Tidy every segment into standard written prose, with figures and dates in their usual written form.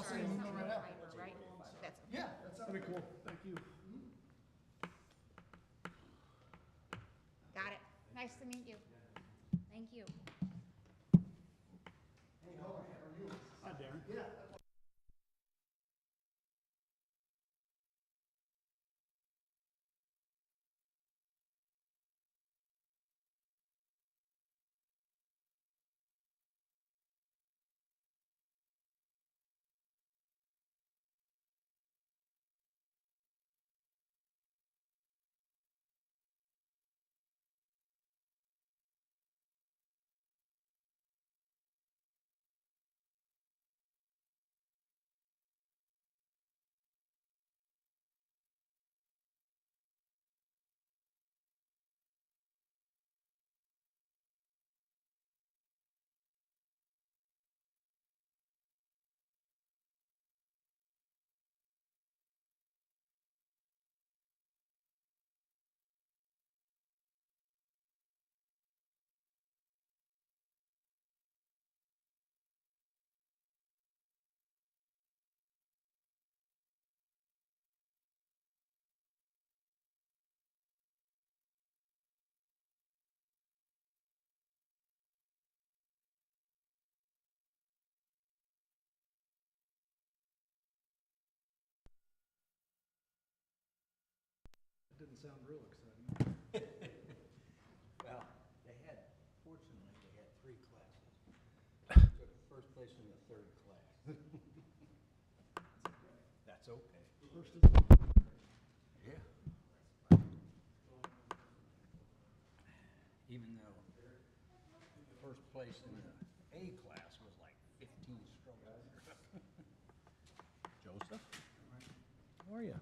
I'll send you an email right out. Right? That's okay. Yeah, that'd be cool. Thank you. Got it. Nice to meet you. Thank you. Hi, Darren. That didn't sound real exciting. Well, fortunately, they had 3 classes. Took first place in the 3rd class. That's okay. First is Yeah. Even though first place in the A class was like 15 strokes under. Joseph? How are you?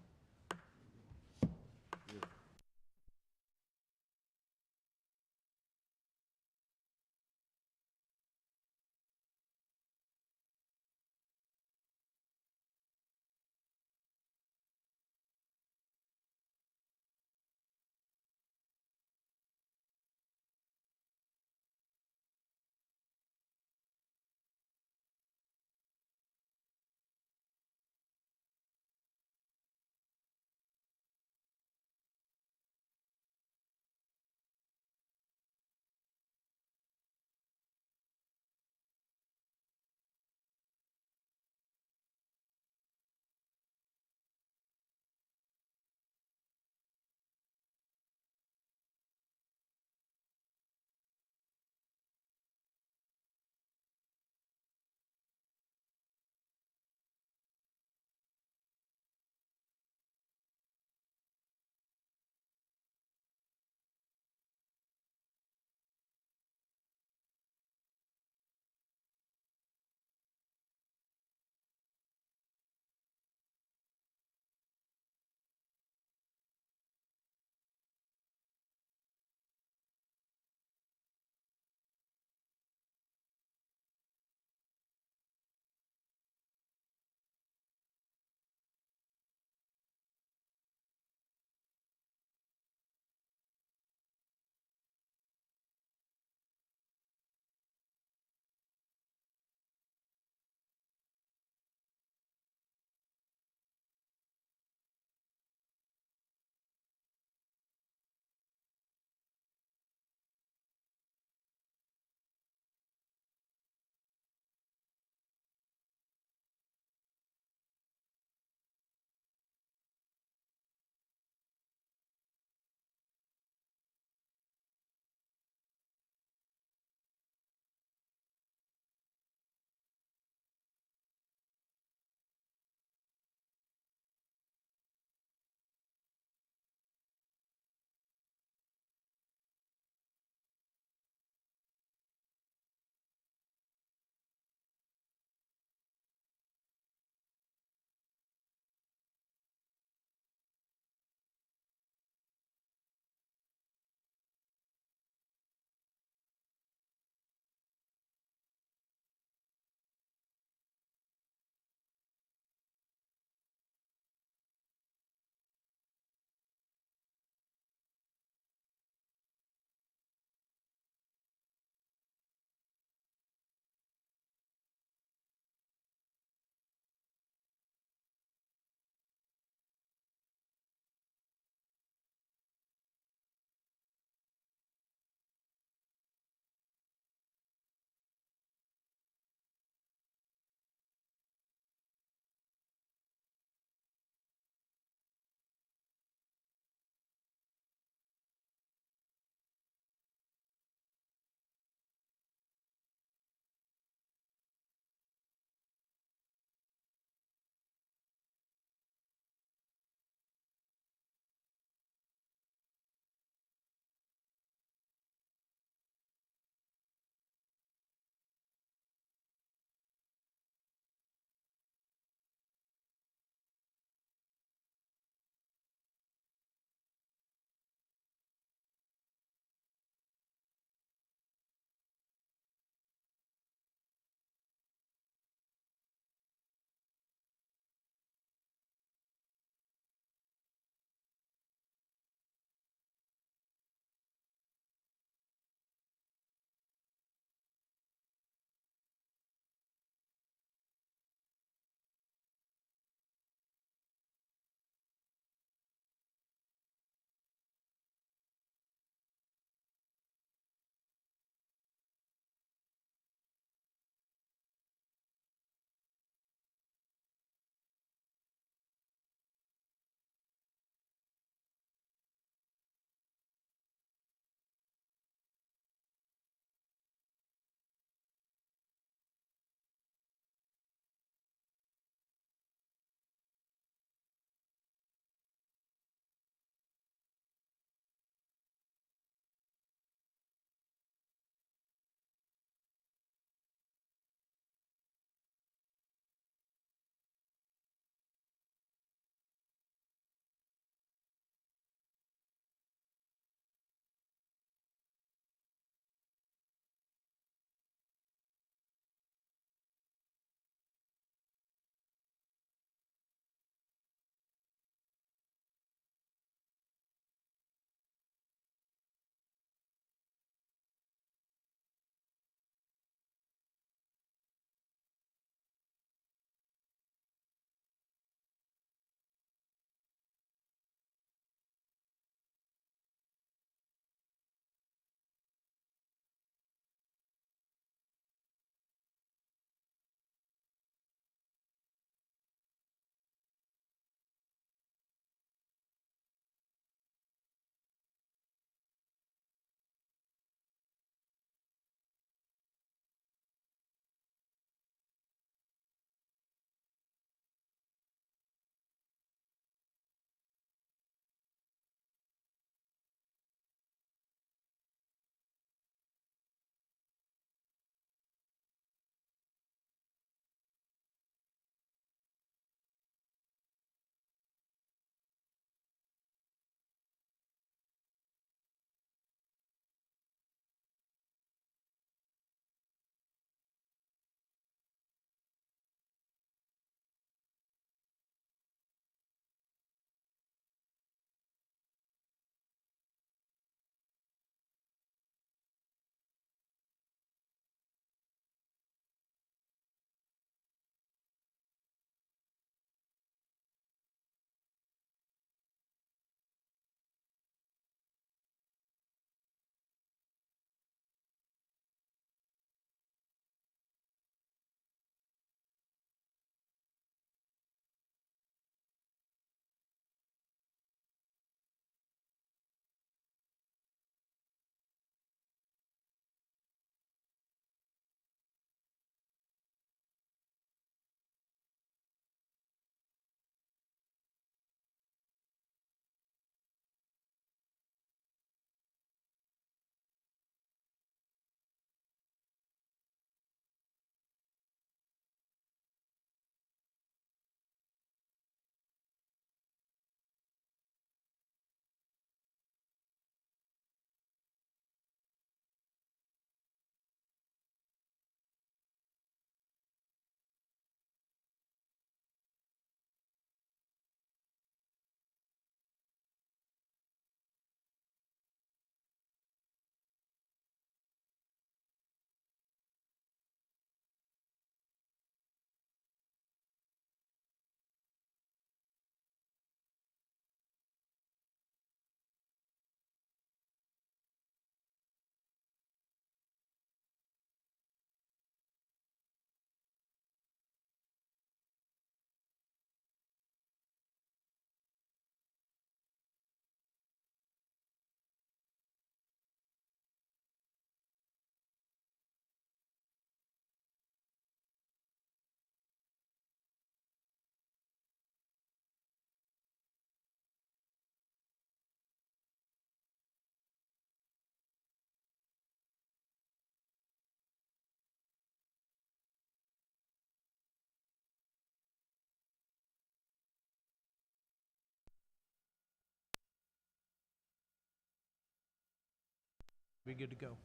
Be good to go.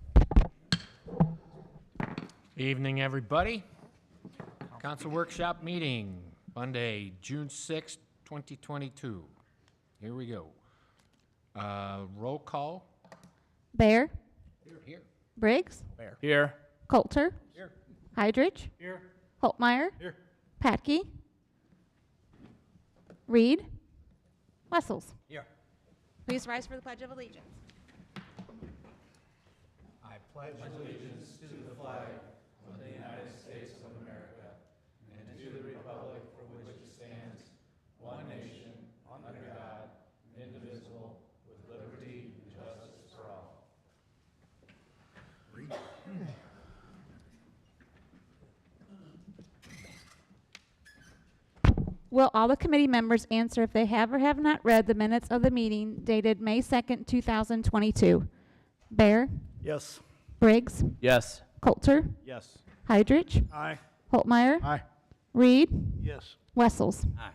Evening, everybody. Council workshop meeting, Monday, June 6th, 2022. Here we go. Roll call. Bear, Here. Briggs, Here. Coulter, Here. Hydrich, Here. Holtmeyer, Here. Patke, Reed, Wessels. Here. Please rise for the Pledge of Allegiance. I pledge allegiance to the flag of the United States of America and to the republic for which it stands, one nation, under God, indivisible, with liberty and justice for all. Will all the committee members answer if they have or have not read the minutes of the meeting dated May 2nd, 2022? Bear, Yes. Briggs, Yes. Coulter, Yes. Hydrich, Aye. Holtmeyer, Aye. Reed, Yes. Wessels. Aye.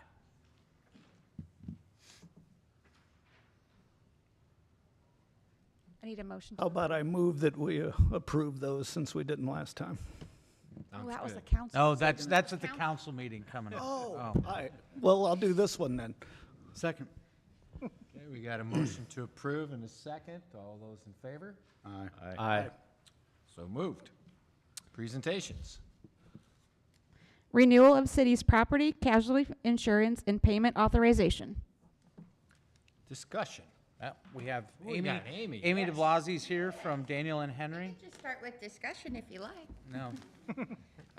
I need a motion. How about I move that we approve those since we didn't last time? Oh, that was the good. council. Oh, that's at the council meeting coming up. All right. Well, I'll do this one then. Second. Okay, we got a motion to approve and a second. All those in favor? Aye. So moved. Presentations. Renewal of city's property, casualty insurance, and payment authorization. Discussion. We have We Amy. got Amy, Amy yes. de Blasi's here from Daniel and Henry. Just start with discussion if you like. No.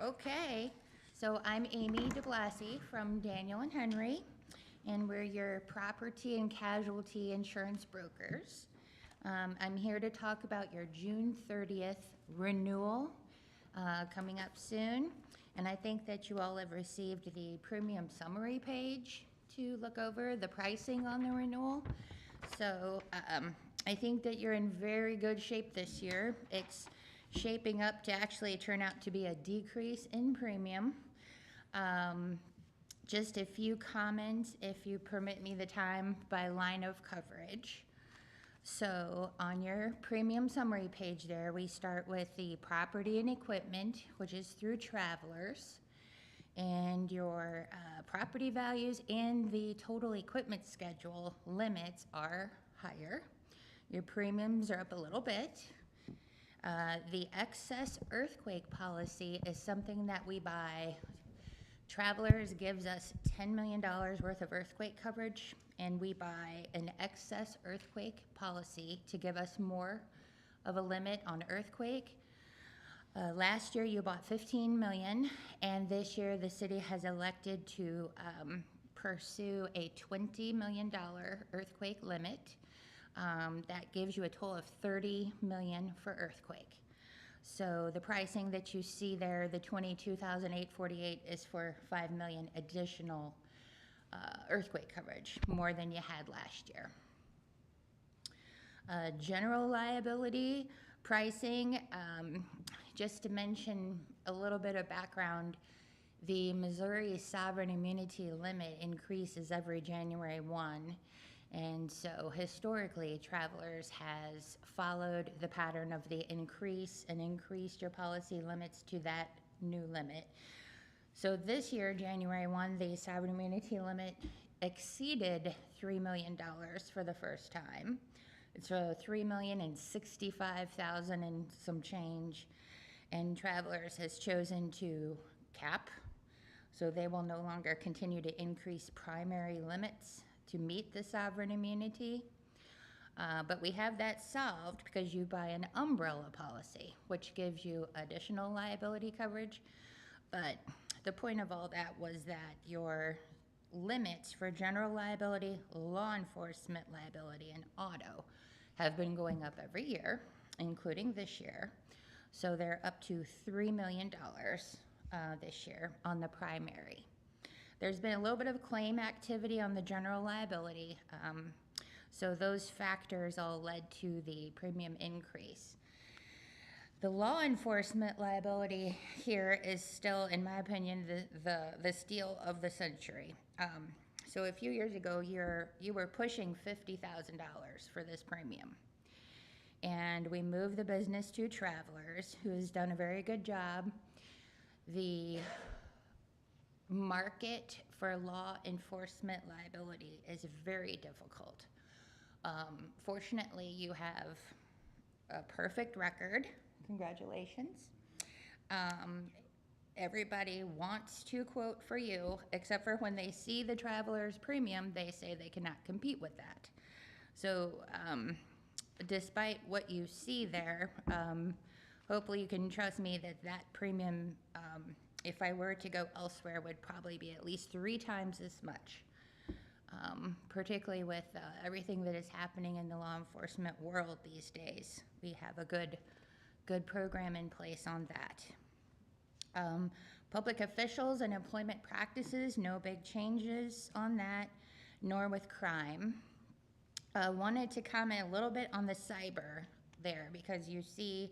Okay, so I'm Amy DeBlasi from Daniel and Henry, and we're your property and casualty insurance brokers. I'm here to talk about your June 30th renewal coming up soon. And I think that you all have received the premium summary page to look over the pricing on the renewal. So I think that you're in very good shape this year. It's shaping up to actually turn out to be a decrease in premium. Just a few comments, if you permit me the time, by line of coverage. So on your premium summary page there, we start with the property and equipment, which is through Travelers. And your property values and the total equipment schedule limits are higher. Your premiums are up a little bit. The excess earthquake policy is something that we buy. Travelers gives us $10 million worth of earthquake coverage, and we buy an excess earthquake policy to give us more of a limit on earthquake. Last year you bought 15 million, and this year the city has elected to pursue a $20 million earthquake limit. That gives you a total of 30 million for earthquake. So the pricing that you see there, the $22,848, is for 5 million additional earthquake coverage, more than you had last year. General liability pricing, just to mention a little bit of background, the Missouri sovereign immunity limit increases every January 1. And so historically, Travelers has followed the pattern of the increase and increased your policy limits to that new limit. So this year, January 1, the sovereign immunity limit exceeded $3 million for the first time. It's $3,065,000 and some change, and Travelers has chosen to cap, so they will no longer continue to increase primary limits to meet the sovereign immunity. But we have that solved because you buy an umbrella policy, which gives you additional liability coverage. But the point of all that was that your limits for general liability, law enforcement liability, and auto have been going up every year, including this year. So they're up to $3 million this year on the primary. There's been a little bit of claim activity on the general liability, so those factors all led to the premium increase. The law enforcement liability here is still, in my opinion, the steal of the century. So a few years ago, you were pushing $50,000 for this premium. and we moved the business to Travelers, who has done a very good job. The market for law enforcement liability is very difficult. Fortunately, you have a perfect record. Congratulations. Everybody wants to quote for you, except for when they see the Travelers premium, they say they cannot compete with that. So despite what you see there, hopefully you can trust me that that premium, if I were to go elsewhere, would probably be at least 3 times as much. Particularly with everything that is happening in the law enforcement world these days. We have a good program in place on that. Public officials and employment practices, no big changes on that, nor with crime. Wanted to comment a little bit on the cyber there, because you see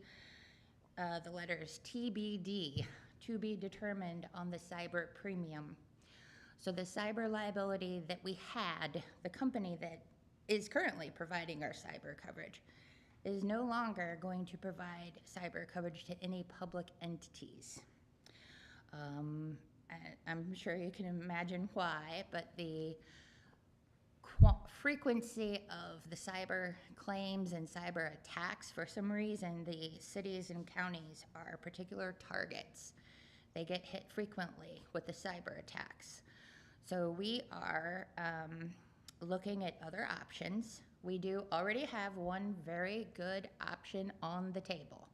the letters TBD, to be determined, on the cyber premium. So the cyber liability that we had, the company that is currently providing our cyber coverage, is no longer going to provide cyber coverage to any public entities. I'm sure you can imagine why, but the frequency of the cyber claims and cyber attacks, for some reason, the cities and counties are particular targets. They get hit frequently with the cyber attacks. So we are looking at other options. We do already have one very good option on the table.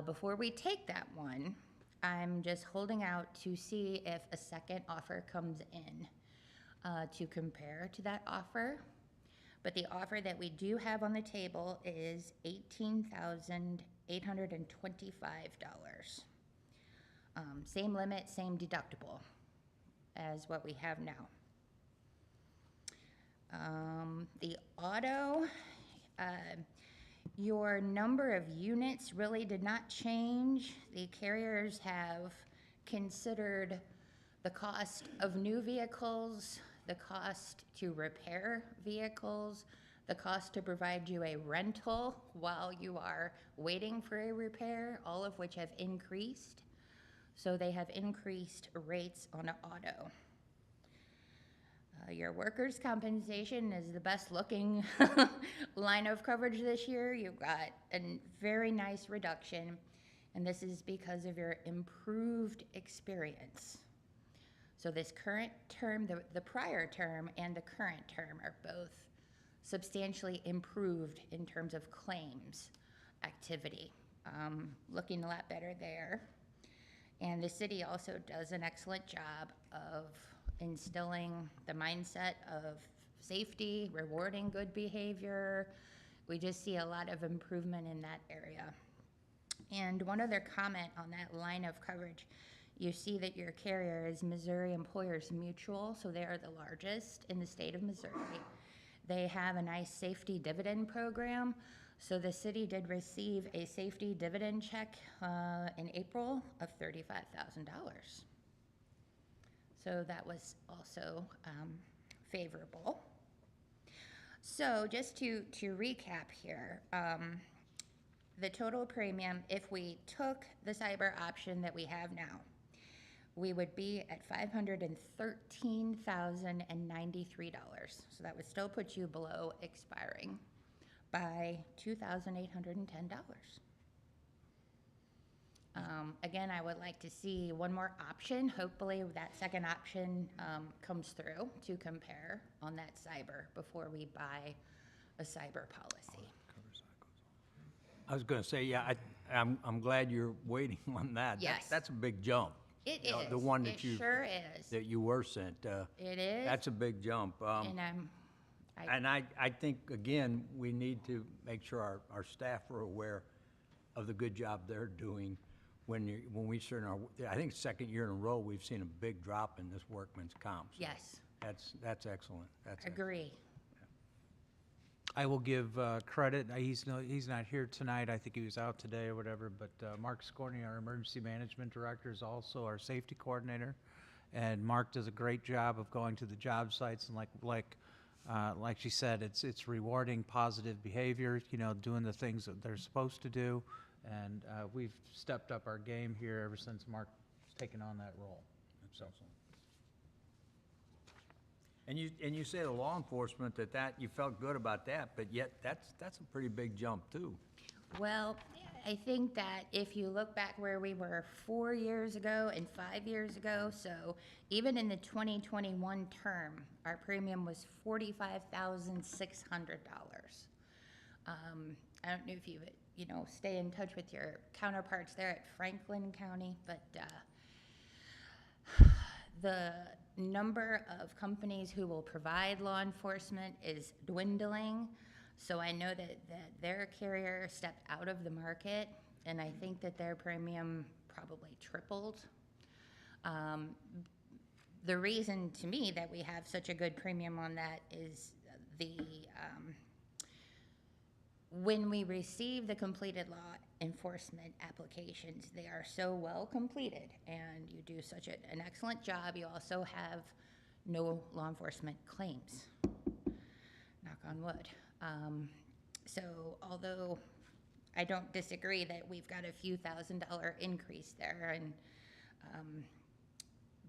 Before we take that one, I'm just holding out to see if a second offer comes in to compare to that offer. But the offer that we do have on the table is $18,825. Same limit, same deductible as what we have now. The auto, your number of units really did not change. The carriers have considered the cost of new vehicles, the cost to repair vehicles, the cost to provide you a rental while you are waiting for a repair, all of which have increased. So they have increased rates on an auto. Your workers' compensation is the best looking line of coverage this year. You've got a very nice reduction, and this is because of your improved experience. So this current term, the prior term and the current term are both substantially improved in terms of claims activity. Looking a lot better there. And the city also does an excellent job of instilling the mindset of safety, rewarding good behavior. We just see a lot of improvement in that area. And one other comment on that line of coverage, you see that your carrier is Missouri Employers Mutual, so they are the largest in the state of Missouri. They have a nice safety dividend program. So the city did receive a safety dividend check in April of $35,000. So that was also favorable. So just to recap here, the total premium, if we took the cyber option that we have now, we would be at $513,093. So that would still put you below expiring by $2,810. Again, I would like to see one more option. Hopefully that second option comes through to compare on that cyber before we buy a cyber policy. I was going to say, yeah, I'm glad you're waiting on that. Yes. That's a big jump. It You know, is. the one that It you- sure is. That you were sent. It is. That's a big jump. And And I think, again, we need to make sure our staff are aware of the good job they're doing when we turn I think second year in a row, we've seen a big drop in this workman's comp. So yes, That's excellent. That's excellent. agree. I will give credit. He's not here tonight. I think he was out today or whatever. But Mark Scorney, our emergency management director, is also our safety coordinator. And Mark does a great job of going to the job sites and like Like she said, it's rewarding positive behavior, you know, doing the things that they're supposed to do. And we've stepped up our game here ever since Mark's taken on that role. So, And you say the law enforcement, that you felt good about that, but yet that's a pretty big jump too. Well, I think that if you look back where we were 4 years ago and 5 years ago, so even in the 2021 term, our premium was $45,600. I don't know if you stay in touch with your counterparts there at Franklin County, but the number of companies who will provide law enforcement is dwindling. So I know that their carrier stepped out of the market, and I think that their premium probably tripled. The reason to me that we have such a good premium on that is when we receive the completed law enforcement applications, they are so well completed, and you do such an excellent job. You also have no law enforcement claims, knock on wood. So although I don't disagree that we've got a few $1,000 increase there, and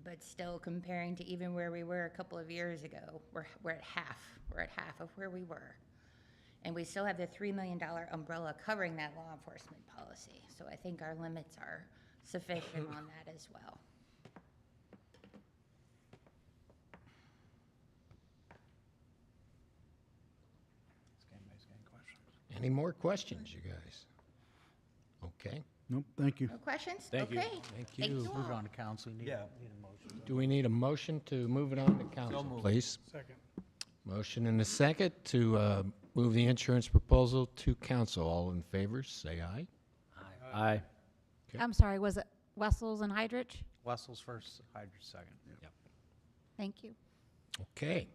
but still comparing to even where we were a couple of years ago, we're at half. We're at half of where we were. And we still have the $3 million umbrella covering that law enforcement policy. So I think our limits are sufficient on that as well. Any more questions, you guys? Okay. Nope, thank you. No questions? Thank you. Okay. Thank Thank you. you move it all. on to council. You need Yeah. need a motion. Do we need a motion to move it on to council, moved. please? Second. Motion and a second to move the insurance proposal to council. All in favor, say aye. Aye. Okay. I'm sorry, was it Wessels and Hydrich? Wessel's first, Hydra second. Thank you. Okay.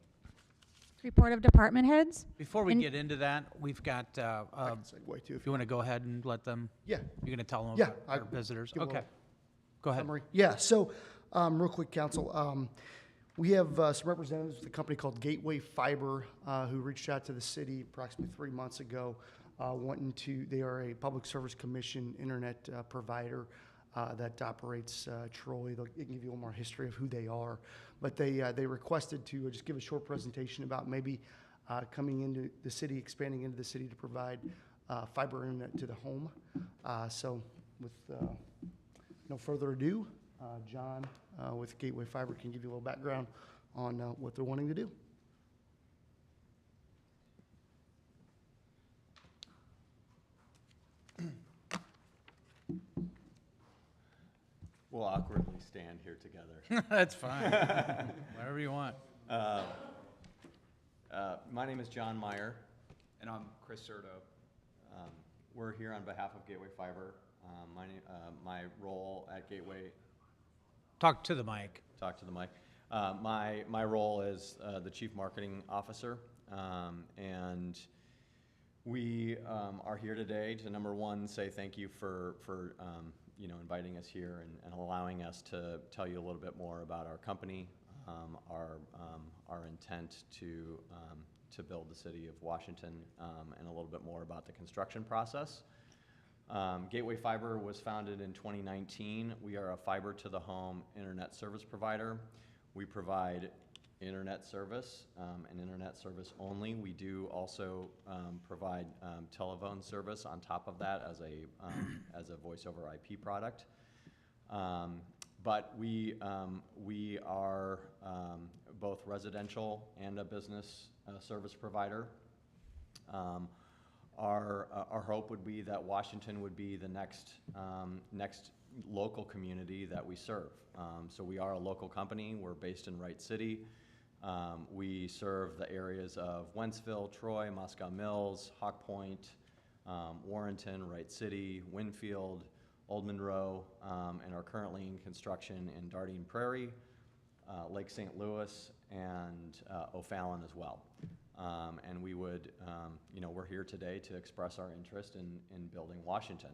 Report of department heads? Before we And- get into that, we've got, Segue too. if you want to go ahead and let them, Yeah, you're going to tell them Yeah, about I- our visitors? give a Okay. little Go ahead. summary. Yeah, so, real quick, council, we have some representatives of the company called Gateway Fiber, who reached out to the city approximately 3 months ago, they are a Public Service Commission internet provider that operates Troy. They can give you a little more history of who they are. But they requested to just give a short presentation about maybe coming into the city, expanding into the city to provide fiber internet to the home. So with no further ado, John with Gateway Fiber can give you a little background on what they're wanting to do. We'll awkwardly stand here together. That's fine. Whatever you want. My name is John Meyer. And I'm Chris Serto. We're here on behalf of Gateway Fiber. My role at Gateway, Talk to the mic. talk to the mic. My role is the Chief Marketing Officer. And we are here today to, number one, say thank you for inviting us here and allowing us to tell you a little bit more about our company, our intent to build the city of Washington, and a little bit more about the construction process. Gateway Fiber was founded in 2019. We are a fiber to the home internet service provider. We provide internet service and internet service only. We do also provide telephone service on top of that as a voice over IP product. But we are both residential and a business service provider. Our hope would be that Washington would be the next local community that we serve. So we are a local company. We're based in Wright City. We serve the areas of Wentzville, Troy, Moscow Mills, Hawk Point, Warrenton, Wright City, Winfield, Old Monroe, and are currently in construction in Dardine Prairie, Lake St. Louis, and O'Fallon as well. And we would, we're here today to express our interest in building Washington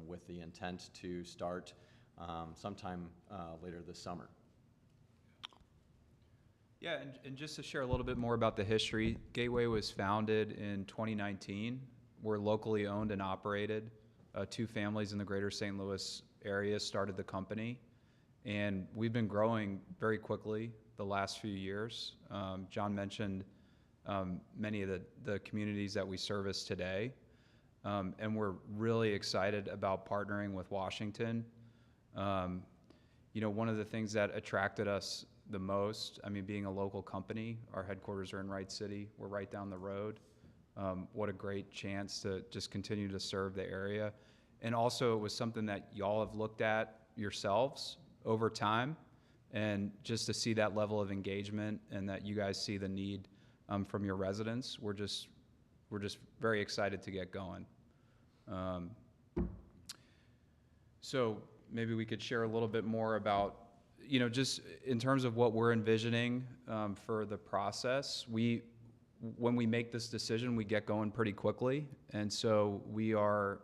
with the intent to start sometime later this summer. Yeah, and just to share a little bit more about the history, Gateway was founded in 2019. We're locally owned and operated. Two families in the greater St. Louis area started the company, and we've been growing very quickly the last few years. John mentioned many of the communities that we service today, and we're really excited about partnering with Washington. You know, one of the things that attracted us the most, I mean, being a local company, our headquarters are in Wright City, we're right down the road. What a great chance to just continue to serve the area. And also, it was something that y'all have looked at yourselves over time, and just to see that level of engagement and that you guys see the need from your residents, we're just very excited to get going. So maybe we could share a little bit more about, you know, just in terms of what we're envisioning for the process. When we make this decision, we get going pretty quickly, and so we are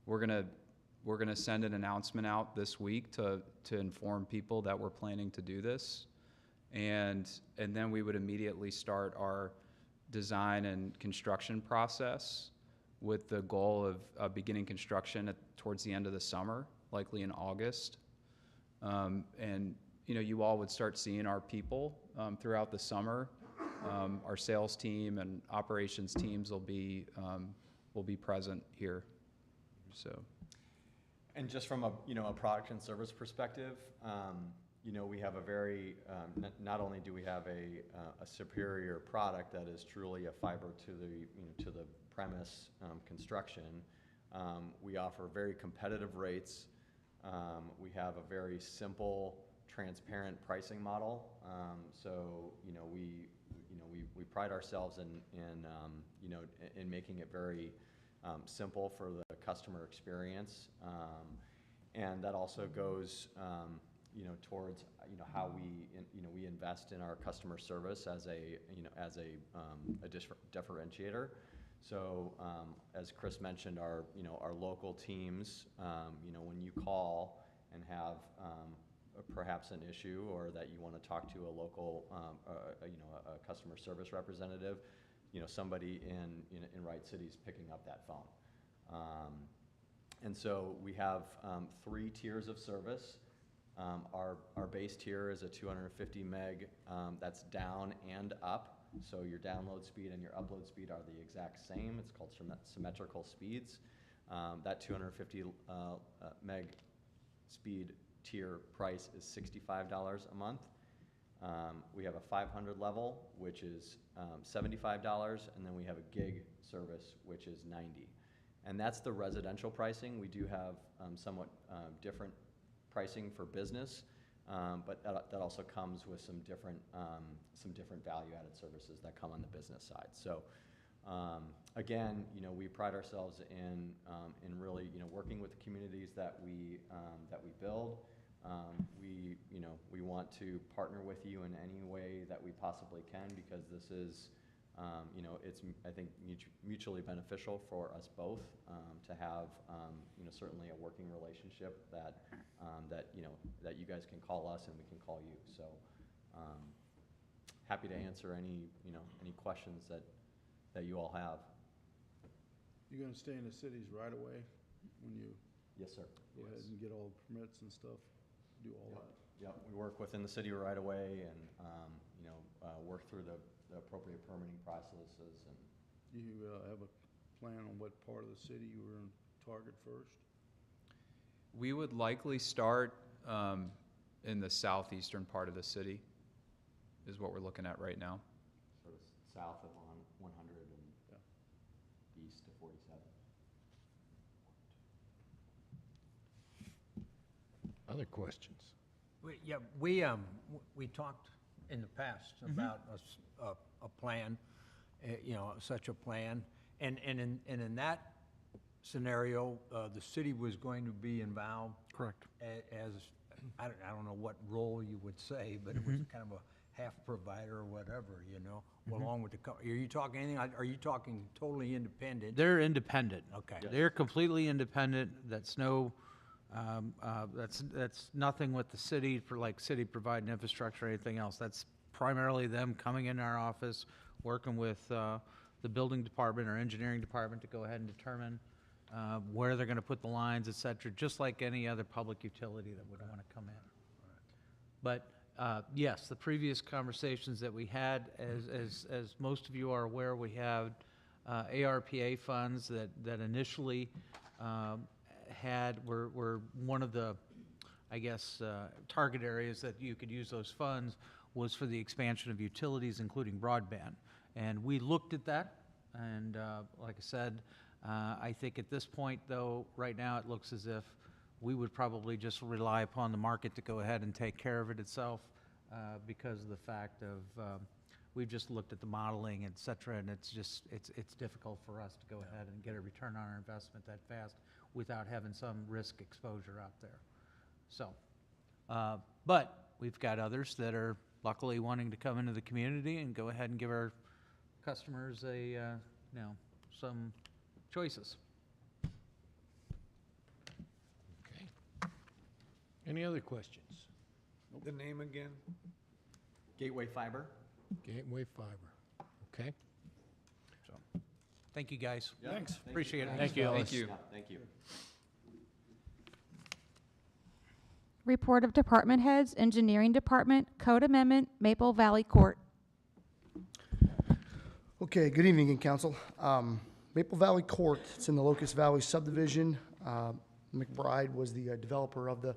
we're gonna send an announcement out this week to inform people that we're planning to do this, and then we would immediately start our design and construction process with the goal of beginning construction towards the end of the summer, likely in August. And you know, you all would start seeing our people throughout the summer. Our sales team and operations teams will be present here. So. And just from a, you know, a product and service perspective, you know, we have a very, not only do we have a superior product that is truly a fiber to the, you know, to the premise construction, we offer very competitive rates. We have a very simple, transparent pricing model. So, you know, we pride ourselves in you know, in making it very simple for the customer experience, and that also goes, you know, towards, you know, how we invest in our customer service as a, you know, as a differentiator. So as Chris mentioned, you know, our local teams, you know, when you call and have perhaps an issue, or that you want to talk to a local, you know, a customer service representative, you know, somebody in Wright City is picking up that phone. And so we have 3 tiers of service. Our base tier is a 250 meg, that's down and up. So your download speed and your upload speed are the exact same. It's called symmetrical speeds. That 250 meg speed tier price is $65 a month. We have a 500 level, which is $75, and then we have a gig service, which is $90. And that's the residential pricing. We do have somewhat different pricing for business, but that also comes with some different value-added services that come on the business side. So again, you know, we pride ourselves in really, you know, working with the communities that we build. You know, we want to partner with you in any way that we possibly can, because this is, you know, it's, I think, mutually beneficial for us both to have, you know, certainly a working relationship that you know, that you guys can call us and we can call you. So happy to answer any, you know, any questions that you all have. You're gonna stay in the cities right away when you Yes, sir. go ahead and get all the permits and stuff, do all that? Yep, we work within the city right away, and you know, work through the appropriate permitting processes. And Do you have a plan on what part of the city you were gonna target first? We would likely start in the southeastern part of the city, is what we're looking at right now. sort of south of 100 and east to 47. Other questions? We talked in the past about a plan, you know, such a plan. And in that scenario, the city was going to be involved. Correct. As, I don't know what role you would say, but it was kind of a half provider or whatever, you know, along with the, are you talking anything, are you talking totally independent? They're independent. Okay. They're completely independent. That's no, that's nothing with the city for like city providing infrastructure or anything else. That's primarily them coming in our office, working with the building department or engineering department to go ahead and determine where they're going to put the lines, et cetera, just like any other public utility that would want to come in. But yes, the previous conversations that we had, as most of you are aware, we have ARPA funds that initially were one of the, I guess, target areas that you could use those funds was for the expansion of utilities, including broadband. And we looked at that, and like I said, I think at this point, though, right now, it looks as if we would probably just rely upon the market to go ahead and take care of it itself because of the fact of we've just looked at the modeling, et cetera, and it's difficult for us to go ahead and get a return on our investment that fast without having some risk exposure out there. So, but we've got others that are luckily wanting to come into the community and go ahead and give our customers some choices. Okay. Any other questions? The name again? Gateway Fiber. Gateway Fiber. Okay. So, thank you, guys. Yeah, Thanks. Appreciate it. Thank you, Ellis. Thank you. Yeah, thank you. Report of department heads, Engineering Department, Code Amendment, Maple Valley Court. Okay, good evening again, council. Maple Valley Court, it's in the Locust Valley subdivision. McBride was the developer of the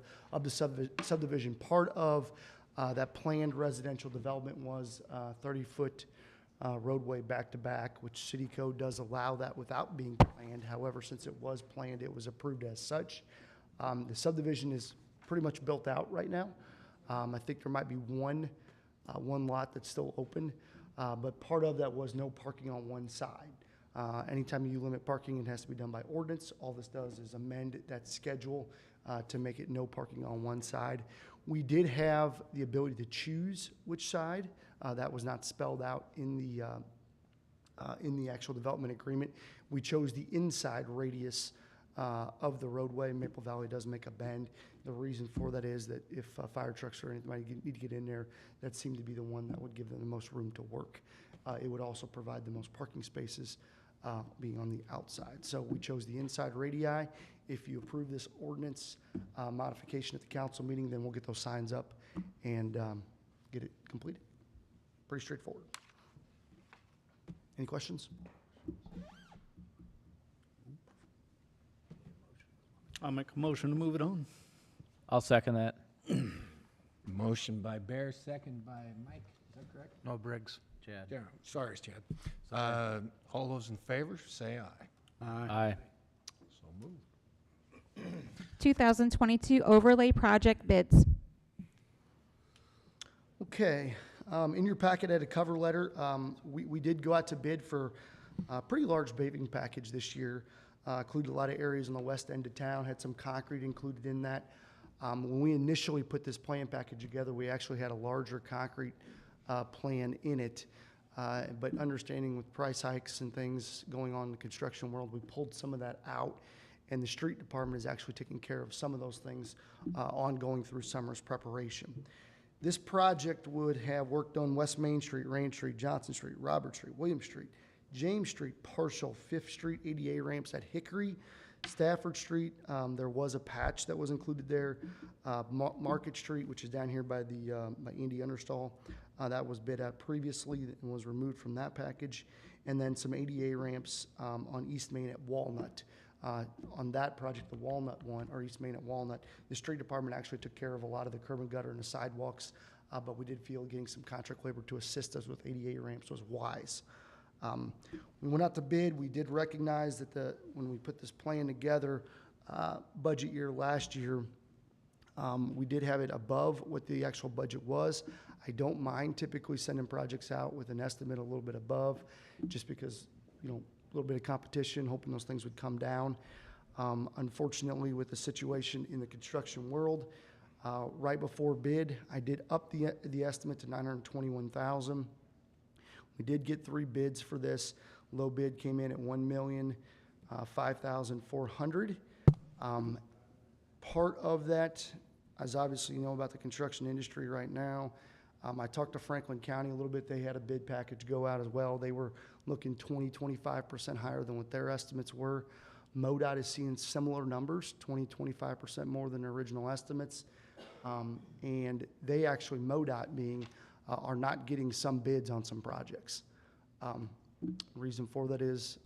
subdivision. Part of that planned residential development was 30-foot roadway back-to-back, which city code does allow that without being planned. However, since it was planned, it was approved as such. The subdivision is pretty much built out right now. I think there might be one lot that's still open, but part of that was no parking on one side. Anytime you limit parking, it has to be done by ordinance. All this does is amend that schedule to make it no parking on one side. We did have the ability to choose which side. That was not spelled out in the actual development agreement. We chose the inside radius of the roadway. Maple Valley does make a bend. The reason for that is that if fire trucks or anything need to get in there, that seemed to be the one that would give them the most room to work. It would also provide the most parking spaces being on the outside. So we chose the inside radii. If you approve this ordinance modification at the council meeting, then we'll get those signs up and get it completed. Pretty straightforward. Any questions? I'll make a motion to move it on. I'll second that. Motion by Bear, second by Mike. Is that correct? No Briggs, Chad. Yeah, sorry, Chad. All those in favor, say aye. Aye. So moved. 2022 overlay project bids. Okay, in your packet I had a cover letter. We did go out to bid for a pretty large paving package this year. Included a lot of areas on the west end of town, had some concrete included in that. When we initially put this plan package together, we actually had a larger concrete plan in it. But understanding with price hikes and things going on in the construction world, we pulled some of that out. And the street department is actually taking care of some of those things ongoing through summer's preparation. This project would have work done West Main Street, Rain Street, Johnson Street, Robert Street, William Street, James Street, partial, 5th Street, ADA ramps at Hickory, Stafford Street, there was a patch that was included there. Market Street, which is down here by the by Andy Understall, that was bid out previously and was removed from that package. And then some ADA ramps on East Main at Walnut. On that project, the Walnut one, or East Main at Walnut, the street department actually took care of a lot of the curb and gutter and the sidewalks, but we did feel getting some contract labor to assist us with ADA ramps was wise. We went out to bid. We did recognize that when we put this plan together, budget year last year, we did have it above what the actual budget was. I don't mind typically sending projects out with an estimate a little bit above, just because, a little bit of competition, hoping those things would come down. Unfortunately, with the situation in the construction world, right before bid, I did up the estimate to $921,000. We did get 3 bids for this. Low bid came in at $1,005,400. Part of that, as obviously you know about the construction industry right now, I talked to Franklin County a little bit. They had a bid package go out as well. They were looking 25% higher than what their estimates were. MoDOT is seeing similar numbers, 25% more than their original estimates. And they actually, MoDOT being, are not getting some bids on some projects. Reason for that is,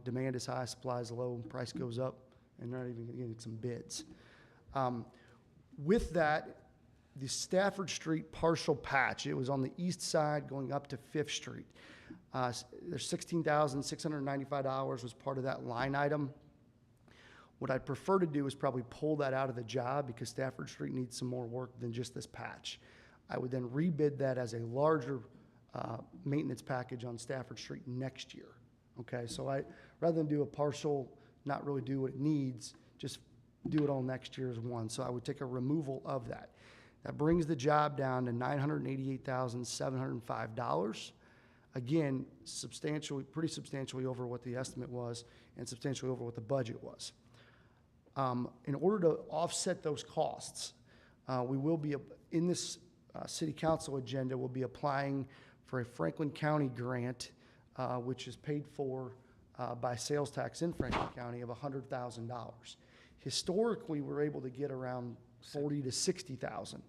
demand is high, supply is low, price goes up, and they're not even getting some bids. With that, the Stafford Street partial patch, it was on the east side going up to Fifth Street. There's $16,695 was part of that line item. What I'd prefer to do is probably pull that out of the job because Stafford Street needs some more work than just this patch. I would then rebid that as a larger maintenance package on Stafford Street next year. Okay, so rather than do a partial, not really do what it needs, just do it all next year as one. So I would take a removal of that. That brings the job down to $988,705. Again, pretty substantially over what the estimate was and substantially over what the budget was. In order to offset those costs, we will be, in this city council agenda, we'll be applying for a Franklin County grant, which is paid for by sales tax in Franklin County of $100,000. Historically, we're able to get around $40,000 to $60,000.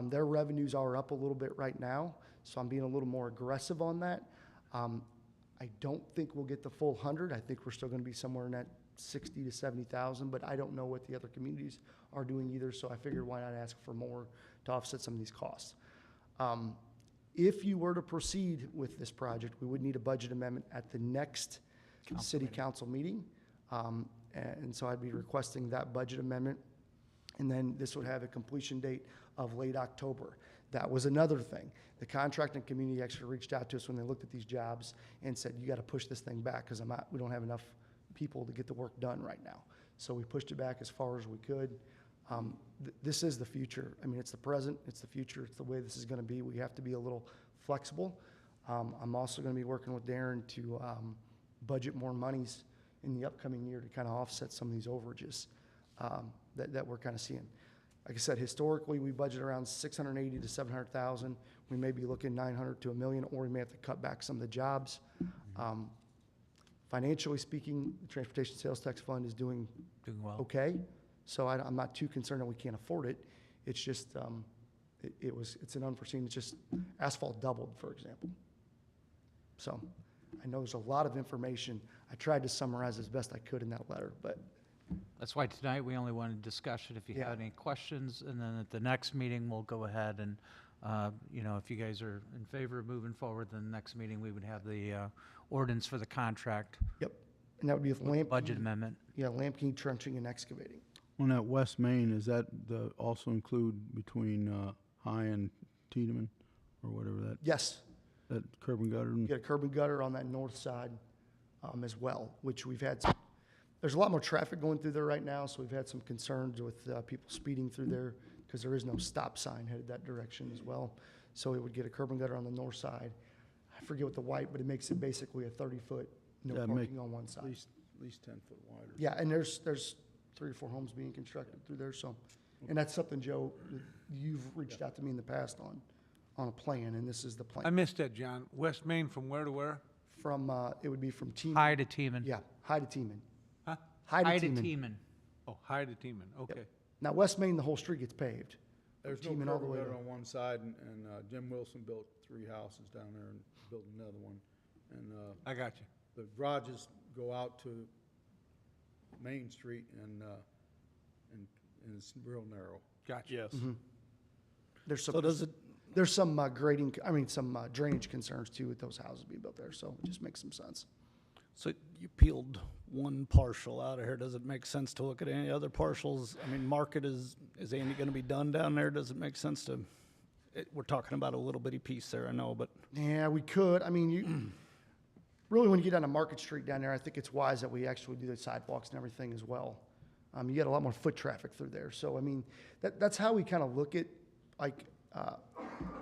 Their revenues are up a little bit right now, so I'm being a little more aggressive on that. I don't think we'll get the full 100. I think we're still going to be somewhere in that 60 to 70,000, but I don't know what the other communities are doing either, so I figured why not ask for more to offset some of these costs. If you were to proceed with this project, we would need a budget amendment at the next city council meeting. And so I'd be requesting that budget amendment. And then this would have a completion date of late October. That was another thing. The contracting community actually reached out to us when they looked at these jobs and said, you got to push this thing back because we don't have enough people to get the work done right now. So we pushed it back as far as we could. This is the future. I mean, it's the present, it's the future, it's the way this is going to be. We have to be a little flexible. I'm also going to be working with Darren to budget more monies in the upcoming year to kind of offset some of these overages that we're kind of seeing. Like I said, historically, we budget around $680,000 to $700,000. We may be looking $900,000 to $1 million, or we may have to cut back some of the jobs. Financially speaking, the Transportation Sales Tax Fund is doing well. okay. So I'm not too concerned that we can't afford it. It's just, it's an unforeseen, it's just asphalt doubled, for example. So I know there's a lot of information. I tried to summarize as best I could in that letter, but. That's why tonight we only wanted discussion if you Yeah. had any questions, and then at the next meeting, we'll go ahead and, if you guys are in favor of moving forward, then the next meeting, we would have the ordinance for the contract. Yep. And that would be with Lamp. Budget amendment. Yeah, Lamp trenching and excavating. On that West Main, is that also include between High and Tiedemann, or whatever Yes. that curb and gutter? You get a curb and gutter on that north side as well, which we've had some, there's a lot more traffic going through there right now, so we've had some concerns with people speeding through there because there is no stop sign headed that direction as well. So it would get a curb and gutter on the north side. I forget what the white, but it makes it basically a 30-foot no Yeah, parking on one side. At least 10 foot wider. Yeah, and there's 3 or 4 homes being constructed through there, so, and that's something, Joe, you've reached out to me in the past on a plan, and this is the plan. I missed that, John. West Main from where to where? From, it would be from Teeman. High to Teeman. Yeah, High to Teeman. Huh? High to Teeman. Teeman. Oh, High to Teeman, okay. Now, West Main, the whole street gets paved. There's no Teeman all curb the and way gutter to- on one side, and Jim Wilson built 3 houses down there and built another one. And I got you. the garages go out to Main Street, and it's real narrow. Got you. Yes. There's some, there's some grading, some drainage concerns too with those houses being built there, so it just makes some sense. So you peeled one parcel out of here. Does it make sense to look at any other parcels? I mean, Market is any going to be done down there? Does it make sense to, we're talking about a little bitty piece there, I know, but. Yeah, we could. I mean, really, when you get down to Market Street down there, I think it's wise that we actually do the sidewalks and everything as well. You get a lot more foot traffic through there. So, I mean, that's how we kind of look at, like,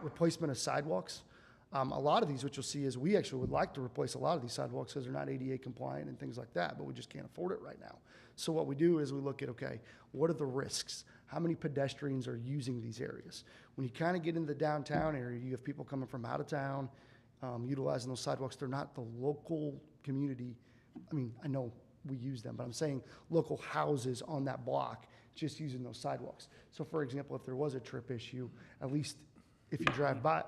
replacement of sidewalks. A lot of these, what you'll see is we actually would like to replace a lot of these sidewalks because they're not ADA compliant and things like that, but we just can't afford it right now. So what we do is we look at, okay, what are the risks? how many pedestrians are using these areas. When you kind of get into the downtown area, you have people coming from out of town, utilizing those sidewalks. They're not the local community. I mean, I know we use them, but I'm saying local houses on that block just using those sidewalks. So for example, if there was a trip issue, at least if you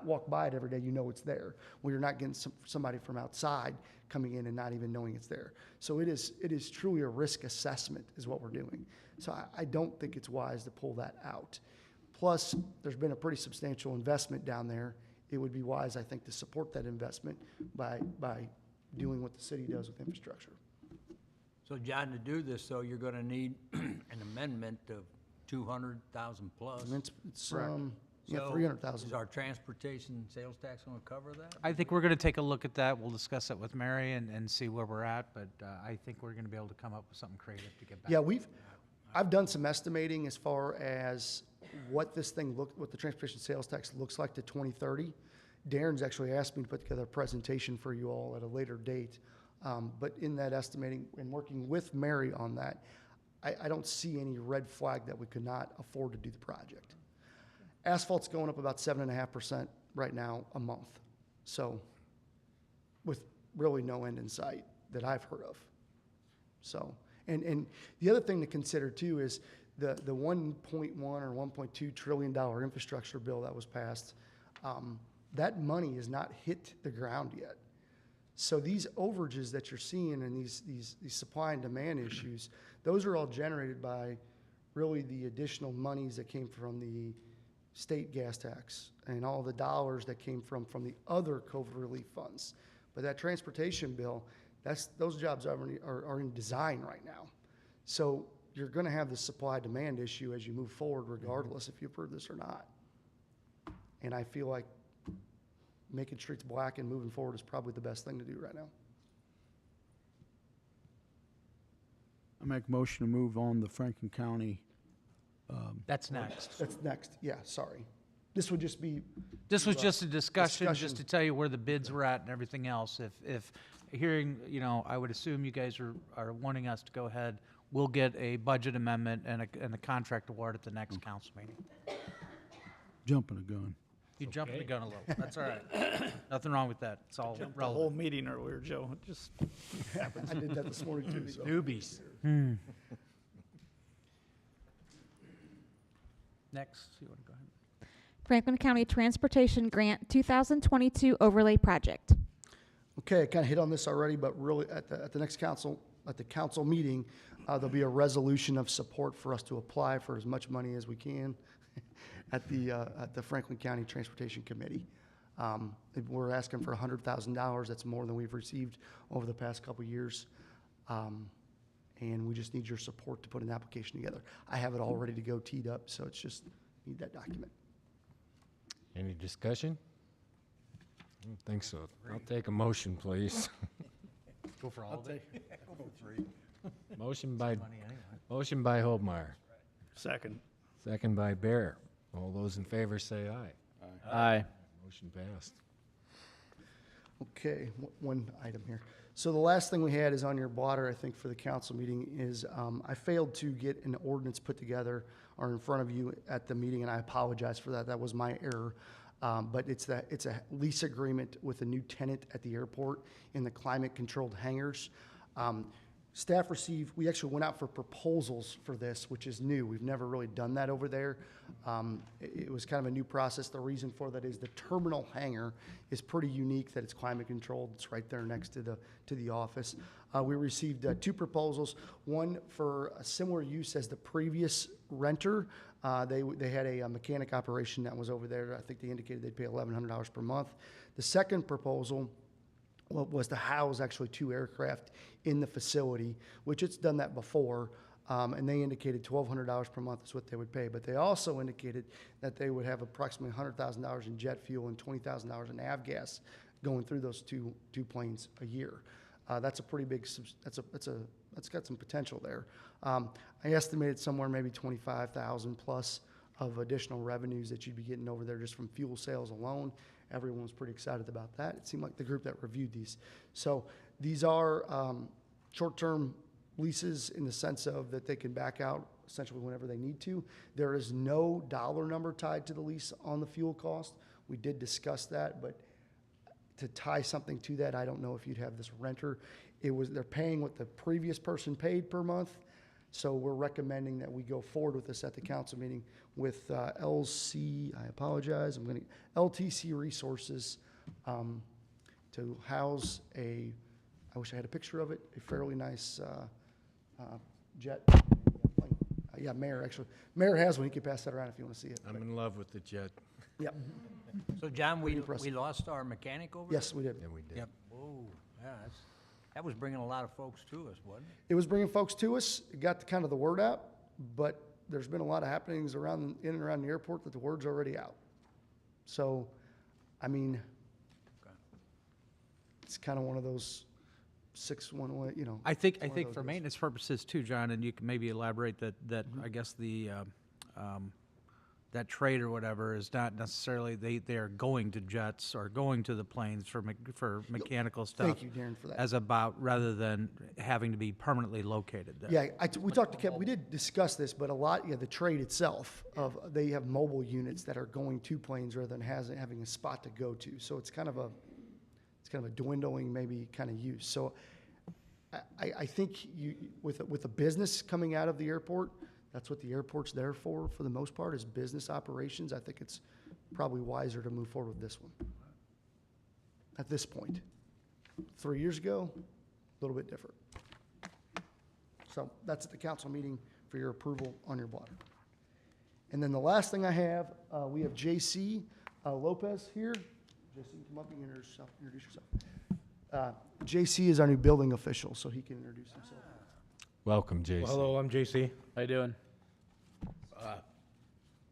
walk by it every day, you know it's there. Well, you're not getting somebody from outside coming in and not even knowing it's there. So it is truly a risk assessment is what we're doing. So I don't think it's wise to pull that out. Plus, there's been a pretty substantial investment down there. It would be wise, I think, to support that investment by doing what the city does with infrastructure. So John, to do this, though, you're gonna need an amendment of 200,000 plus. And it's So 300,000. Is our transportation sales tax gonna cover that? I think we're going to take a look at that. We'll discuss it with Mary and see where we're at, but I think we're going to be able to come up with something creative to get back. Yeah, I've done some estimating as far as what what the transportation sales tax looks like to 2030. Darren's actually asked me to put together a presentation for you all at a later date. But in that estimating and working with Mary on that, I don't see any red flag that we could not afford to do the project. Asphalt's going up about 7.5% right now a month. So with really no end in sight that I've heard of. So, and the other thing to consider too is the 1.1 or $1.2 trillion infrastructure bill that was passed, that money has not hit the ground yet. So these overages that you're seeing and these supply and demand issues, those are all generated by really the additional monies that came from the state gas tax and all the dollars that came from the other COVID relief funds. But that transportation bill, those jobs are in design right now. So you're going to have the supply-demand issue as you move forward, regardless if you approve this or not. And I feel like making streets black and moving forward is probably the best thing to do right now. I make a motion to move on the Franklin County. That's next. That's next. Yeah, sorry. This would just be. This was just a discussion, just to tell you where the bids were at and everything else. If hearing, I would assume you guys are wanting us to go ahead, we'll get a budget amendment and a contract award at the next council meeting. Jumping a gun. You jumped the gun a little. That's all right. Nothing wrong with that. It's all Jumped the whole relevant. meeting earlier, Joe. It just happens. I did that this morning too. So. Newbies. Next, you want to go ahead? Franklin County Transportation Grant 2022 Overlay Project. Okay, I kind of hit on this already, but really at the next council meeting, there'll be a resolution of support for us to apply for as much money as we can at the Franklin County Transportation Committee. We're asking for $100,000. That's more than we've received over the past couple years. And we just need your support to put an application together. I have it all ready to go teed up, so it's just need that document. Any discussion? I don't think so. I'll take a motion, please. Go for all of it. Motion by Holmeyer, Second. second by Bear. All those in favor say aye. Aye. Motion passed. Okay, one item here. So the last thing we had is on your blotter, I think, for the council meeting is I failed to get an ordinance put together or in front of you at the meeting, and I apologize for that. That was my error. But it's a lease agreement with a new tenant at the airport in the climate-controlled hangars. Staff we actually went out for proposals for this, which is new. We've never really done that over there. It was kind of a new process. The reason for that is the terminal hangar is pretty unique that it's climate controlled. It's right there next to the office. We received 2 proposals, one for a similar use as the previous renter. They had a mechanic operation that was over there. I think they indicated they'd pay $1,100 per month. The second proposal was to house actually 2 aircraft in the facility, which it's done that before, and they indicated $1,200 per month is what they would pay. But they also indicated that they would have approximately $100,000 in jet fuel and $20,000 in avgas going through those two planes a year. That's a pretty big. That's got some potential there. I estimated somewhere maybe 25,000 plus of additional revenues that you'd be getting over there just from fuel sales alone. Everyone was pretty excited about that. It seemed like the group that reviewed these. So these are short-term leases in the sense of that they can back out essentially whenever they need to. There is no dollar number tied to the lease on the fuel cost. We did discuss that, but to tie something to that, I don't know if you'd have this renter. They're paying what the previous person paid per month. So we're recommending that we go forward with this at the council meeting with LTC Resources to house I wish I had a picture of it, a fairly nice jet. Yeah, Mayor, actually. Mayor has one. He can pass that around if you want to see it. I'm in love with the jet. Yep. So John, we impressive. lost our mechanic over? Yes, we did. Yeah, we did. Yep. Oh, yeah, that was bringing a lot of folks to us, wasn't it? It was bringing folks to us. It got kind of the word out, but there's been a lot of happenings in and around the airport that the word's already out. So, I mean, it's kind of one of those 6-1, you know. I think one of those for deals. maintenance purposes too, John, and you can maybe elaborate that I guess that trade or whatever is not necessarily, they are going to jets or going to the planes for mechanical stuff. Thank you, Darren, for that. Rather than having to be permanently located there. Yeah, we talked to Kevin, we did discuss this, but the trade itself they have mobile units that are going to planes rather than having a spot to go to. So it's kind of a dwindling maybe kind of use. So I think with a business coming out of the airport, that's what the airport's there for the most part, is business operations. I think it's probably wiser to move forward with this one at this point. 3 years ago, a little bit different. So that's at the council meeting for your approval on your blotter. And then the last thing I have, we have J.C. Lopez here. J.C., come up and introduce yourself. J.C. is our new building official, so he can introduce himself. Welcome, Jason. Well, hello, I'm JC. How you doing?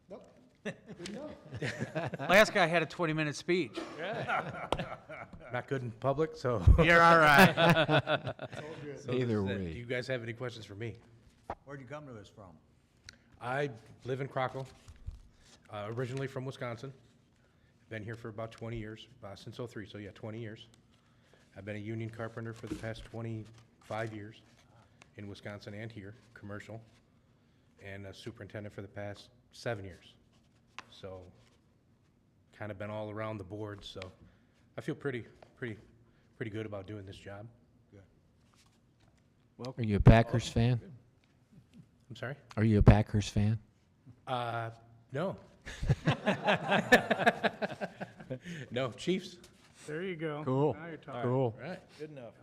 Nope. Good enough. Last guy had a 20-minute speech. Not good in public, so. You're all right. So Either do way. you guys have any questions for me? Where'd you come to us from? I live in Crockle, originally from Wisconsin. Been here for about 20 years, since '03, so yeah, 20 years. I've been a union carpenter for the past 25 years in Wisconsin and here, commercial, and a superintendent for the past 7 years. So, kind of been all around the board, so I feel pretty good about doing this job. Are you a Packers fan? I'm sorry? Are you a Packers fan? No. No, Chiefs. There you go. Cool. Now you're talking. Cool. All right. Good enough.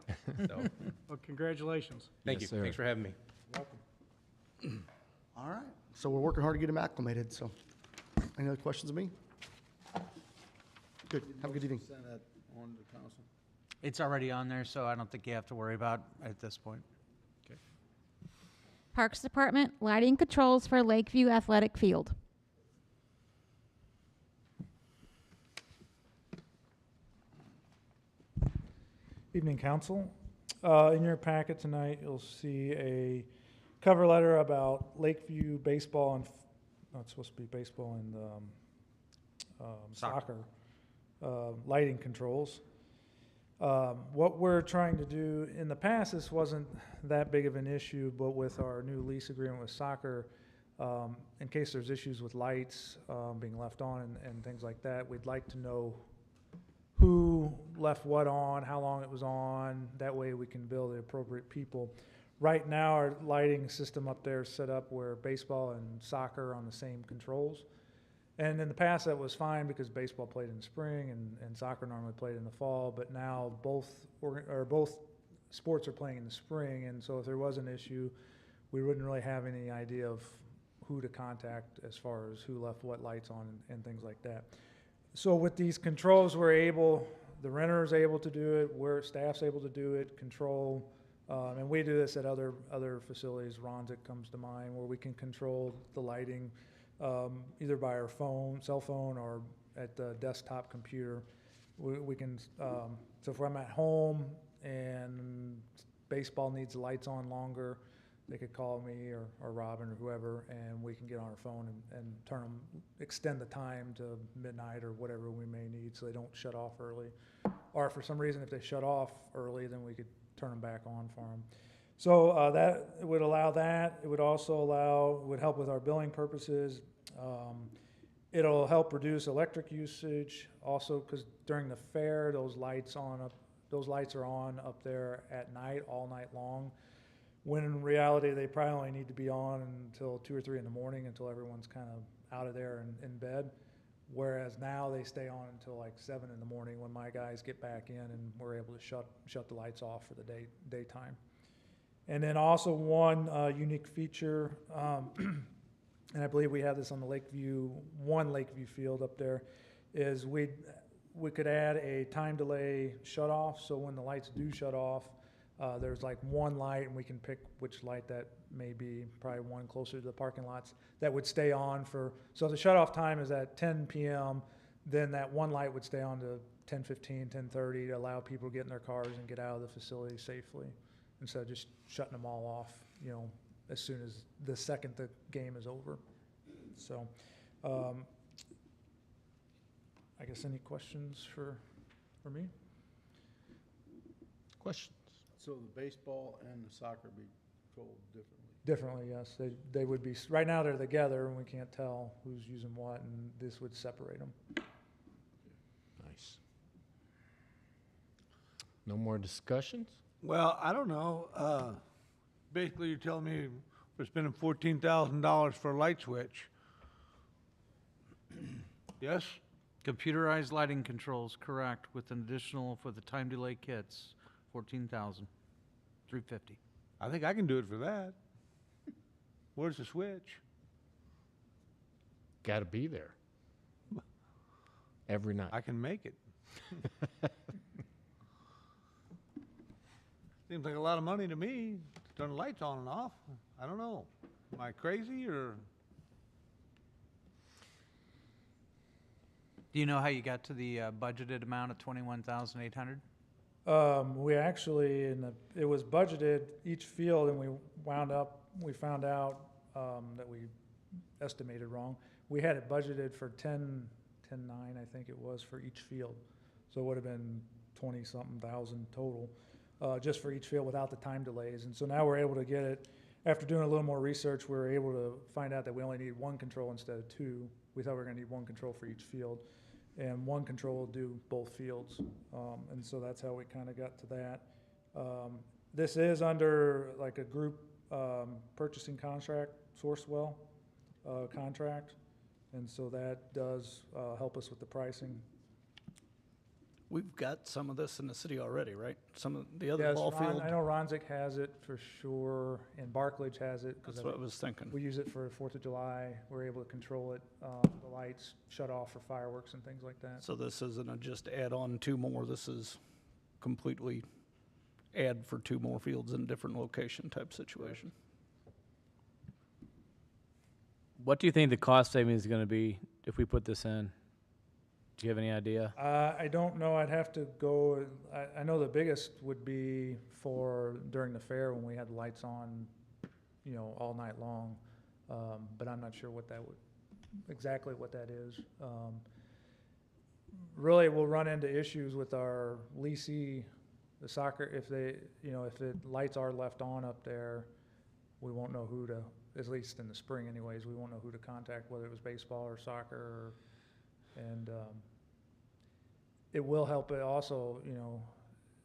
So, Well, congratulations. thank Yes, you. sir. Thanks for having me. All right. So we're working hard to get him acclimated, so. Any other questions of me? Good. Have a good evening. Send that on to council. It's already on there, so I don't think you have to worry about it at this point. Parks Department, lighting controls for Lakeview Athletic Field. Evening, council. In your packet tonight, you'll see a cover letter about Lakeview baseball and, it's supposed to be baseball and soccer lighting controls. What we're trying to do, in the past, this wasn't that big of an issue, but with our new lease agreement with soccer, in case there's issues with lights being left on and things like that, we'd like to know who left what on, how long it was on. That way we can bill the appropriate people. Right now, our lighting system up there is set up where baseball and soccer are on the same controls. And in the past, that was fine because baseball played in the spring and soccer normally played in the fall. But now both sports are playing in the spring, and so if there was an issue, we wouldn't really have any idea of who to contact as far as who left what lights on and things like that. So with these controls, the renter is able to do it, staff's able to do it, control, and we do this at other facilities. Ronzik comes to mind, where we can control the lighting either by our cell phone, or at the desktop computer. We can, so if I'm at home and baseball needs the lights on longer, they could call me or Robin or whoever, and we can get on our phone and turn them, extend the time to midnight or whatever we may need, so they don't shut off early. Or for some reason, if they shut off early, then we could turn them back on for them. So that, it would allow that. It would also allow, it would help with our billing purposes. It'll help reduce electric usage also, because during the fair, those lights are on up there at night, all night long. When in reality, they probably only need to be on until 2 or 3 in the morning, until everyone's kind of out of there and in bed. Whereas now they stay on until like 7 in the morning when my guys get back in and we're able to shut the lights off for the daytime. And then also one unique feature, and I believe we have this on the Lakeview field up there, is we could add a time delay shut off. So when the lights do shut off, there's like one light, and we can pick which light that may be, probably one closer to the parking lots, that would stay on for, so the shut off time is at 10 p.m., then that one light would stay on to 10:15, 10:30 to allow people to get in their cars and get out of the facility safely, instead of just shutting them all off, as soon as the second the game is over. So, I guess any questions for me? Questions? So the baseball and the soccer be controlled differently? Differently, yes. They would be, right now they're together and we can't tell who's using what, and this would separate them. Nice. No more discussions? Well, I don't know. Basically, you're telling me we're spending $14,000 for a light switch. Yes? Computerized lighting controls, correct, with an additional, for the time delay kits, 14,350. I think I can do it for that. Where's the switch? Got to be there. Every night. I can make it. Seems like a lot of money to me to turn the lights on and off. I don't know. Am I crazy or? Do you know how you got to the budgeted amount of 21,800? We actually, it was budgeted each field, and we found out that we estimated wrong. We had it budgeted for 10.9, I think it was, for each field. So it would have been 20-something thousand total, just for each field without the time delays. And so now we're able to get it, after doing a little more research, we were able to find out that we only need one control instead of two. We thought we were gonna need one control for each field, and one control will do both fields. And so that's how we kind of got to that. This is under like a group purchasing contract, Sourcewell contract. And so that does help us with the pricing. We've got some of this in the city already, right? Some of the other Yes, ball field. I know Ronzik has it for sure, and Barclage has it. 'Cause That's what I was thinking. We use it for 4th of July. We're able to control it, the lights shut off for fireworks and things like that. So this isn't a just add on 2 more, this is completely add for 2 more fields in a different location type situation. What do you think the cost savings is going to be if we put this in? Do you have any idea? I don't know. I'd have to go, I know the biggest would be for during the fair when we had lights on, all night long. But I'm not sure what that would, exactly what that is. Really, we'll run into issues with our leasee, the soccer, if they, if the lights are left on up there, we won't know who to, at least in the spring anyways, we won't know who to contact, whether it was baseball or soccer, and it will help it also,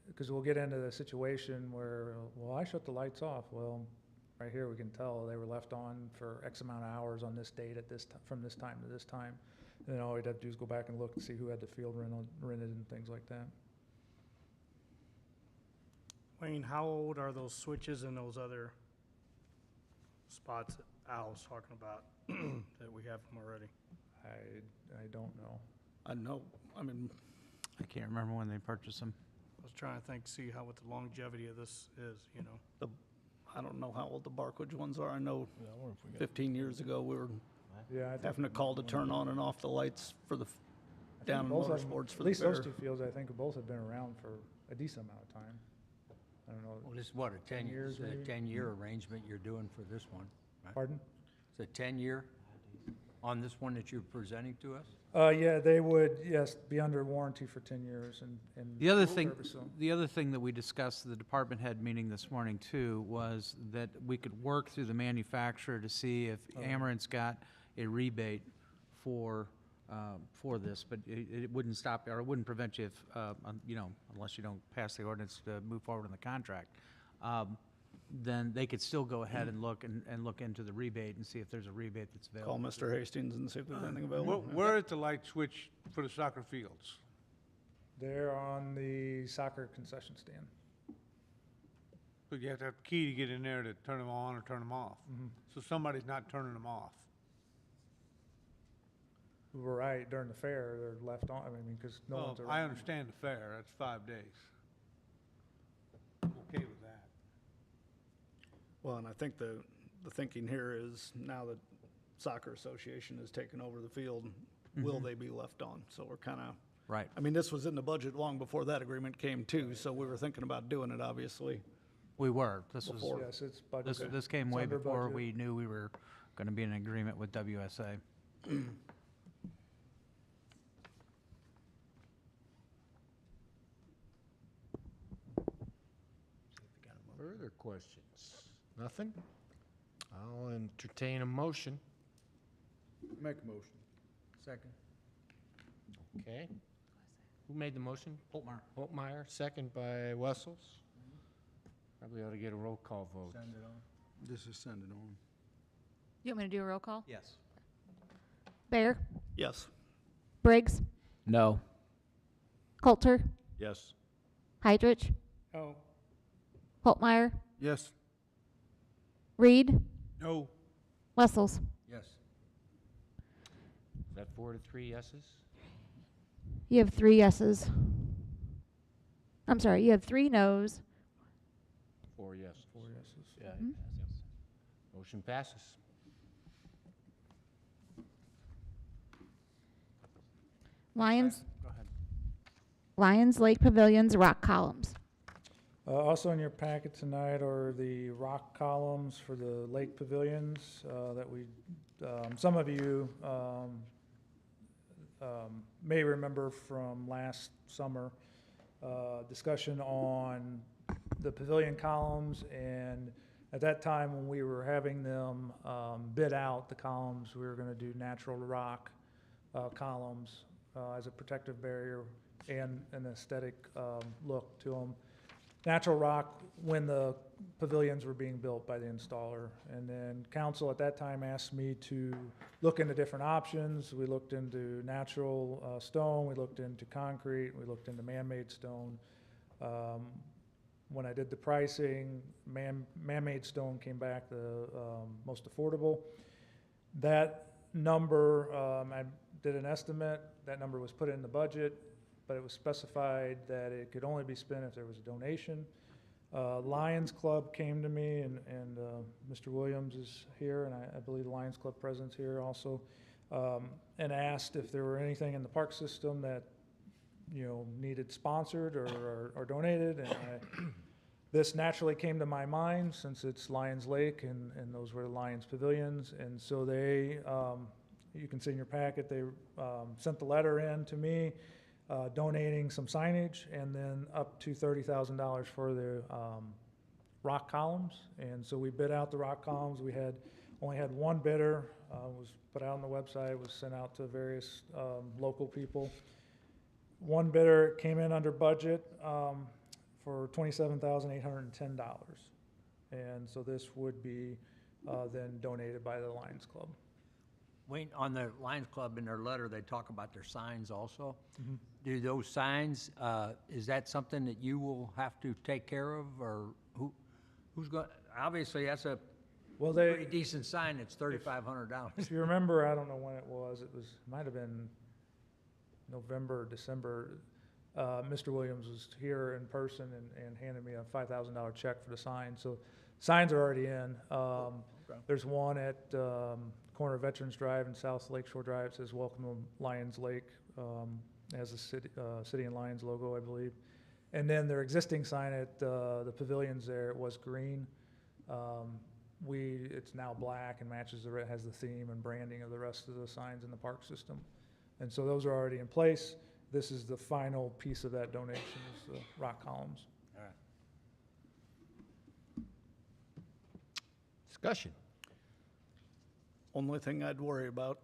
because we'll get into the situation where, well, I shut the lights off. Well, right here we can tell they were left on for X amount of hours on this date at this from this time to this time. And then all we'd have to do is go back and look and see who had the field rented and things like that. Wayne, how old are those switches in those other spots that Al's talking about that we have them already? I don't know. I know, I mean, I can't remember when they purchased them. I was trying to think, see what the longevity of this is, I don't know how old the Barclage ones are. I know 15 years ago, we were having to call to turn on and off the lights for the down in motorsports for at least the fair. those 2 fields, I think, both have been around for a decent amount of time. I don't know. Well, this is what, a 10 years, a maybe? 10-year arrangement you're doing for this one, right? Pardon? It's a 10-year? on this one that you're presenting to us? Yeah, they would, yes, be under warranty for 10 years and. The other thing, service them. the other thing that we discussed at the department head meeting this morning too, was that we could work through the manufacturer to see if Amerant's got a rebate for this, but it wouldn't stop, or it wouldn't prevent you if, you know, unless you don't pass the ordinance to move forward on the contract. Then they could still go ahead and look into the rebate and see if there's a rebate that's available. Call Mr. Hastings and see if there's anything available. Where is the light switch for the soccer fields? They're on the soccer concession stand. So you have to have a key to get in there to turn them on or turn them off. So somebody's not turning them off. Right, during the fair, they're left on, I mean, because no Well, one's around. I understand the fair, that's 5 days. I'm okay with that. Well, and I think the thinking here is now that Soccer Association has taken over the field, will they be left on? So we're kind of, Right. I mean, this was in the budget long before that agreement came too, so we were thinking about doing it, obviously. We were. This was, Before. Yes, it's budgeted. this came It's way under before budget. we knew we were going to be in agreement with WSA. Further questions? Nothing? I'll entertain a motion. Make a motion. Second. Okay. Who made the motion? Holtmeyer. Holtmeyer, second by Wessels. Probably ought to get a roll call vote. Send it on. This is send it on. You want me to do a roll call? Yes. Bear, Yes. Briggs, No. Coulter, Yes. Heidrich, Oh, Holtmeyer, Yes. Reed, No. Wessels. Yes. Is that 4 to 3 yeses? You have 3 yeses. I'm sorry, you have 3 noes. 4 yeses. 4 yeses. Yeah. Motion passes. Lions, Go ahead. Lions Lake Pavilions rock columns. Also in your packet tonight are the rock columns for the lake pavilions that we, some of you may remember from last summer, discussion on the pavilion columns, and at that time when we were having them bid out the columns, we were going to do natural rock columns as a protective barrier and an aesthetic look to them. Natural rock when the pavilions were being built by the installer. And then council at that time asked me to look into different options. We looked into natural stone, we looked into concrete, we looked into man-made stone. When I did the pricing, man-made stone came back the most affordable. That number, I did an estimate, that number was put in the budget, but it was specified that it could only be spent if there was a donation. Lions Club came to me, and Mr. Williams is here, and I believe the Lions Club president's here also, and asked if there were anything in the park system that, you know, needed sponsored or donated, and this naturally came to my mind since it's Lions Lake, and those were the Lions Pavilions, and so they, you can see in your packet, they sent the letter in to me, donating some signage, and then up to $30,000 for the rock columns. And so we bid out the rock columns. We only had one bidder. Was put out on the website. Was sent out to various local people. One bidder came in under budget for $27,810, and so this would be then donated by the Lions Club. Wayne, on the Lions Club, in their letter, they talk about their signs also. Do those signs, is that something that you will have to take care of, or who's going, obviously, that's a Well, pretty decent sign, it's $3,500. If you remember, I don't know when it might have been November, December. Mr. Williams was here in person and handed me a $5,000 check for the sign. So signs are already in. There's one at corner of Veterans Drive and South Lakeshore Drive. It says "Welcome to Lions Lake." It has a City and Lions logo, I believe. And then their existing sign at the pavilions there, it was green. it's now black and matches has the theme and branding of the rest of the signs in the park system. And so those are already in place. This is the final piece of that donation, is the rock columns. Discussion. Only thing I'd worry about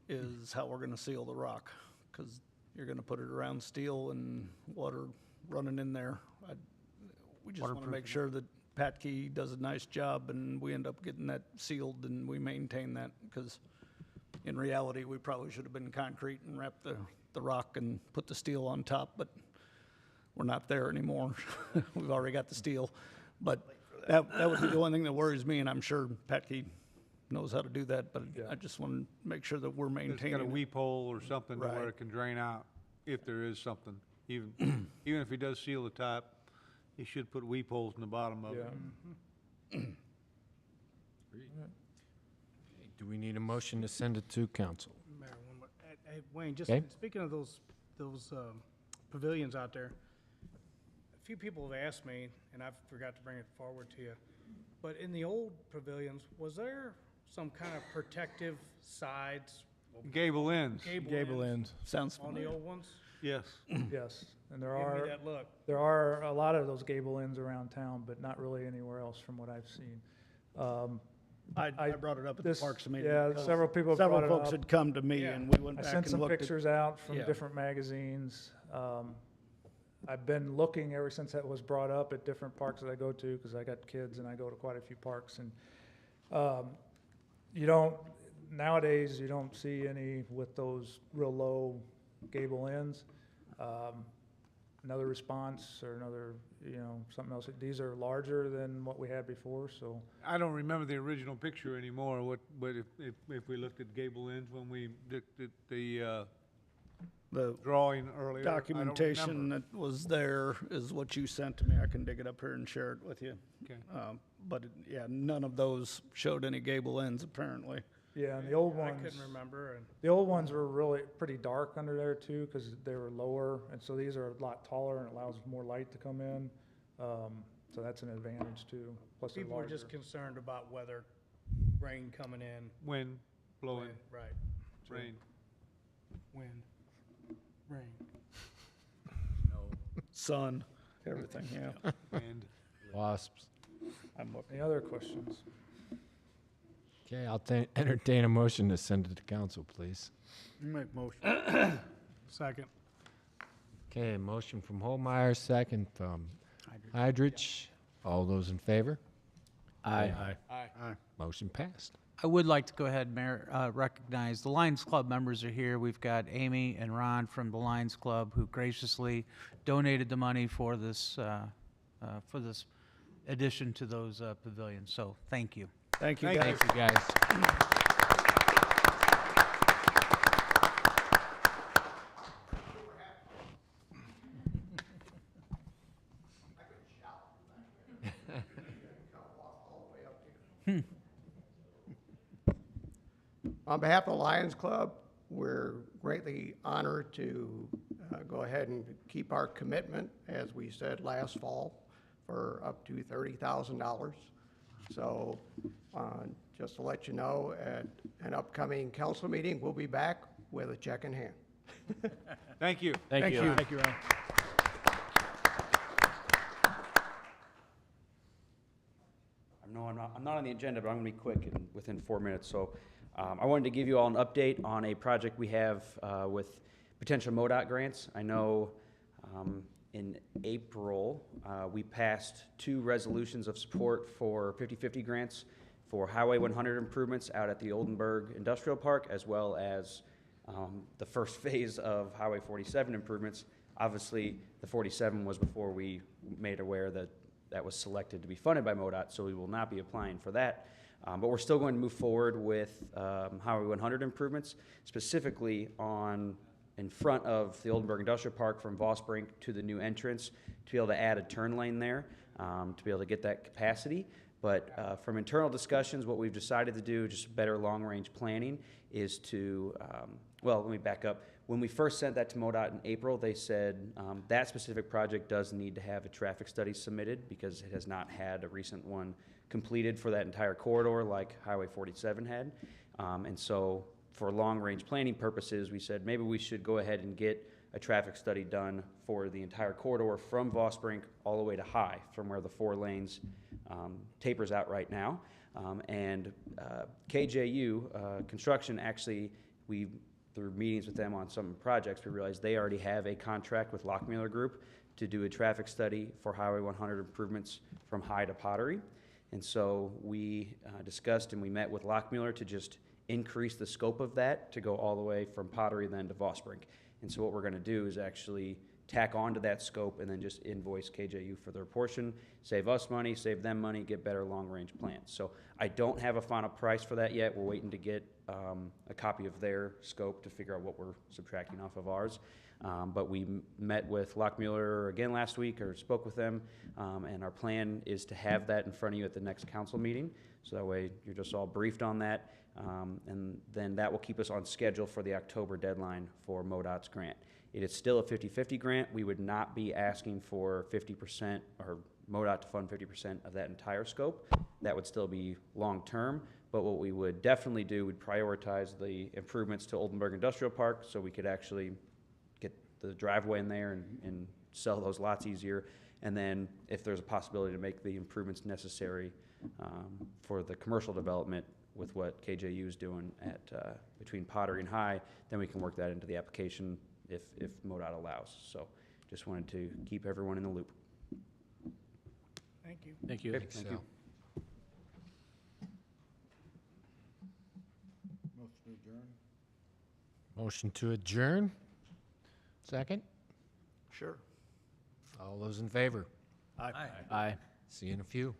is how we're gonna seal the rock, because you're gonna put it around steel and water running in there. We just wanna make sure that Patkey does a nice job and we end up getting that sealed and we maintain that, because in reality, we probably should have been concrete and wrapped the rock and put the steel on top, but we're not there anymore. We've already got the steel. But that would be the one thing that worries me, and I'm sure Patkey knows how to do that, but I just want to make sure that we're It's maintaining. got a weep hole or something to where Right. it can drain out, if there is something. Even, even if he does seal the top, he should put weep holes in the bottom of it. Do we need a motion to send it to council? Mayor, one more. Hey, Wayne, just Okay. speaking of those pavilions out there, a few people have asked me, and I forgot to bring it forward to you, but in the old pavilions, was there some kind of protective sides? Gable ends. Gable ends. Sounds On the old ones? Yes. Yes, and Give me that look. there are a lot of those gable ends around town, but not really anywhere else from what I've seen. I brought it up at the This- Parks meeting. Yeah, because several people have Several brought it folks up. had come to me Yeah. and we went I back sent and some looked at. pictures out from Yeah. different magazines. I've been looking ever since that was brought up at different parks that I go to, because I got kids and I go to quite a few parks. And nowadays, you don't see any with those real low gable ends. Another response or another, something else. These are larger than what we had before, so. I don't remember the original picture anymore, but if we looked at gable ends when we did the drawing earlier. I don't Documentation remember. that was there is what you sent to me. I can dig it up here and share it with you. Okay. But none of those showed any gable ends apparently. Yeah, and the old I ones. couldn't remember, and The old ones were really pretty dark under there too, because they were lower, and so these are a lot taller and allows more light to come in. So that's an advantage too. Plus they're people were larger. just concerned about weather, rain coming in. Wind blowing, Wind, right, rain. wind, rain. Sun, everything, yeah. And Wasps. I'm looking. Any other questions? Okay, I'll entertain a motion to send it to council, please. Make motion. Second. Okay, a motion from Holmeyer, second from Hydrich. All those in favor? Aye. Aye. Motion passed. I would like to go ahead, Mayor, recognize the Lions Club members are here. We've got Amy and Ron from the Lions Club who graciously donated the money for this addition to those pavilions. So thank you. Thank you, Thank guys. Thank you, guys. On behalf of the Lions Club, we're greatly honored to go ahead and keep our commitment, as we said last fall, for up to $30,000. So just to let you know, at an upcoming council meeting, we'll be back with a check in hand. Thank you. Thank you. Thank you, Ron. I'm not on the agenda, but I'm going to be quick and within 4 minutes. So I wanted to give you all an update on a project we have with potential MoDOT grants. I know in April, we passed 2 resolutions of support for 50/50 grants for Highway 100 improvements out at the Oldenburg Industrial Park, as well as the first phase of Highway 47 improvements. Obviously, the 47 was before we made aware that that was selected to be funded by MoDOT, so we will not be applying for that. But we're still going to move forward with Highway 100 improvements, specifically in front of the Oldenburg Industrial Park from Vossbrink to the new entrance, to be able to add a turn lane there, to be able to get that capacity. But from internal discussions, what we've decided to do, just better long-range planning, is to, let me back up. When we first sent that to MoDOT in April, they said that specific project does need to have a traffic study submitted because it has not had a recent one completed for that entire corridor like Highway 47 had. And so for long-range planning purposes, we said maybe we should go ahead and get a traffic study done for the entire corridor from Vosbrink all the way to High, from where the 4 lanes tapers out right now. KJU Construction, actually, through meetings with them on some projects, we realized they already have a contract with Lockmuller Group to do a traffic study for Highway 100 improvements from High to Pottery. And so we discussed and we met with Lockmuller to just increase the scope of that to go all the way from Pottery then to Vosbrink. And so what we're going to do is actually tack on to that scope and then just invoice KJU for their portion, save us money, save them money, get better long-range plans. So I don't have a final price for that yet. We're waiting to get a copy of their scope to figure out what we're subtracting off of ours. But we met with Lockmuller again last week, or spoke with them, and our plan is to have that in front of you at the next council meeting. So that way you're just all briefed on that. And then that will keep us on schedule for the October deadline for MoDOT's grant. It is still a 50-50 grant. We would not be asking for 50% or MoDOT to fund 50% of that entire scope. That would still be long-term, but what we would definitely do would prioritize the improvements to Oldenburg Industrial Park so we could actually get the driveway in there and sell those lots easier. And then if there's a possibility to make the improvements necessary for the commercial development with what KJU is doing at between Pottery and High, then we can work that into the application if MoDOT allows. So just wanted to keep everyone in the loop. Thank you. Thank you. Okay, thank you. Motion to adjourn. Second? Sure. All those in favor? Aye. Aye. See you in a few.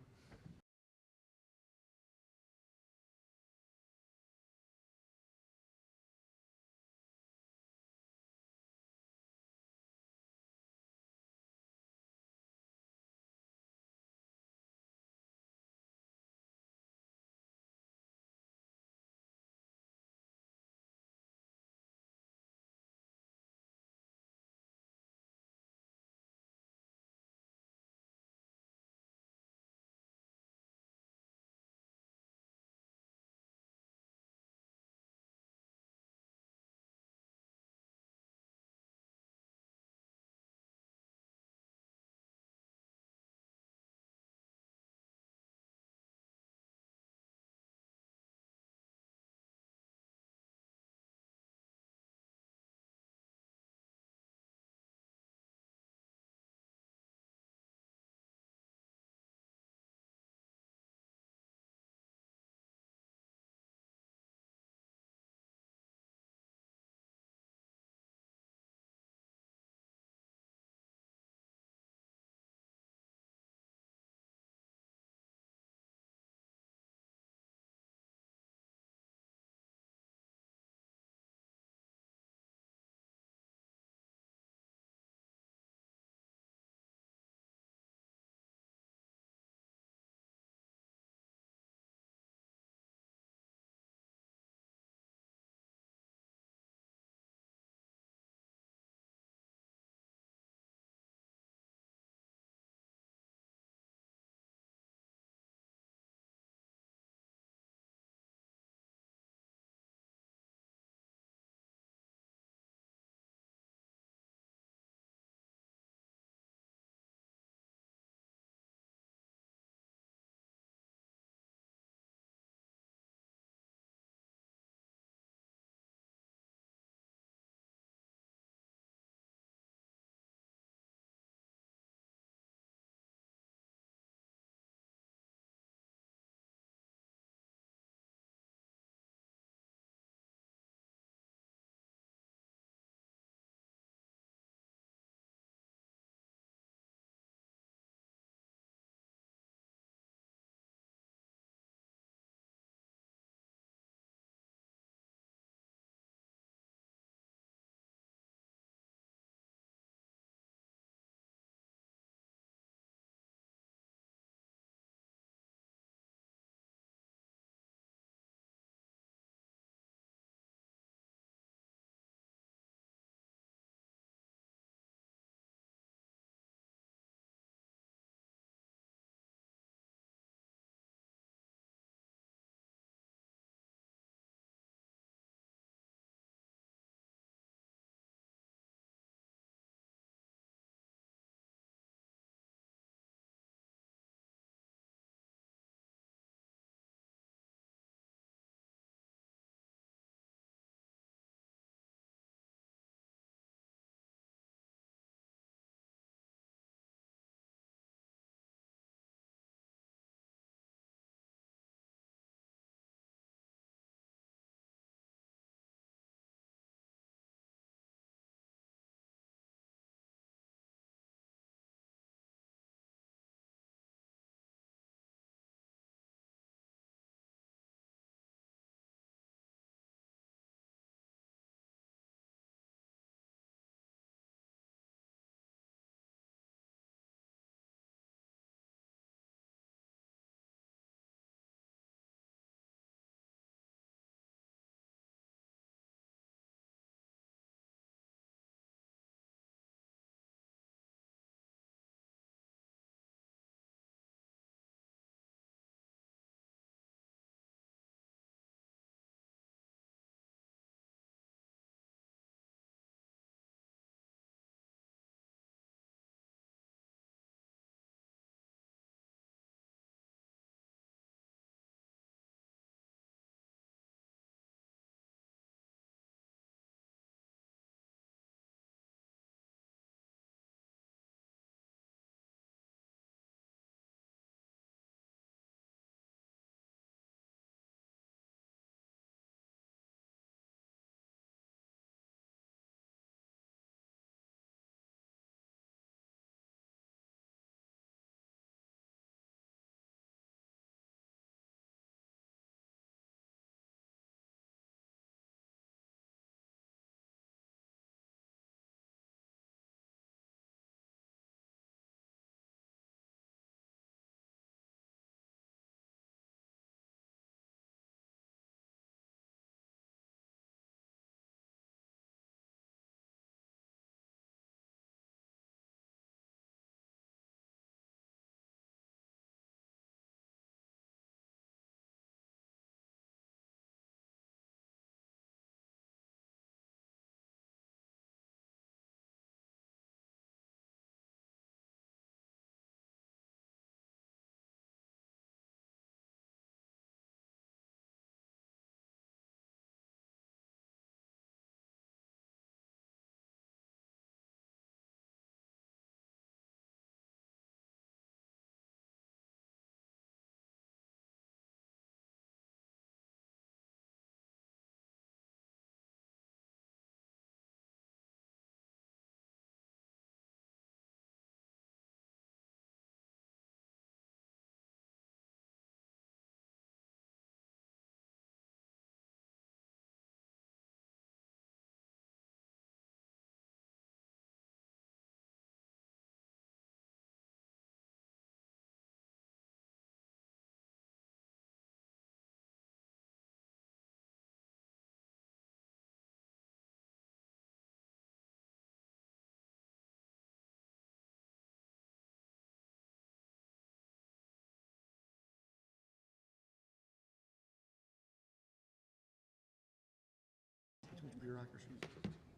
bureaucracy.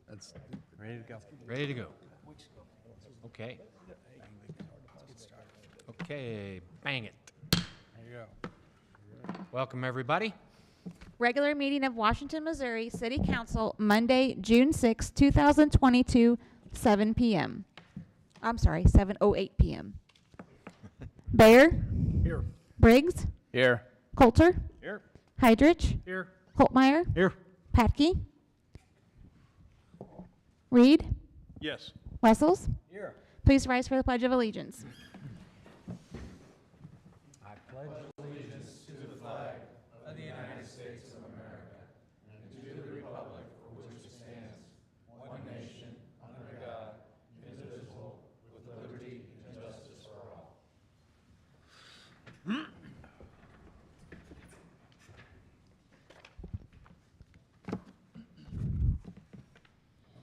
That's ready to go. Ready to go. Okay. Okay, bang it. There you go. Welcome, everybody. Regular meeting of Washington, Missouri City Council, Monday, June 6, 2022, 7 p.m. I'm sorry, 7:08 p.m. Bayer? Here. Briggs? Here. Coulter? Here. Heidrich? Here. Holtmeyer? Here. Patke? Reed? Yes. Wessels? Here. Please rise for the Pledge of Allegiance. I pledge Allegiance to the flag of the United States of America and to the republic for which it stands, one nation, under God, indivisible, with liberty and justice for all.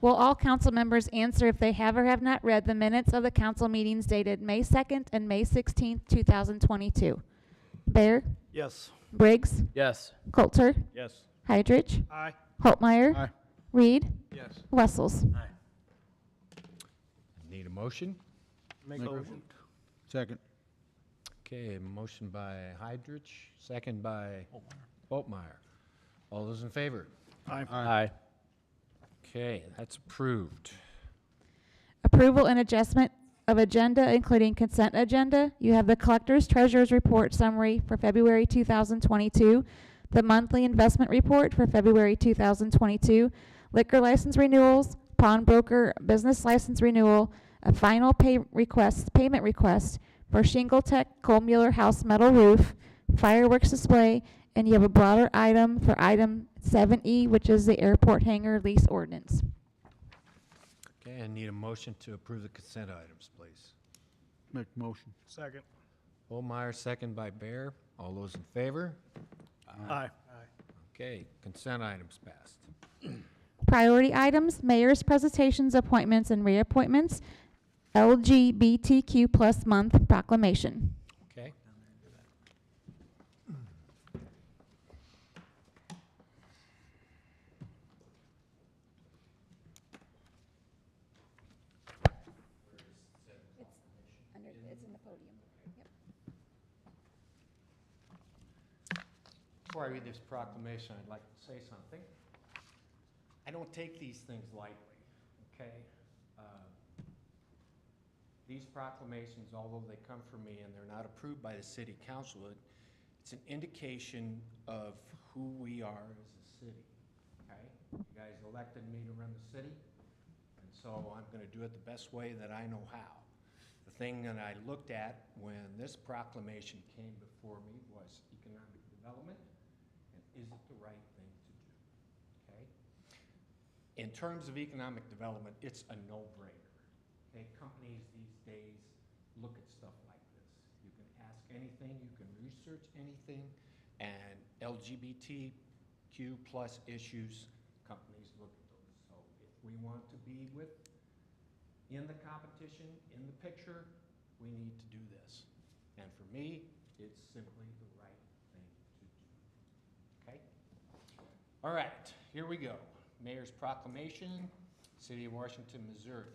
Will all council members answer if they have or have not read the minutes of the council meetings dated May 2nd and May 16th, 2022? Bayer? Yes. Briggs? Yes. Coulter? Yes. Heidrich? Aye. Holtmeyer? Aye. Reed? Yes. Wessels? Need a motion? Make a motion. Second. Okay, motion by Heidrich, second by Holtmeyer. All those in favor? Aye. Aye. Okay, that's approved. Approval and adjustment of agenda, including consent agenda. You have the Collector's Treasurer's Report summary for February 2022, the monthly investment report for February 2022, liquor license renewals, pawnbroker business license renewal, a final payment request for Shingle Tech Cole Mueller House metal roof, fireworks display, and you have a broader item for item 7E, which is the airport hangar lease ordinance. Okay, I need a motion to approve the consent items, please. Make motion. Second. Holtmeyer, second by Bear. All those in favor? Aye. Okay, consent items passed. Priority items, mayor's presentations, appointments, and reappointments, LGBTQ plus month proclamation. Okay. It's in the podium. Before I read this proclamation, I'd like to say something. I don't take these things lightly, okay? These proclamations, although they come from me and they're not approved by the city council, it's an indication of who we are as a city, okay? You guys elected me to run the city, and so I'm gonna do it the best way that I know how. The thing that I looked at when this proclamation came before me was economic development, and is it the right thing to do, okay? In terms of economic development, it's a no-brainer. Okay, companies these days look at stuff like this. You can ask anything, you can research anything, and LGBTQ plus issues, companies look at those. So if we want to be in the competition, in the picture, we need to do this. And for me, it's simply the right thing to do. Okay? All right, here we go. Mayor's proclamation, City of Washington, Missouri.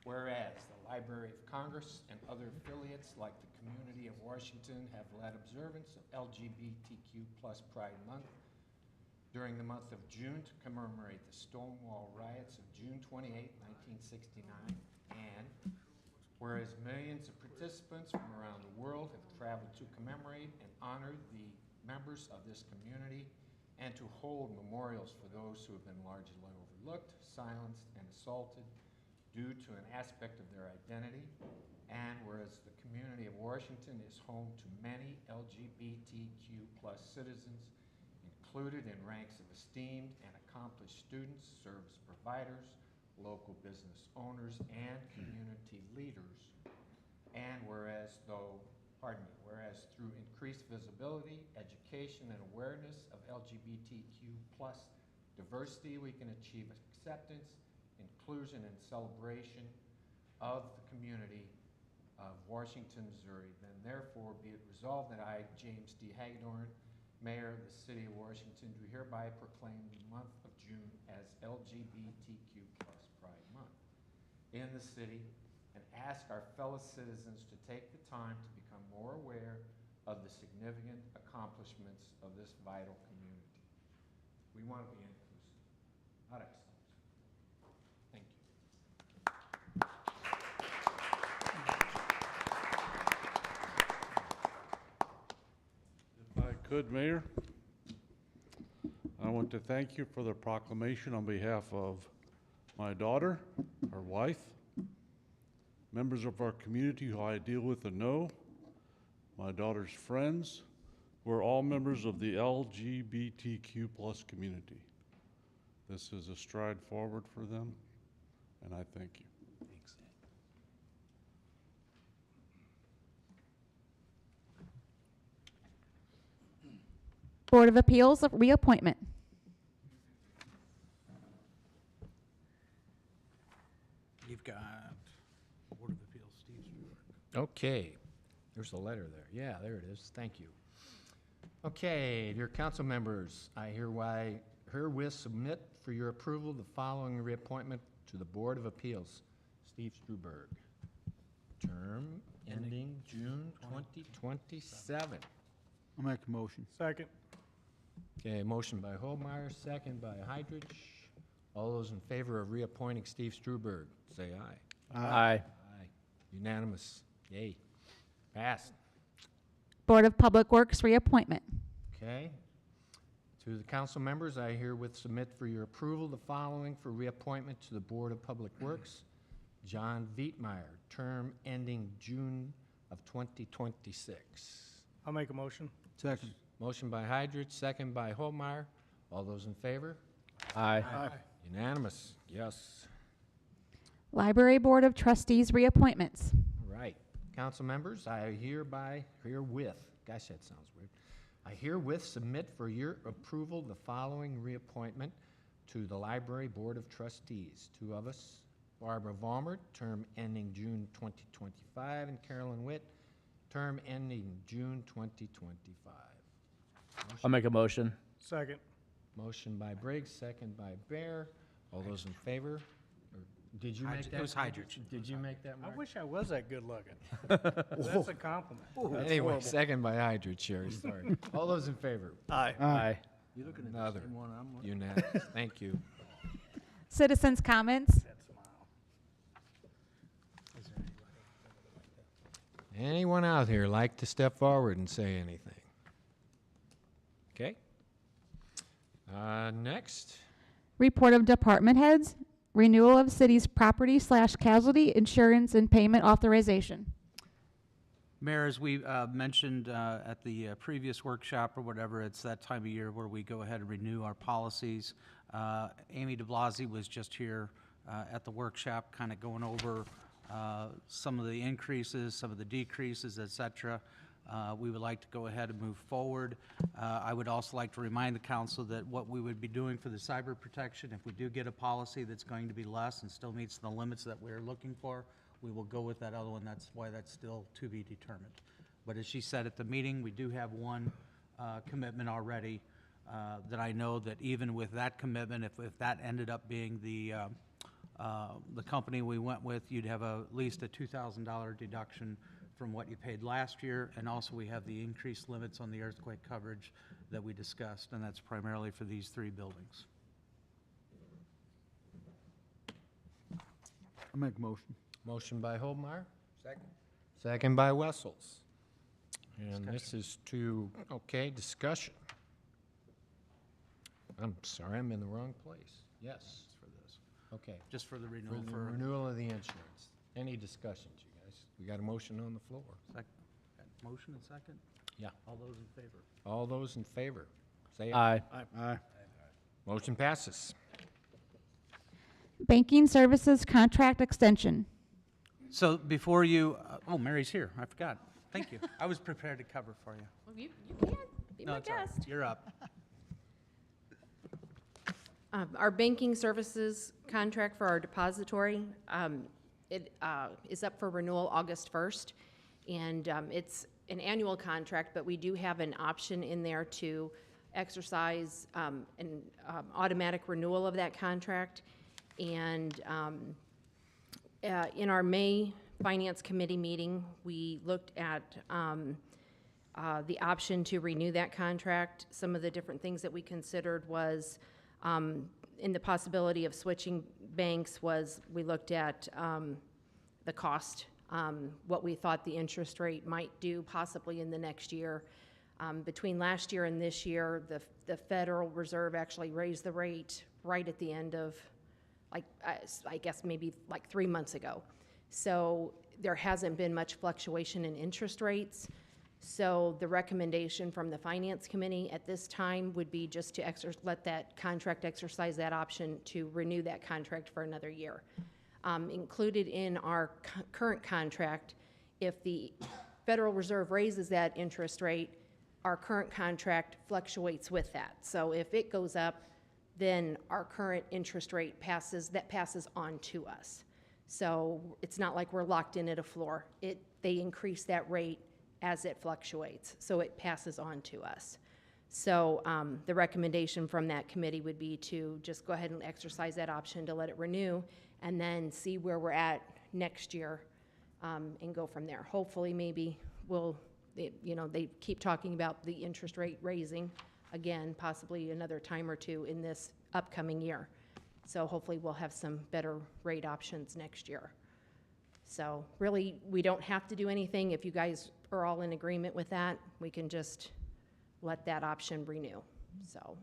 Whereas the Library of Congress and other affiliates like the Community of Washington have led observance of LGBTQ plus Pride Month during the month of June to commemorate the Stonewall riots of June 28, 1969, and whereas millions of participants from around the world have traveled to commemorate and honor the members of this community and to hold memorials for those who have been largely overlooked, silenced, and assaulted due to an aspect of their identity, and whereas the community of Washington is home to many LGBTQ plus citizens, included in ranks of esteemed and accomplished students, service providers, local business owners, and community leaders, and whereas through increased visibility, education, and awareness of LGBTQ plus diversity, we can achieve acceptance, inclusion, and celebration of the community of Washington, Missouri. Then therefore be it resolved that I, James D. Hagedorn, Mayor of the City of Washington, do hereby proclaim the month of June as LGBTQ+ Pride Month in the city, and ask our fellow citizens to take the time to become more aware of the significant accomplishments of this vital community. We want to be inclusive, not exclusive. Thank you. If I could, Mayor, I want to thank you for the proclamation on behalf of my daughter, our wife, members of our community who I deal with and know, my daughter's friends, who are all members of the LGBTQ+ community. This is a stride forward for them, and I thank you. Thanks. Board of Appeals, reappointment. You've got Board of Appeals, Steve Stewart. Okay, there's a letter there. Yeah, there it is. Thank you. Okay, dear council members, I herewith submit for your approval the following reappointment to the Board of Appeals. Steve Struberg, term ending June 2027. I'll make a motion. Second. Okay, motion by Holmeyer, second by Hydrich. All those in favor of reappointing Steve Struberg, say aye. Aye. Aye. Unanimous. Yay. Passed. Board of Public Works, reappointment. Okay. To the council members, I herewith submit for your approval the following for reappointment to the Board of Public Works. John Vietmeyer, term ending June of 2026. I'll make a motion. Second. Motion by Hydrich, second by Holmeyer. All those in favor? Aye. Unanimous. Yes. Library Board of Trustees, reappointments. All right. Council members, I herewith, gosh, that sounds weird. I herewith submit for your approval the following reappointment to the Library Board of Trustees. Two of us, Barbara Vollmer, term ending June 2025, and Carolyn Witt, term ending June 2025. I'll make a motion. Second. Motion by Briggs, second by Bear. All those in favor? Or did you make that? It was Hydrich. Did you make that, I Mark? wish I was that good looking. That's a compliment. Anyway, second by Hydrich, Sherry, sorry. All those in favor? Aye. Aye. You're looking at Another. the same one I'm looking Unanimous. Thank you. Citizens' comments. Anyone out here like to step forward and say anything? Okay. Next. Report of department heads. Renewal of city's property/casualty insurance and payment authorization. Mayor, as we mentioned at the previous workshop or whatever, it's that time of year where we go ahead and renew our policies. Amy DeBlasi was just here at the workshop, kind of going over some of the increases, some of the decreases, et cetera. We would like to go ahead and move forward. I would also like to remind the council that what we would be doing for the cyber protection, if we do get a policy that's going to be less and still meets the limits that we're looking for, we will go with that other one. That's why that's still to be determined. But as she said at the meeting, we do have one commitment already that I know that even with that commitment, if that ended up being the company we went with, you'd have at least a $2,000 deduction from what you paid last year, and also we have the increased limits on the earthquake coverage that we discussed, and that's primarily for these three buildings. I'll make a motion. Motion by Holmeyer, Second. second by Wessels. And this is to, okay, discussion. I'm sorry, I'm in the wrong place. Yes. For this, Okay. just for the For renewal the for. renewal of the insurance. Any discussions, you guys? We got a motion on the floor. Motion and second? Yeah. All those in favor? All those in favor, say aye. Aye. Aye. Motion passes. Banking services contract extension. So before you, oh, Mary's here, I forgot. Thank you. I was prepared to cover for you. Well, you can be No, my it's all right. guest. You're up. Our banking services contract for our depository, it is up for renewal August 1st. And it's an annual contract, but we do have an option in there to exercise an automatic renewal of that contract. And in our May Finance Committee meeting, we looked at the option to renew that contract. Some of the different things that we considered was, in the possibility of switching banks, was we looked at the cost, what we thought the interest rate might do possibly in the next year. Between last year and this year, the Federal Reserve actually raised the rate right at the end of, like, I guess maybe like 3 months ago. So there hasn't been much fluctuation in interest rates. So the recommendation from the Finance Committee at this time would be just to let that contract exercise that option to renew that contract for another year. Included in our current contract, if the Federal Reserve raises that interest rate, our current contract fluctuates with that. So if it goes up, then our current interest rate passes on to us. So it's not like we're locked in at a floor. They increase that rate as it fluctuates, so it passes on to us. So the recommendation from that committee would be to just go ahead and exercise that option to let it renew, and then see where we're at next year, and go from there. Hopefully, maybe they keep talking about the interest rate raising again, possibly another time or two in this upcoming year. So hopefully we'll have some better rate options next year. So really, we don't have to do anything. If you guys are all in agreement with that, we can just let that option renew, so.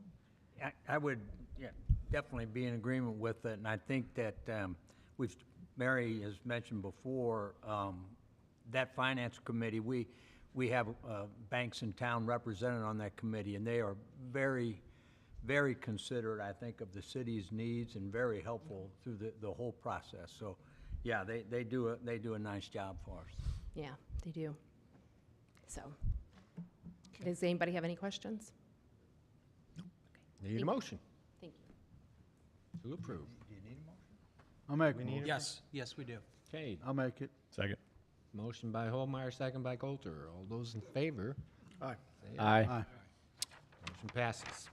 I would definitely be in agreement with it, and I think that Mary has mentioned before, that Finance Committee, we have banks in town represented on that committee, and they are very, very considerate, I think, of the city's needs and very helpful through the whole process. So, yeah, they do a nice job for us. Yeah, they do. So, does anybody have any questions? Need a motion Thank you. to approve. Do you need a motion? I'll make We a need motion. Yes, we do. Okay, I'll make it. Second. motion by Holmeyer, second by Coulter. All those in favor? Aye. say Aye. Motion passes.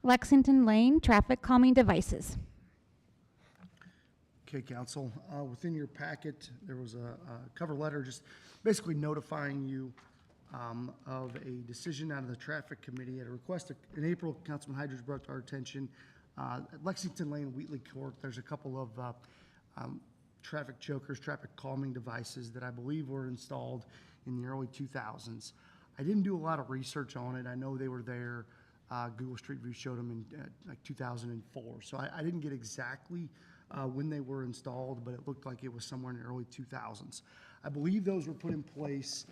Lexington Lane traffic calming devices. Okay, council, within your packet, there was a cover letter just basically notifying you of a decision out of the traffic committee at a request in April. Councilman Hydros brought to our attention, at Lexington Lane, Wheatley Court, there's a couple of traffic chokers, traffic calming devices that I believe were installed in the early 2000s. I didn't do a lot of research on it. I know they were there. Google Street View showed them in like 2004. So I didn't get exactly when they were installed, but it looked like it was somewhere in the early 2000s. I believe those were put in place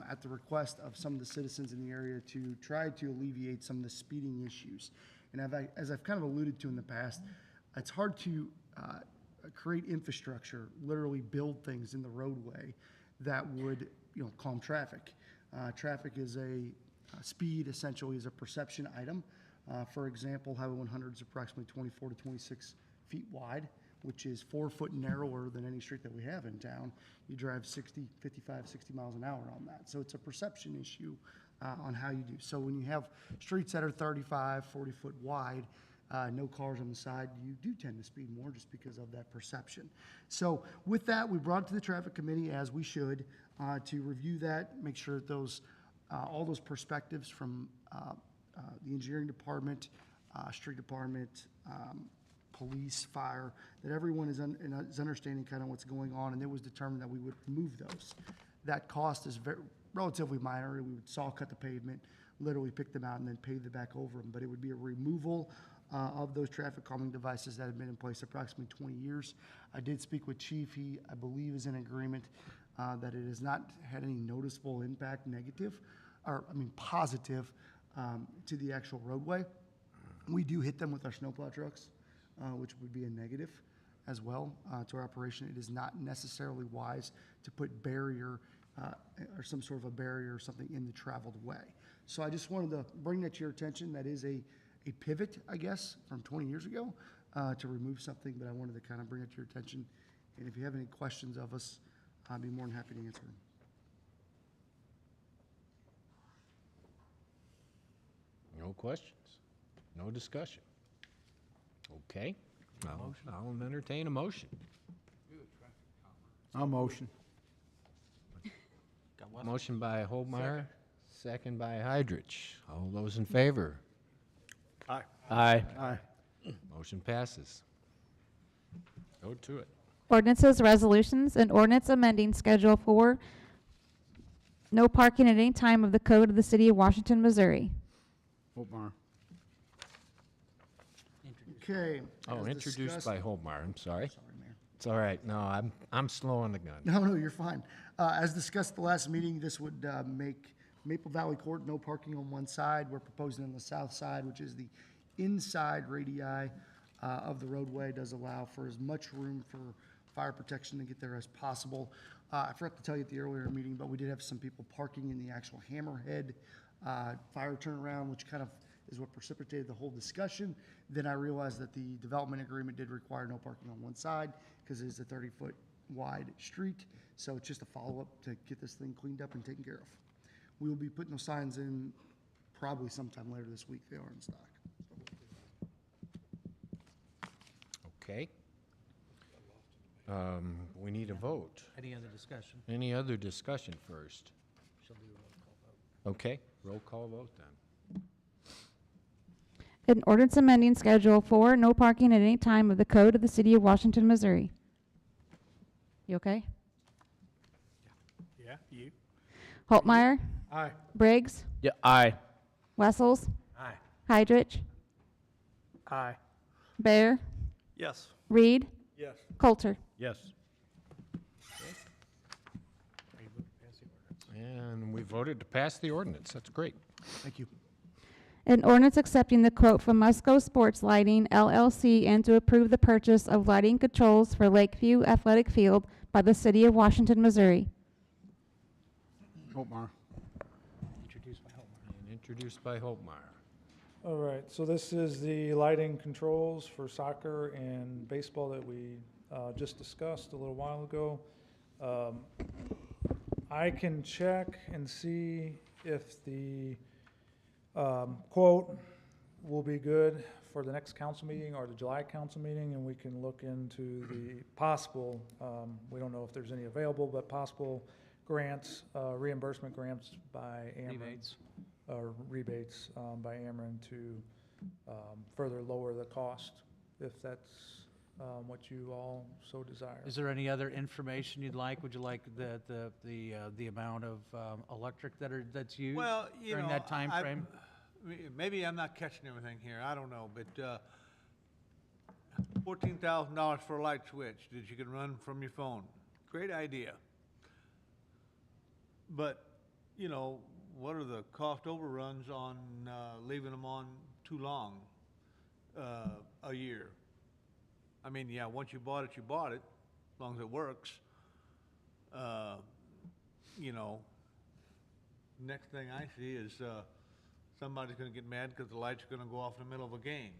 at the request of some of the citizens in the area to try to alleviate some of the speeding issues. And as I've kind of alluded to in the past, it's hard to create infrastructure, literally build things in the roadway that would, calm traffic. Traffic is speed essentially is a perception item. For example, Highway 100 is approximately 24 to 26 feet wide, which is 4 foot narrower than any street that we have in town. You drive 55, 60 miles an hour on that. So it's a perception issue on how you do. So when you have streets that are 35, 40 foot wide, no cars on the side, you do tend to speed more just because of that perception. So with that, we brought it to the traffic committee, as we should, to review that, make sure that all those perspectives from the engineering department, street department, police, fire, that everyone is understanding kind of what's going on, and it was determined that we would remove those. That cost is relatively minor. We would saw cut the pavement, literally pick them out, and then pave the back over them. But it would be a removal of those traffic calming devices that have been in place approximately 20 years. I did speak with Chief. He, I believe, is in agreement that it has not had any noticeable impact, positive, to the actual roadway. We do hit them with our snowplow trucks, which would be a negative as well to our operation. It is not necessarily wise to put barrier or some sort of a barrier or something in the traveled way. So I just wanted to bring that to your attention. That is a pivot, I guess, from 20 years ago to remove something, but I wanted to kind of bring it to your attention. And if you have any questions of us, I'd be more than happy to answer them. No questions? No discussion? Okay. I'll entertain a motion. I'll motion. Motion by Holmeyer, second by Hydrich. All those in favor? Aye. Aye. Aye. Motion passes. Go to it. Ordinances, resolutions, and ordinance amending Schedule 4, no parking at any time of the Code of the City of Washington, Missouri. Holtmeyer. Okay. Oh, as introduced discussed- by Holmeyer, I'm sorry. Sorry, Mayor. It's all right. No, I'm slowing the gun. No, you're fine. As discussed at the last meeting, this would make Maple Valley Court no parking on one side. We're proposing on the south side, which is the inside radii of the roadway. Does allow for as much room for fire protection to get there as possible. I forgot to tell you at the earlier meeting, but we did have some people parking in the actual Hammerhead fire turnaround, which kind of is what precipitated the whole discussion. Then I realized that the development agreement did require no parking on one side because it is a 30-foot wide street. So it's just a follow-up to get this thing cleaned up and taken care of. We will be putting those signs in probably sometime later this week. They are in stock. Okay. We need a vote. Any other discussion? Any other discussion first? She'll do a roll call vote. Okay, roll call vote then. An ordinance amending Schedule 4, no parking at any time of the Code of the City of Washington, Missouri. You okay? Yeah, you. Holtmeyer, Aye. Briggs, Yeah, aye. Wessels, Aye. Hydrich, Aye. Bear, Yes. Reed, Yes. Coulter. Yes. And we voted to pass the ordinance. That's great. Thank you. An ordinance accepting the quote from Musco Sports Lighting LLC and to approve the purchase of lighting controls for Lakeview Athletic Field by the City of Washington, Missouri. Holtmeyer. Introduced by Holmeyer. And introduced by Holtmeyer. All right, so this is the lighting controls for soccer and baseball that we just discussed a little while ago. I can check and see if the quote will be good for the next council meeting or the July council meeting, and we can look into the possible, we don't know if there's any available, but possible grants, reimbursement grants by Ameren. Rebates. Or rebates by Ameren to further lower the cost, if that's what you all so desire. Is there any other information you'd like? Would you like the amount of electric that's used Well, you during know, that time frame? maybe I'm not catching everything here, I don't know, but $14,000 for a light switch that you can run from your phone. Great idea. But, you know, what are the cost overruns on leaving them on too long a year? I mean, yeah, once you bought it, as long as it works. You know, next thing I see is somebody's gonna get mad because the light's gonna go off in the middle of a game.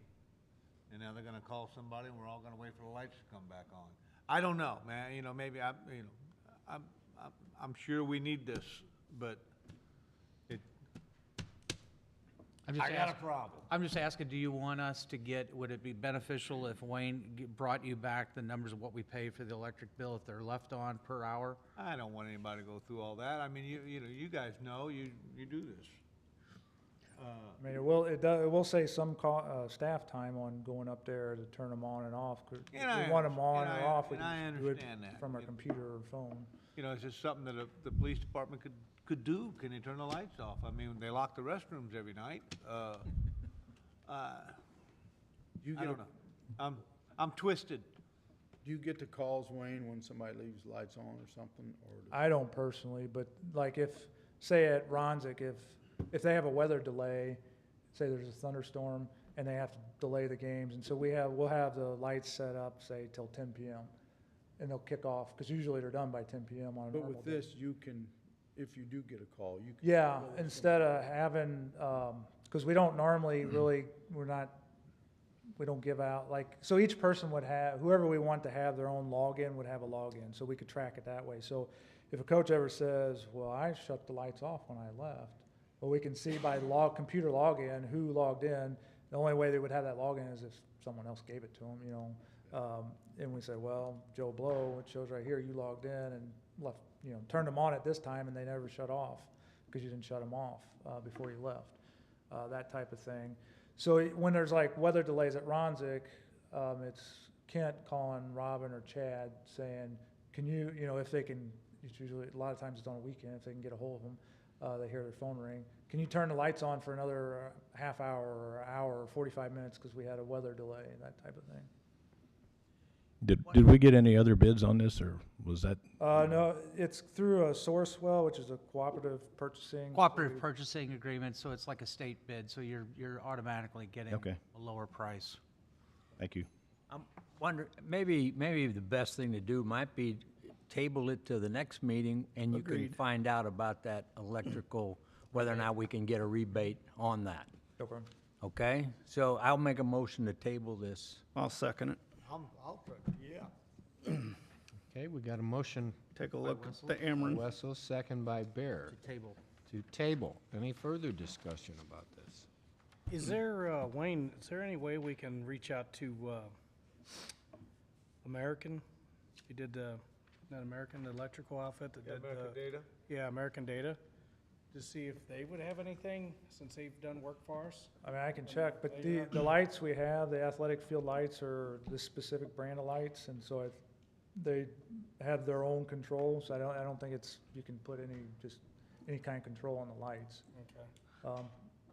And now they're gonna call somebody and we're all gonna wait for the lights to come back on. I don't know, man, you know, maybe I'm sure we need this, but I got a problem. I'm just asking, do you want us to would it be beneficial if Wayne brought you back the numbers of what we pay for the electric bill if they're left on per hour? I don't want anybody to go through all that. I mean, you know, you guys know, you do this. I mean, it will save some staff time on going up there to turn them on and off. 'Cause if And we want them on and or off, we and I can do it understand that. from our computer or phone. You know, it's just something that the police department could do. Can they turn the lights off? I mean, they lock the restrooms every night. You I get, don't know. I'm twisted. do you get the calls, Wayne, when somebody leaves lights on or something, or? I don't personally, but like say at Ronzik, if they have a weather delay, say there's a thunderstorm and they have to delay the games, and so we'll have the lights set up, say, till 10 p.m. and they'll kick off, because usually they're done by 10 p.m. on a But normal with day. this, you can, if you do get a call, you can. Yeah, instead of having, because we don't normally really, we don't give out, like, so each person would have, whoever we want to have their own login would have a login, so we could track it that way. So if a coach ever says, well, I shut the lights off when I left, Well, we can see by computer login who logged in. The only way they would have that login is if someone else gave it to them, you know. And we say, well, Joe Blow, it shows right here, you logged in and left, you know, turned them on at this time and they never shut off because you didn't shut them off before you left, that type of thing. So when there's like weather delays at Ronzik, it's Kent calling Robin or Chad saying, can you, you know, if they can, it's usually, a lot of times it's on a weekend, if they can get a hold of them, they hear their phone ring. Can you turn the lights on for another half hour or hour or 45 minutes because we had a weather delay, that type of thing. Did we get any other bids on this, or was that? No, it's through a Sourcewell, which is a cooperative purchasing. Cooperative purchasing agreement, so it's like a state bid, so you're automatically getting Okay. a lower price. Thank you. I'm wondering, maybe the best thing to do might be table it to the next meeting, and you can Agreed. find out about that electrical, whether or not we can get a rebate on that. Okay. Okay? So I'll make a motion to table this. I'll second it. Yeah. Okay, we got a motion. Take a look at the Ameren. Wessel, second by Bear. To table. To table. Any further discussion about this? Is there, Wayne, is there any way we can reach out to American? You did, not American, the electrical outfit that did. American Data? Yeah, American Data, to see if they would have anything, since they've done work for us. I mean, I can check, but the lights we have, the athletic field lights are this specific brand of lights, and so they have their own controls. I don't think you can put any kind of control on the lights. Okay.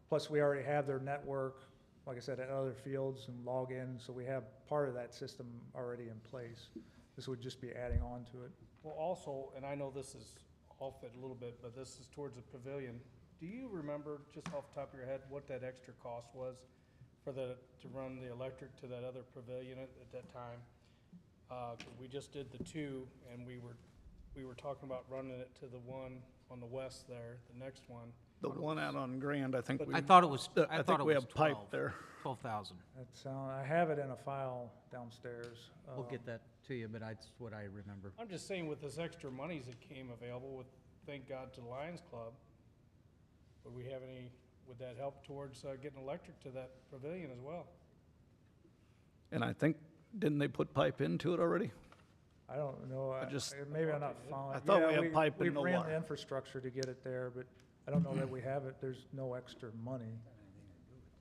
Plus, we already have their network, like I said, at other fields and log in, so we have part of that system already in place. This would just be adding on to it. Well, also, and I know this is off it a little bit, but this is towards the pavilion. Do you remember, just off the top of your head, what that extra cost was to run the electric to that other pavilion at that time? 'Cause we just did the two, and we were talking about running it to the one on the west there, the next one. The one out on Grand, I think. I thought it was, I I thought think it we was have pipe 12. there. 12,000. I have it in a file downstairs. We'll get that to you, but that's what I remember. I'm just saying with this extra monies that came available with, thank God to the Lions Club, would that help towards getting electric to that pavilion as well? And I think, didn't they put pipe into it already? I don't know. Maybe I'm not following. I thought Yeah, we had pipe and no We ran water. the infrastructure to get it there, but I don't know that we have it. There's no extra money.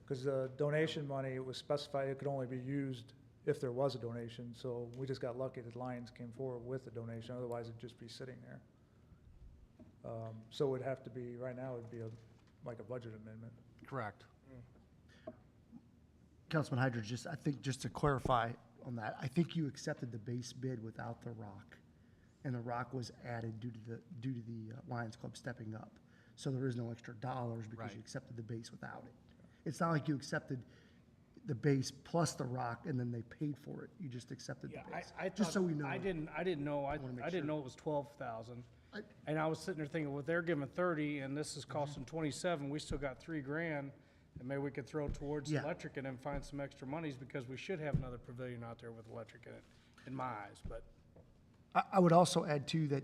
Because the donation money, it was specified, it could only be used if there was a donation. So we just got lucky that Lions came forward with the donation, otherwise it'd just be sitting there. So it would have to be, right now, it'd be like a budget amendment. Correct. Councilman Hydra, I think just to clarify on that, I think you accepted the base bid without the rock, and the rock was added due to the Lions Club stepping up. So there is no extra dollars because Right. you accepted the base without it. It's not like you accepted the base plus the rock and then they paid for it. You just accepted the Yeah, base. I Just so we know. I didn't know, I wanna make didn't sure. know it was 12,000. And I was sitting there thinking, well, they're giving 30 and this is costing 27, we still got $3,000. And maybe we could throw towards Yeah. electric and then find some extra monies because we should have another pavilion out there with electric in it, in my eyes, but. I would also add too that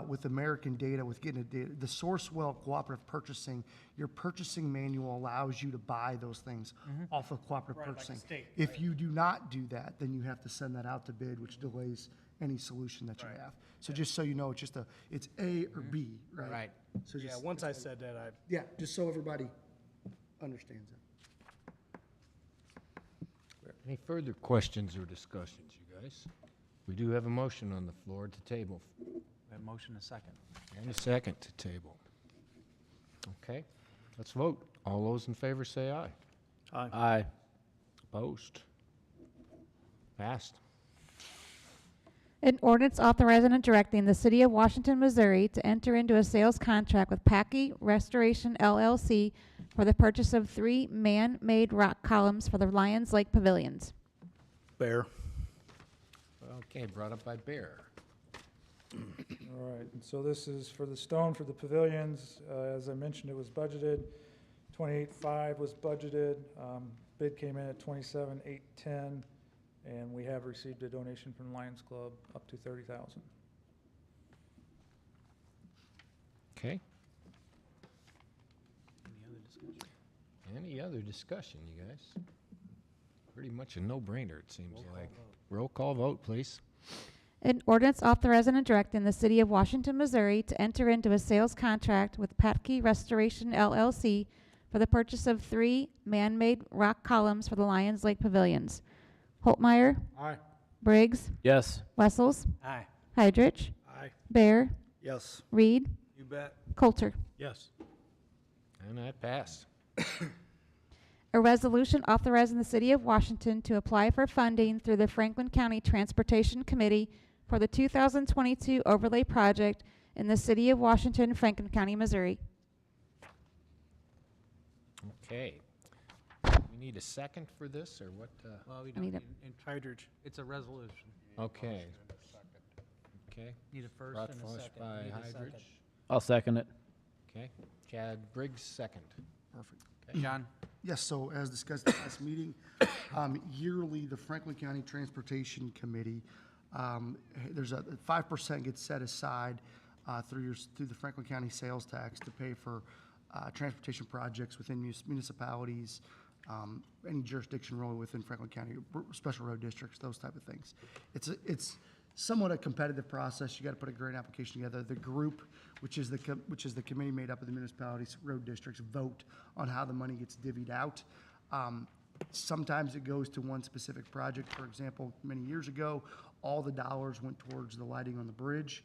with American Data, with getting the Sourcewell Cooperative Purchasing, your purchasing manual allows you to buy those things off of cooperative Right, like a purchasing. state, If right. you do not do that, then you have to send that out to bid, which delays any solution that you Right. have. So just so you know, it's A or B, right? Right. So Yeah, just, once I said that, yeah, just so everybody understands it. Any further questions or discussions, you guys? We do have a motion on the floor to table. We have motion a second. And a second to table. Okay, let's vote. All those in favor say aye. Aye. Opposed? Passed. An ordinance authorizing and directing the City of Washington, Missouri to enter into a sales contract with Packy Restoration LLC for the purchase of 3 man-made rock columns for the Lions Lake Pavilions. Bear. Okay, brought up by Bear. All right, and so this is for the stone for the pavilions. As I mentioned, it was budgeted. 28.5 was budgeted. Bid came in at 27,810, and we have received a donation from the Lions Club up to 30,000. Okay. Any other discussion, you guys? Pretty much a no-brainer, it seems like. Roll call vote, please. An ordinance authorizing and directing the city of Washington, Missouri to enter into a sales contract with Patke Restoration LLC for the purchase of 3 man-made rock columns for the Lions Lake Pavilions. Holtmeyer. Aye. Briggs. Yes. Wessels. Aye. Heidrich. Aye. Bear. Yes. Reed. You bet. Coulter. Yes. And that passed. A resolution authorizing the city of Washington to apply for funding through the Franklin County Transportation Committee for the 2022 overlay project in the city of Washington, Franklin County, Missouri. Okay. We need a second for this, or what? Well, we I don't need need a- an Hydrich. It's a resolution. Okay. Okay. Need a first Brought and a forth second. by Need a Heidrich. second. I'll second it. Okay. Chad Briggs, second. Perfect. John? Yes, so as discussed at the last meeting, yearly, the Franklin County Transportation Committee, there's a 5% gets set aside through the Franklin County sales tax to pay for transportation projects within municipalities, any jurisdiction really within Franklin County, special road districts, those type of things. It's somewhat a competitive process. You got to put a grant application together. The group, which is the committee made up of the municipalities, road districts, vote on how the money gets divvied out. Sometimes it goes to one specific project. For example, many years ago, all the dollars went towards the lighting on the bridge.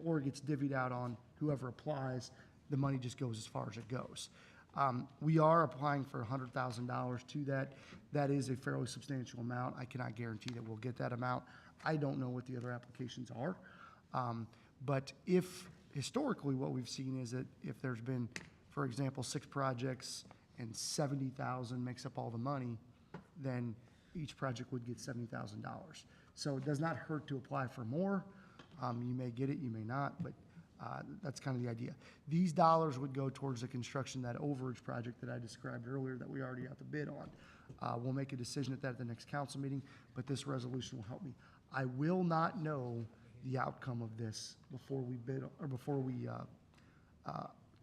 Or it gets divvied out on whoever applies. The money just goes as far as it goes. We are applying for $100,000 to that. That is a fairly substantial amount. I cannot guarantee that we'll get that amount. I don't know what the other applications are. But if, historically, what we've seen is that if there's been, for example, 6 projects and 70,000 makes up all the money, then each project would get $70,000. So it does not hurt to apply for more. You may get it, you may not, but that's kind of the idea. These dollars would go towards the construction of that overage project that I described earlier that we already got the bid on. We'll make a decision at the next council meeting, but this resolution will help me. I will not know the outcome of this before we bid, or before we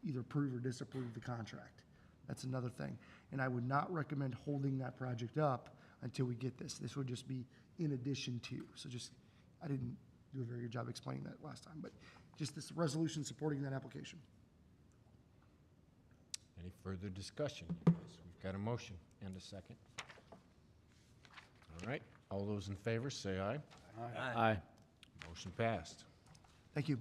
either approve or disapprove the contract. That's another thing. And I would not recommend holding that project up until we get this. This would just be in addition to. So I didn't do a very good job explaining that last time, but just this resolution supporting that application. Any further discussion? We've got a motion and a second. All right. All those in favor, say aye. Aye. Motion passed. Thank you.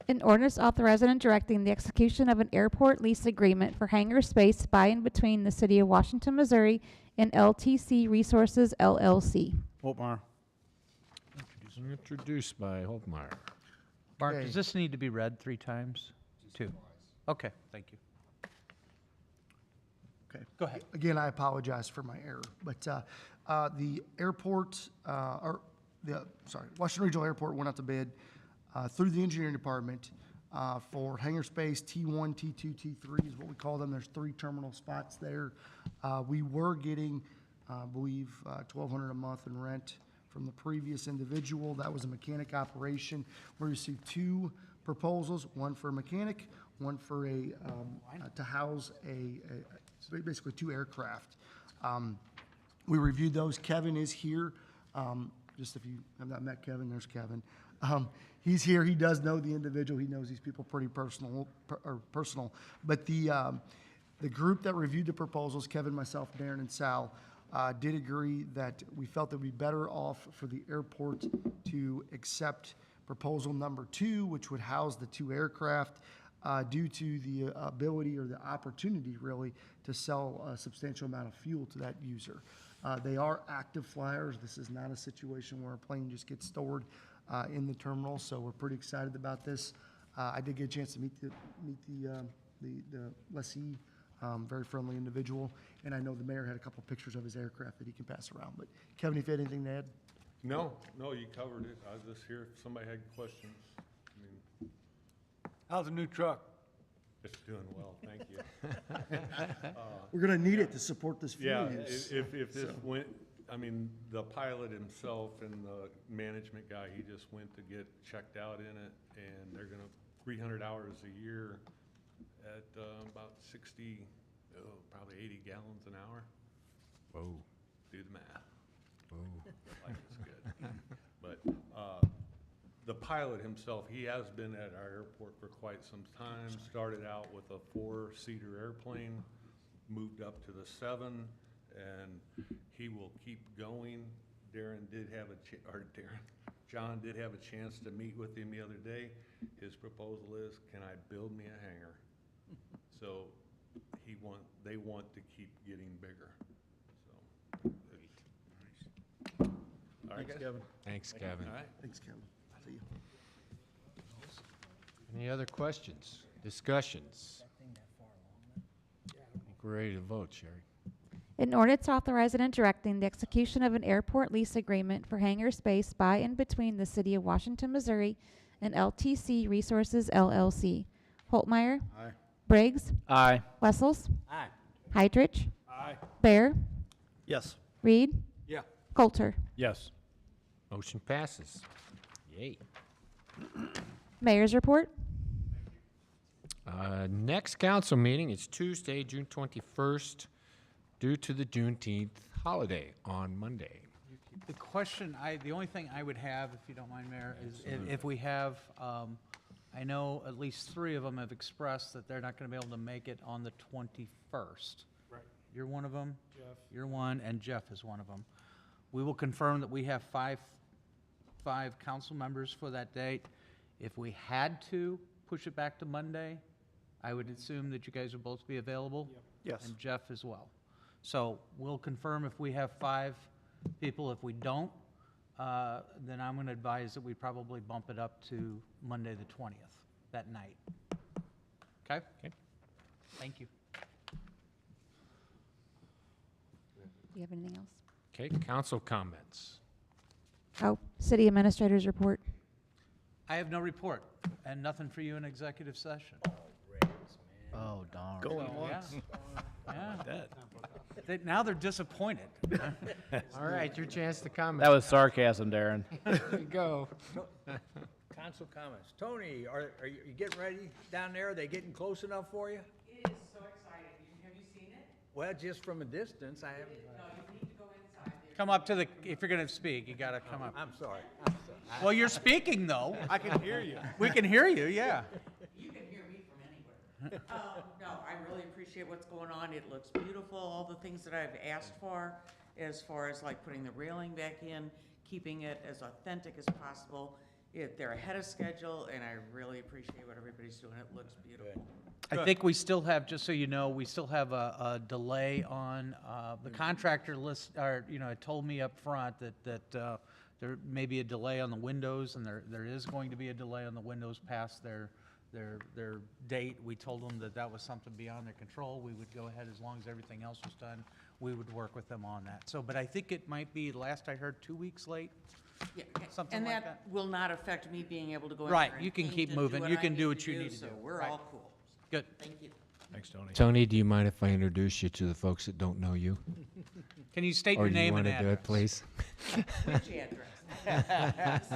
An ordinance authorizing and directing the execution of an airport lease agreement for hangar space by and between the city of Washington, Missouri and LTC Resources LLC. Holtmeyer. Introduced by Holtmeyer. Mark, Okay. does this need to be read 3 times? 2. Okay, thank you. Okay. Go ahead. Again, I apologize for my error, but the airport, Washington Regional Airport went out to bid through the engineering department for hangar space T1, T2, T3 is what we call them. There's 3 terminal spots there. We were getting, I believe, $1,200 a month in rent from the previous individual. That was a mechanic operation. We received 2 proposals, one for a mechanic, one for to house basically 2 aircraft. We reviewed those. Kevin is here. Just if you have not met Kevin, there's Kevin. He's here. He does know the individual. He knows these people pretty personal. But the group that reviewed the proposals, Kevin, myself, Darren, and Sal, did agree that we felt that we'd be better off for the airport to accept proposal number 2, which would house the 2 aircraft, due to the ability or the opportunity, really, to sell a substantial amount of fuel to that user. They are active flyers. This is not a situation where a plane just gets stored in the terminal, so we're pretty excited about this. I did get a chance to meet the lessee, very friendly individual, and I know the mayor had a couple pictures of his aircraft that he can pass around. But Kevin, if you had anything to add? No, you covered it. I was just here if somebody had questions. I mean, How's the new truck? it's doing well, thank you. We're gonna need it to support this fuel Yeah, use. if this So- went, I mean, the pilot himself and the management guy, he just went to get checked out in it, and they're gonna, 300 hours a year at about 60, probably 80 gallons an hour. Whoa. Do the math. Whoa. Like it's good. But the pilot himself, he has been at our airport for quite some time. Started out with a 4-seater airplane, moved up to the 7, and he will keep going. John did have a chance to meet with him the other day. His proposal is, can I build me a hangar? So they want to keep getting bigger, so. All right, Thanks, Kevin. Thanks, Kevin. All right. Thanks, Kevin. See you. Any other questions, discussions? I think we're ready to vote, Sherry. An ordinance authorizing and directing the execution of an airport lease agreement for hangar space by and between the City of Washington, Missouri and LTC Resources LLC. Holtmeyer. Aye. Briggs. Aye. Wessels. Aye. Heidrich. Aye. Bear. Yes. Reed. Yeah. Coulter. Yes. Motion passes. Yay. Mayor's report. Next council meeting is Tuesday, June 21st, due to the Juneteenth holiday on Monday. The question, the only thing I would have, if you don't mind, Mayor, is if we have, I know at least 3 of them have expressed that they're not going to be able to make it on the 21st. Right. You're one of them? Jeff. You're one, and Jeff is one of them. We will confirm that we have five council members for that date. If we had to push it back to Monday, I would assume that you guys would both be available? Yes. And Jeff as well. So we'll confirm if we have 5 people. If we don't, then I'm going to advise that we probably bump it up to Monday the 20th, that night. Okay? Okay. Thank you. Do you have anything else? Okay, council comments. Oh, city administrator's report. I have no report and nothing for you in executive session. Oh, darn. Going So, once. Yeah. Now they're disappointed. All right, your chance to comment. That was sarcasm, Darren. There you go. Council comments. Tony, are you getting ready down there? Are they getting close enough for you? It is so exciting. Have you seen it? Well, just from a distance, I haven't. No, you need to go inside there. Come up to the, if you're going to speak, you got to come up. I'm sorry. Well, you're speaking, though. I can hear you. We can hear you, yeah. You can hear me from anywhere. No, I really appreciate what's going on. It looks beautiful, all the things that I've asked for, as far as like putting the railing back in, keeping it as authentic as possible. They're ahead of schedule, and I really appreciate what everybody's doing. It looks beautiful. I think we still have, just so you know, we still have a delay on the contractor list, or, it told me up front that there may be a delay on the windows, and there is going to be a delay on the windows past their date. We told them that was something beyond their control. We would go ahead as long as everything else was done. We would work with them on that. So, but I think it might be, last I heard, 2 weeks late. Yeah, Something and like that will not affect me being able to go in Right, there and you can paint keep and moving. what You I can do need what you need to so do. we're Right. all cool. Good. Thank you. Thanks, Tony. Tony, do you mind if I introduce you to the folks that don't know you? Can you state Or your do you name and wanna do it, address? please? Which address?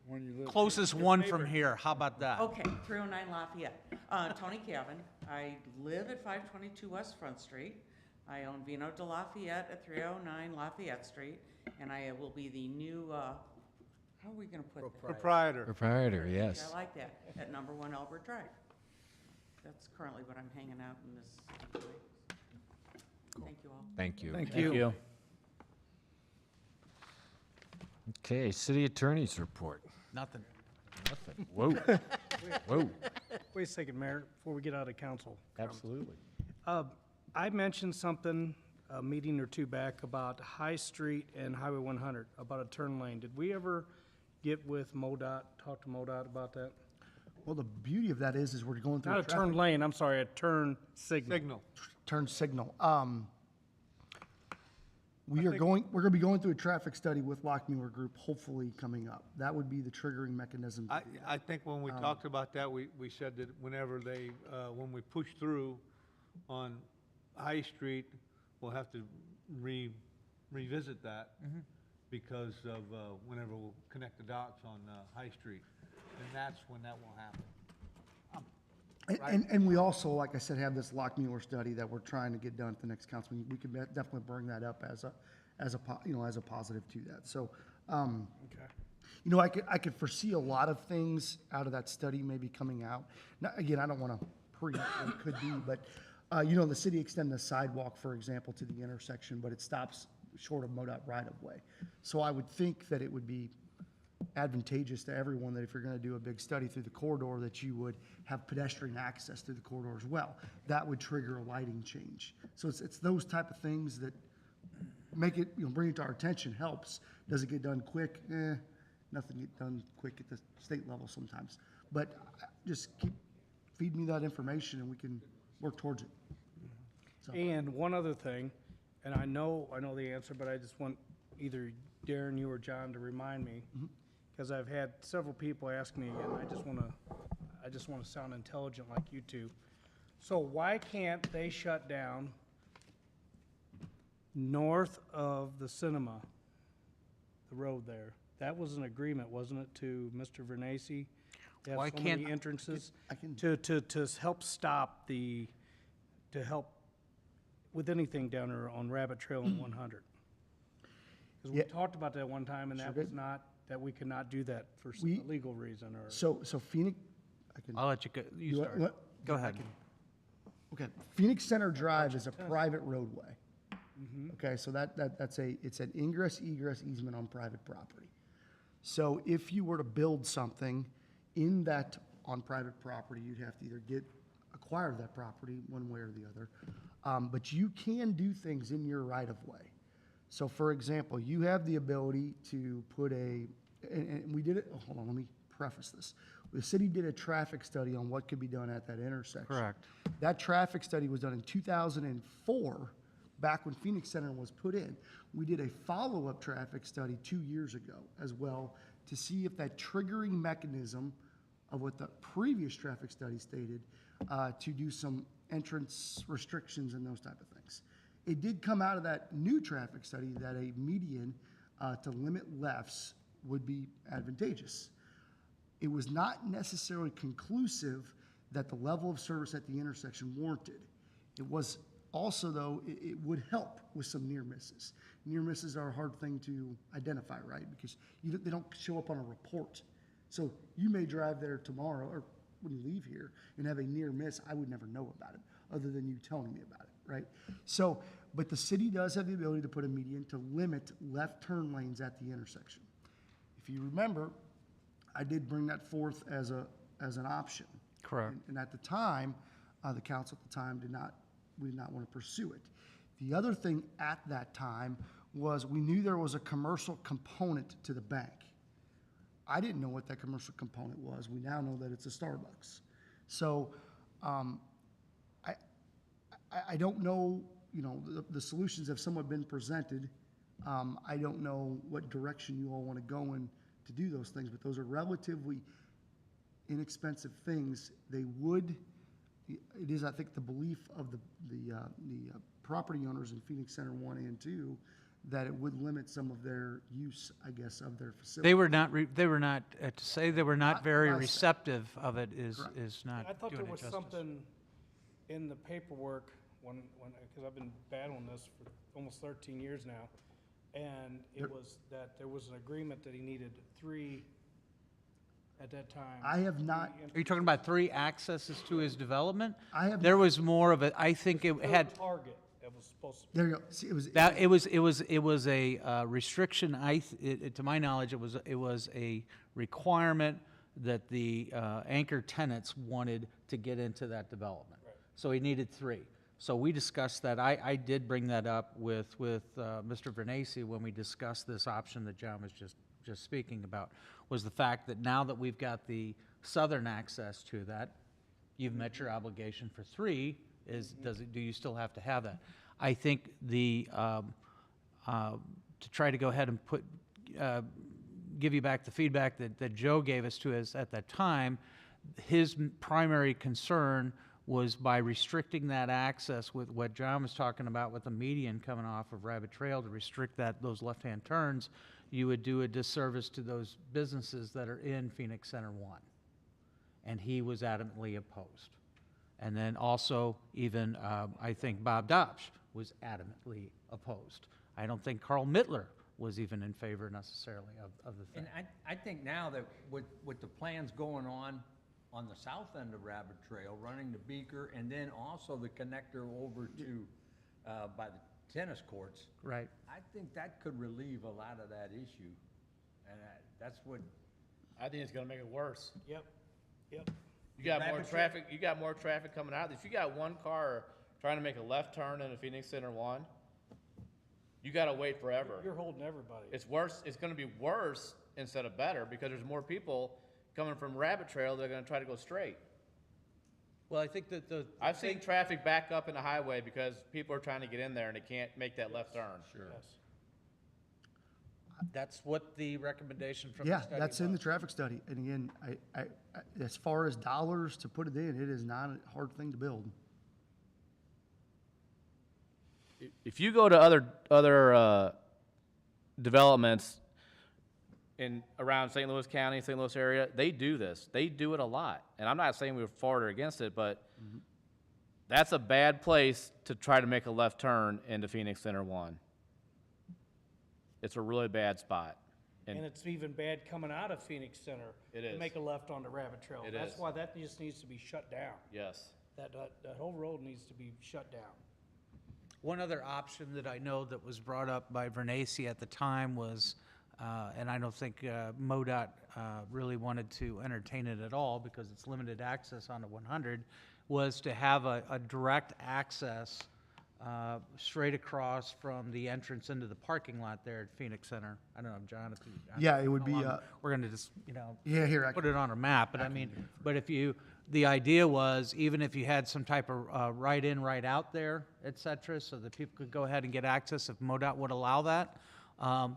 The closest one from here, how about that? Okay, 309 Lafayette. Tony Cavan. I live at 522 West Front Street. I own Vino de Lafayette at 309 Lafayette Street, and I will be the new, how are we gonna put that? Proprietor. Proprietor, yes. I like that, at number 1 Albert Drive. That's currently what I'm hanging out in this situation. Thank you all. Thank you. Thank Thank you. you. Okay, city attorney's report. Nothing. Nothing. Whoa. Whoa. Wait a second, Mayor, before we get out of council. Absolutely. I mentioned something a meeting or 2 back about High Street and Highway 100, about a turn lane. Did we ever get with MoDOT, talk to MoDOT about that? Well, the beauty of that is we're going through Not a turn traffic- lane, I'm sorry, a turn signal. turn signal. We're gonna be going through a traffic study with Lockmuir Group, hopefully coming up. That would be the triggering mechanism. I think when we talked about that, we said that whenever they, when we push through on High Street, we'll have to revisit that because of whenever we'll connect the dots on High Street. And that's when that will happen. And we also, like I said, have this Lockmuir study that we're trying to get done at the next council meeting. We could definitely bring that up as a positive to that. So, you know, I could foresee a lot of things out of that study maybe coming out. Now, again, I don't want to preempt what it could be, but, you know, the city extended the sidewalk, for example, to the intersection, but it stops short of MoDOT right-of-way. So I would think that it would be advantageous to everyone that if you're going to do a big study through the corridor, that you would have pedestrian access through the corridor as well. That would trigger a lighting change. So it's those type of things that make it, you know, bring it to our attention helps. Does it get done quick? Nothing get done quick at the state level sometimes. But just feed me that information and we can work towards it. So. And one other thing, and I know the answer, but I just want either Darren, you or John to remind me, because I've had several people ask me again. I just want to sound intelligent like you two. So why can't they shut down north of the cinema, the road there? That was an agreement, wasn't it, to Mr. Vernacci? They have Why so many can't- entrances to help stop to help with anything down there on Rabbit Trail and 100. Because we Yeah. talked about that one time, and Sure that was did. not, that we could not do that for We- a legal reason or. So Phoenix, I can. I'll let you go, you start. Go ahead. Okay, Phoenix Center Drive is a private roadway. Okay, so it's an ingress egress easement on private property. So if you were to build something in that, on private property, you'd have to either acquire that property one way or the other. But you can do things in your right of way. So for example, you have the ability to put and we did it, hold on, let me preface this. The city did a traffic study on what could be done at that intersection. Correct. That traffic study was done in 2004, back when Phoenix Center was put in. We did a follow-up traffic study 2 years ago as well to see if that triggering mechanism of what the previous traffic study stated, to do some entrance restrictions and those type of things. It did come out of that new traffic study that a median to limit lefts would be advantageous. It was not necessarily conclusive that the level of service at the intersection warranted. It was also, though, it would help with some near misses. Near misses are a hard thing to identify, right? Because they don't show up on a report. So you may drive there tomorrow or when you leave here and have a near miss. I would never know about it other than you telling me about it, right? So, but the city does have the ability to put a median to limit left turn lanes at the intersection. If you remember, I did bring that forth as an option. Correct. And at the time, the council at the time we did not want to pursue it. The other thing at that time was we knew there was a commercial component to the bank. I didn't know what that commercial component was. We now know that it's a Starbucks. So I don't know, you know, the solutions have somewhat been presented. I don't know what direction you all want to go in to do those things, but those are relatively inexpensive things. They would, it is, I think, the belief of the property owners in Phoenix Center 1 and 2 that it would limit some of their use, I guess, of their facility. They were not, to say they were not very I said- receptive of it is Correct. not I thought doing there it was justice. something in the paperwork because I've been battling this for almost 13 years now, and it was that there was an agreement that he needed 3 at that time. I have not. Are you talking about 3 accesses to his development? I have There not- was more of a, I think it had, Target that was supposed to. There you go. See, it was a restriction, to my knowledge, it was a requirement that the anchor tenants wanted to get into that development. So he needed 3. So we discussed that. I did bring that up with Mr. Vernacci when we discussed this option that John was just speaking about, was the fact that now that we've got the southern access to that, you've met your obligation for 3, do you still have to have that? I think to try to go ahead and give you back the feedback that Joe gave us to us at that time, his primary concern was by restricting that access with what John was talking about with the median coming off of Rabbit Trail, to restrict those left-hand turns, you would do a disservice to those businesses that are in Phoenix Center 1. And he was adamantly opposed. And then also even, I think Bob Dobsch was adamantly opposed. I don't think Carl Mittler was even in favor necessarily of the thing. And I think now that with the plans going on the south end of Rabbit Trail, running to Beaker, and then also the connector over to, by the tennis courts. Right. I think that could relieve a lot of that issue, and that's what. I think it's gonna make it worse. Yep, yep. You got more Rapid traffic, you got more traffic coming out. If you got one car trying to make a left turn in the Phoenix Center one, you gotta wait forever. You're holding everybody. It's worse, it's gonna be worse instead of better, because there's more people coming from Rabbit Trail that are gonna try to go straight. Well, I think that I've seen traffic back up in the highway because people are trying to get in there and they can't make that left turn. Sure. That's what the recommendation from the Yeah, study that's in the was. traffic study. And again, I, as far as dollars to put it in, it is not a hard thing to build. If you go to other developments in around St. Louis County, St. Louis area, they do this. They do it a lot. And I'm not saying we're for or against it, but that's a bad place to try to make a left turn into Phoenix Center 1. It's a really bad spot. And it's even bad coming out of Phoenix Center. It To is. make a left onto Rabbit Trail. It That's is. why that just needs to be shut down. Yes. That whole road needs to be shut down. One other option that I know that was brought up by Vernacci at the time was, and I don't think MoDOT really wanted to entertain it at all because it's limited access onto 100, was to have a direct access straight across from the entrance into the parking lot there at Phoenix Center. I don't know, John, if you. Yeah, it would be, We're gonna just, Yeah, here, I put it on a map, but I mean, but if you, the idea was, even if you had some type of right in, right out there, et cetera, so that people could go ahead and get access, if MoDOT would allow that,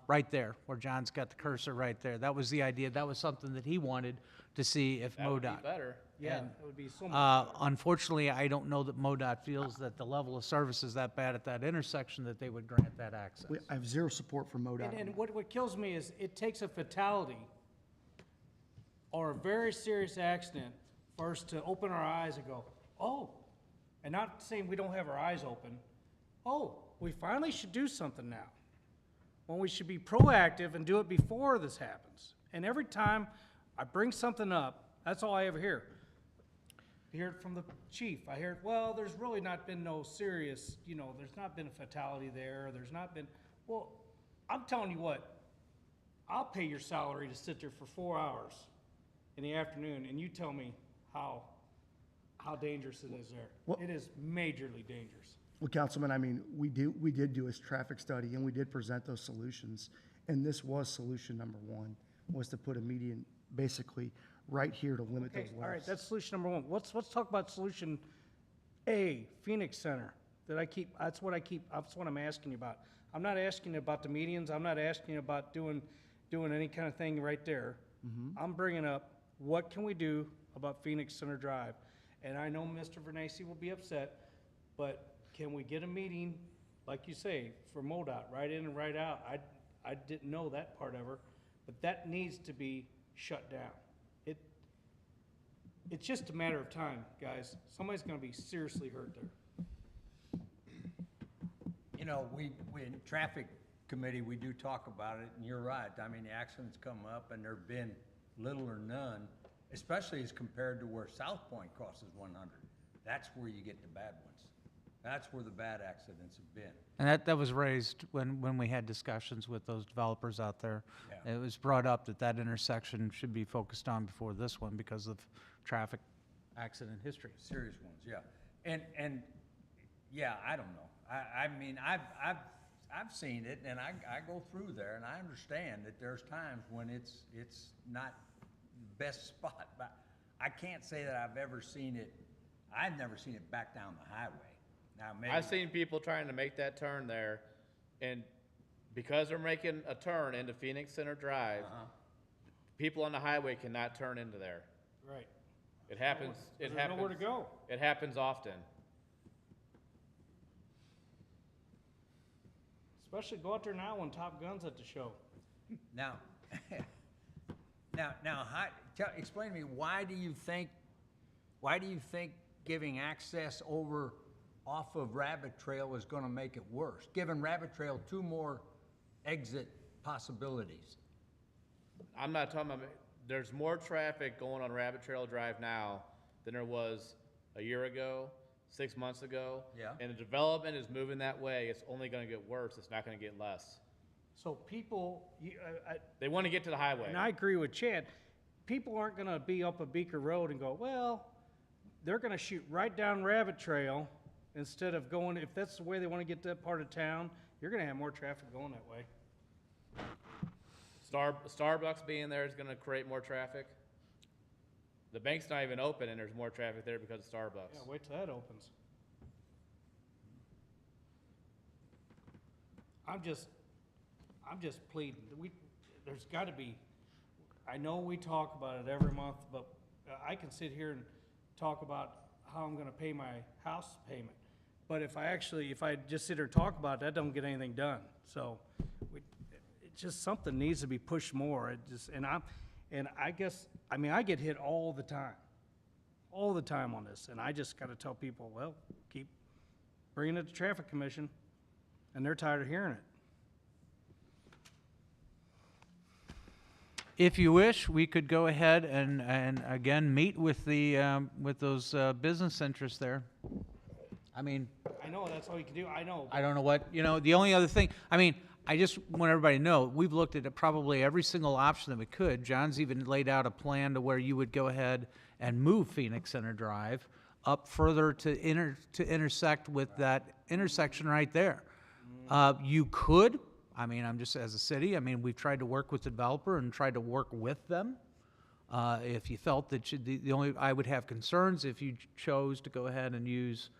right there, where John's got the cursor right there. That was the idea. That was something that he wanted to see if That would be MoDOT. better. Yeah, And, it would be so much better. Unfortunately, I don't know that MoDOT feels that the level of service is that bad at that intersection that they would grant that access. I have zero support for MoDOT. And what kills me is it takes a fatality or a very serious accident for us to open our eyes and go, oh, and not saying we don't have our eyes open. Oh, we finally should do something now. When we should be proactive and do it before this happens. And every time I bring something up, that's all I ever hear. I hear it from the chief. I hear, well, there's really not been no serious, there's not been a fatality there. There's not been, well, I'm telling you what, I'll pay your salary to sit there for 4 hours in the afternoon, and you tell me how dangerous it is there. Well- It is majorly dangerous. Well, Councilman, I mean, we did do a traffic study and we did present those solutions. And this was solution number one, was to put a median basically right here to limit Okay, those all right, lefts. that's solution number one. Let's talk about solution A, Phoenix Center, that's what I'm asking you about. I'm not asking you about the medians, I'm not asking you about doing any kind of thing right there. I'm bringing up, what can we do about Phoenix Center Drive? And I know Mr. Vernacci will be upset, but can we get a meeting, like you say, for MoDOT, right in and right out? I didn't know that part ever, but that needs to be shut down. It's just a matter of time, guys. Somebody's gonna be seriously hurt there. We in traffic committee, we do talk about it, and you're right. I mean, the accidents come up, and there've been little or none, especially as compared to where South Point crosses 100. That's where you get the bad ones. That's where the bad accidents have been. And that was raised when we had discussions with those developers out there. Yeah. It was brought up that intersection should be focused on before this one because of traffic accident history. Serious ones, yeah. And yeah, I don't know. I mean, I've seen it, and I go through there, and I understand that there's times when it's not the best spot, but I can't say that I've ever seen it. I've never seen it back down the highway. Now, maybe. I've seen people trying to make that turn there, and because they're making a turn into Phoenix Center Drive, people on the highway cannot turn into there. Right. It happens, There's nowhere to go. It happens often. Especially go out there now when Top Gun's at the show. Now, explain to me, why do you think giving access over off of Rabbit Trail is gonna make it worse, giving Rabbit Trail 2 more exit possibilities. I'm not talking about, there's more traffic going on Rabbit Trail Drive now than there was a year ago, 6 months ago. Yeah. And the development is moving that way. It's only gonna get worse. It's not gonna get less. So people, They wanna get to the highway. and I agree with Chad, people aren't gonna be up a Beaker Road and go, well, they're gonna shoot right down Rabbit Trail instead of going, if that's the way they wanna get to that part of town, you're gonna have more traffic going that way. Starbucks being there is gonna create more traffic. The bank's not even open and there's more traffic there because of Starbucks. Yeah, wait till that opens. I'm just pleading, there's gotta be, I know we talk about it every month, but I can sit here and talk about how I'm gonna pay my house payment. But if I just sit here and talk about it, that don't get anything done. So, it's just something needs to be pushed more. I guess, I mean, I get hit all the time on this, and I just gotta tell people, well, keep bringing it to Traffic Commission, and they're tired of hearing it. If you wish, we could go ahead and again, meet with the, with those business interests there. I mean, I know, that's all you can do, I know. I don't know what, the only other thing, I mean, I just want everybody to know, we've looked at probably every single option that we could. John's even laid out a plan to where you would go ahead and move Phoenix Center Drive up further to intersect with that intersection right there. You could, I mean, I'm just, as a city, I mean, we've tried to work with the developer and tried to work with them. If you felt that I would have concerns if you chose to go ahead and use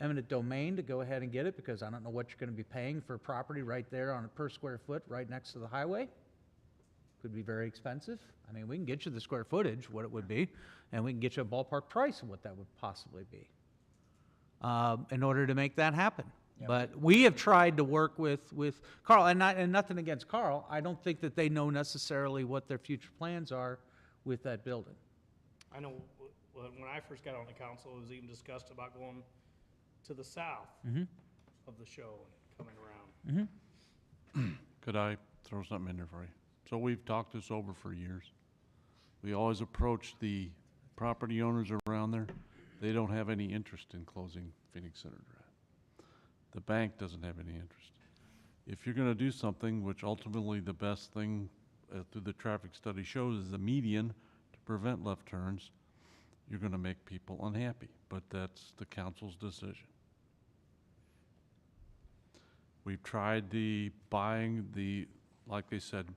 eminent domain to go ahead and get it, because I don't know what you're gonna be paying for property right there on a per square foot right next to the highway. Could be very expensive. I mean, we can get you the square footage, what it would be, and we can get you a ballpark price of what that would possibly be, in order to make that happen. But we have tried to work with Carl, and nothing against Carl. I don't think that they know necessarily what their future plans are with that building. I know, when I first got on the council, it was even discussed about going to the south of the show and coming around. Could I throw something in there for you? So we've talked this over for years. We always approach the property owners around there. They don't have any interest in closing Phoenix Center Drive. The bank doesn't have any interest. If you're gonna do something, which ultimately the best thing through the traffic study shows is a median to prevent left turns, you're gonna make people unhappy, but that's the council's decision. We've tried like they said,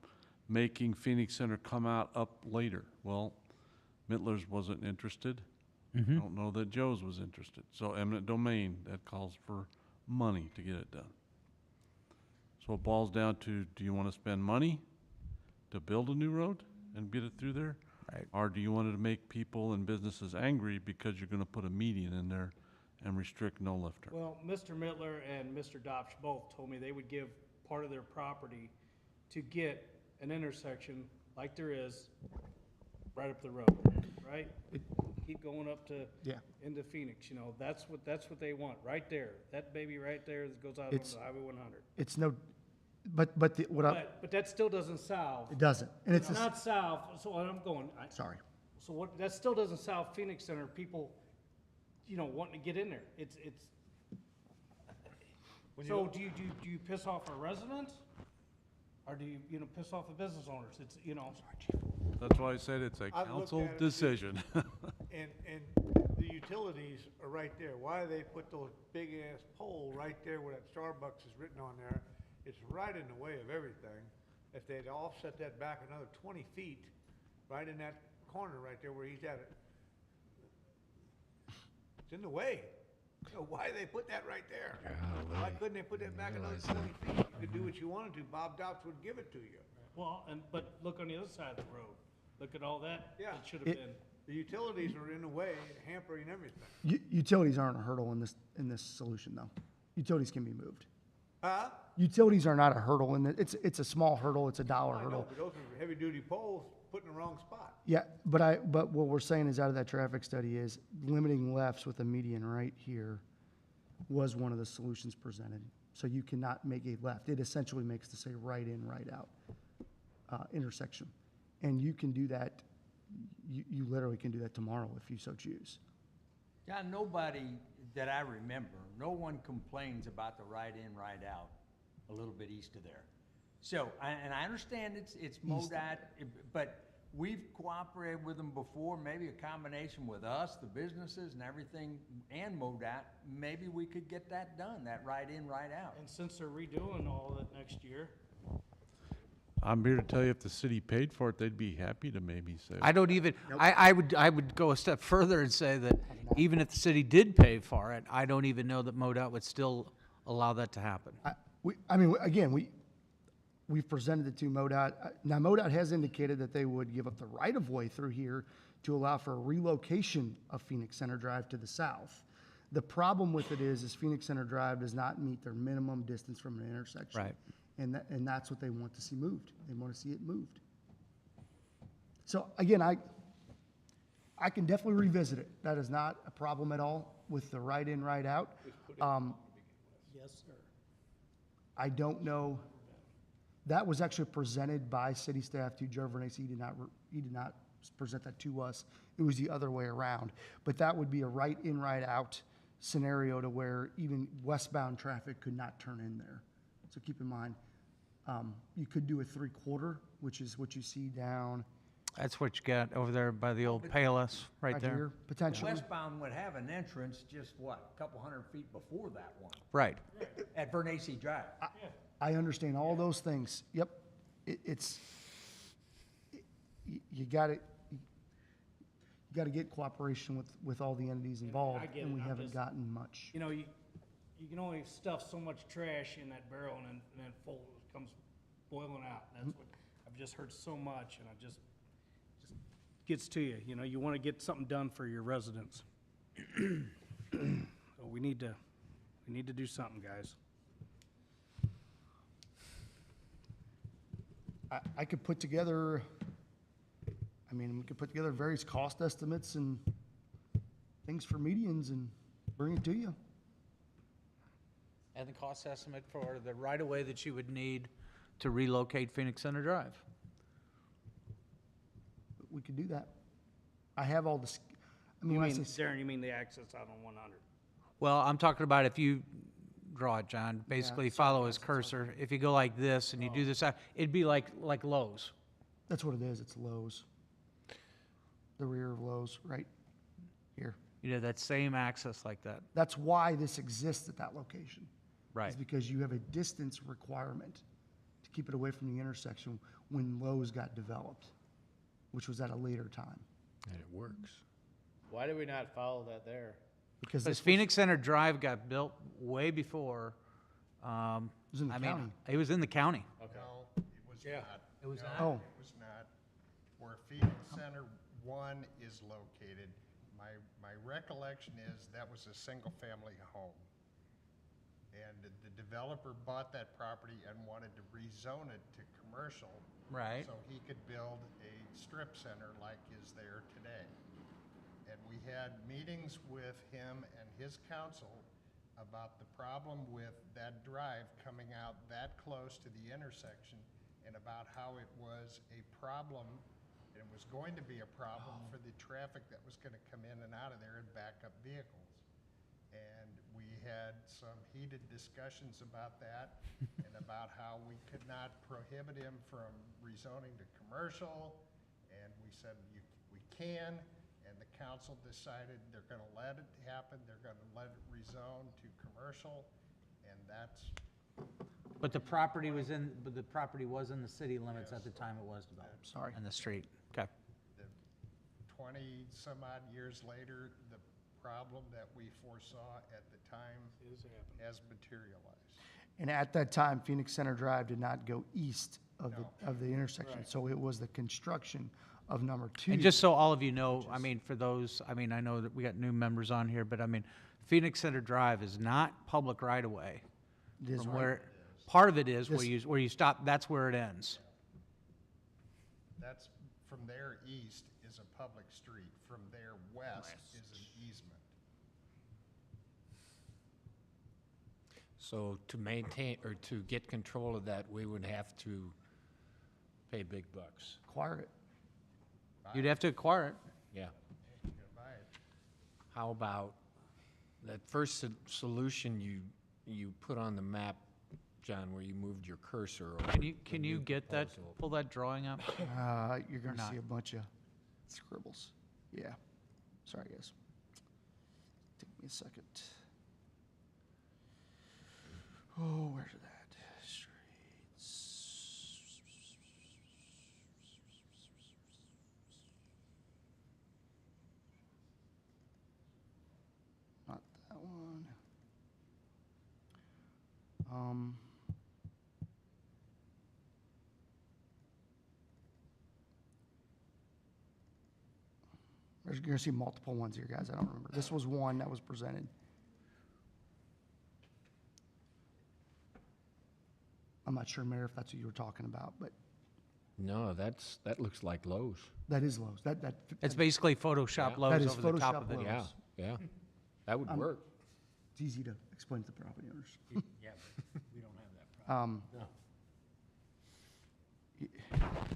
making Phoenix Center come out up later. Well, Mittler's wasn't interested. I don't know that Joe's was interested. So eminent domain, that calls for money to get it done. So it boils down to, do you want to spend money to build a new road and get it through there? Right. Or do you want to make people and businesses angry because you're going to put a median in there and restrict no left turn? Well, Mr. Mittler and Mr. Dopsch both told me they would give part of their property to get an intersection like there is right up the road, right? Keep going up to, into Phoenix, that's what they want, right there. That baby right there that goes out onto Highway 100. It's no, but that still doesn't solve. it doesn't. And It's not solve, so what I'm going. Sorry. So what, that still doesn't solve Phoenix Center, people, wanting to get in there. So do you piss off our residents? Or do you, piss off the business owners? That's why I said it's a I've looked council at it, decision. And the utilities are right there. Why do they put those big-ass pole right there where that Starbucks is written on there? It's right in the way of everything. If they'd offset that back another 20 feet, right in that corner right there where he's at it, it's in the way. So why they put that right there? Why couldn't they put that back another 20 feet? You could do what you wanted to. Bob Dopsch would give it to you. Well, but look on the other side of the road. Look at all that. Yeah. It should have been. The utilities are in the way, hampering everything. Utilities aren't a hurdle in this solution, though. Utilities can be moved. Huh? Utilities are not a hurdle, and it's a small hurdle, it's a dollar I know, hurdle. but those are heavy-duty poles put in the wrong spot. Yeah, but what we're saying is out of that traffic study is limiting lefts with a median right here was one of the solutions presented. So you cannot make a left. It essentially makes the say right in, right out intersection. And you can do that, you literally can do that tomorrow if you so choose. John, nobody that I remember, no one complains about the right in, right out, a little bit east of there. So, and I understand it's MoDOT, but we've cooperated with them before, maybe a combination with us, the businesses and everything, and MoDOT, maybe we could get that done, that right in, right out. And since they're redoing all of it next year, I'm here to tell you if the city paid for it, they'd be happy to maybe say. I don't even, I would go a step further and say that even if the city did pay for it, I don't even know that MoDOT would still allow that to happen. We've presented it to MoDOT. Now, MoDOT has indicated that they would give up the right-of-way through here to allow for a relocation of Phoenix Center Drive to the south. The problem with it is Phoenix Center Drive does not meet their minimum distance from an intersection. Right. And that's what they want to see moved. They want to see it moved. So again, I can definitely revisit it. That is not a problem at all with the right in, right out. yes, sir. I don't know. That was actually presented by city staff to Joe Vernese. He did not present that to us. It was the other way around. But that would be a right in, right out scenario to where even westbound traffic could not turn in there. So keep in mind, you could do a 3/4, which is what you see down That's what you got over there by the old Payless, right there. here, potentially. Westbound would have an entrance just, what, a couple hundred feet before that one, Right. at Vernese Drive. I understand all those things. Yep. You got to get cooperation with all the entities involved, I get and it. we I'm haven't just- gotten much. You know, you can only stuff so much trash in that barrel and then it comes boiling out. That's what, I've just heard so much and just gets to you. You know, you want to get something done for your residents. So we need to do something, guys. I could put together, we could put together various cost estimates and things for medians and bring it to you. And the cost estimate for the right-of-way that you would need to relocate Phoenix Center Drive. We could do that. I have all this, You when I mean, say- Darren, you mean the access out on 100? Well, I'm talking about if you draw it, John, basically follow his cursor. If you go like this and you do this, it'd be like Lowe's. That's what it is. It's Lowe's. The rear of Lowe's, right here. You know, that same access like that. That's why this exists at that location. Right. Is because you have a distance requirement to keep it away from the intersection when Lowe's got developed, which was at a later time. And it works. Why do we not follow that there? Because Because Phoenix Center Drive got built way before, It was in the county. it was in the county. No, it was not. It was No, not? Oh. It was not. Where Phoenix Center 1 is located, my recollection is that was a single-family home. And the developer bought that property and wanted to rezone it to commercial. Right. So he could build a strip center like is there today. And we had meetings with him and his council about the problem with that drive coming out that close to the intersection and about how it was a problem, and it was going to be a problem for the traffic that was gonna come in and out of there and back up vehicles. And we had some heated discussions about that and about how we could not prohibit him from rezoning to commercial. And we said, we can, and the council decided they're gonna let it happen, they're gonna let it rezone to commercial, and that's, But the property was in the city limits at the time it was developed. Sorry. And the street. Okay. the 20-some-odd years later, the problem that we foresaw at the time has materialized. And at that time, Phoenix Center Drive did not go east of the intersection. Right. So it was the construction of number 2. And just so all of you know, for those, I know that we got new members on here, but Phoenix Center Drive is not public right-of-way. It is from right. where, Part of it is This- where you stop, that's where it ends. That's, from there east is a public street, from there west is an easement. So to maintain, or to get control of that, we would have to pay big bucks. Acquire it. You'd have to acquire it. Yeah. You gotta buy it. How about that first solution you put on the map, John, where you moved your cursor? Over Can the you new get that, proposal? pull that drawing up? You're gonna not. see a bunch of scribbles. Yeah. Sorry, guys. Take me a second. Oh, where's that? Streets. Not that one. You're gonna see multiple ones here, guys. I don't remember. This was one that was presented. I'm not sure, Mayor, if that's what you were talking about, but No, that looks like Lowe's. that is Lowe's. It's basically Photoshop Yeah. Lowe's That is over the top Photoshop of it. Lowe's. Yeah, yeah. That would work. It's easy to explain to the property owners. Yeah, we don't have that problem.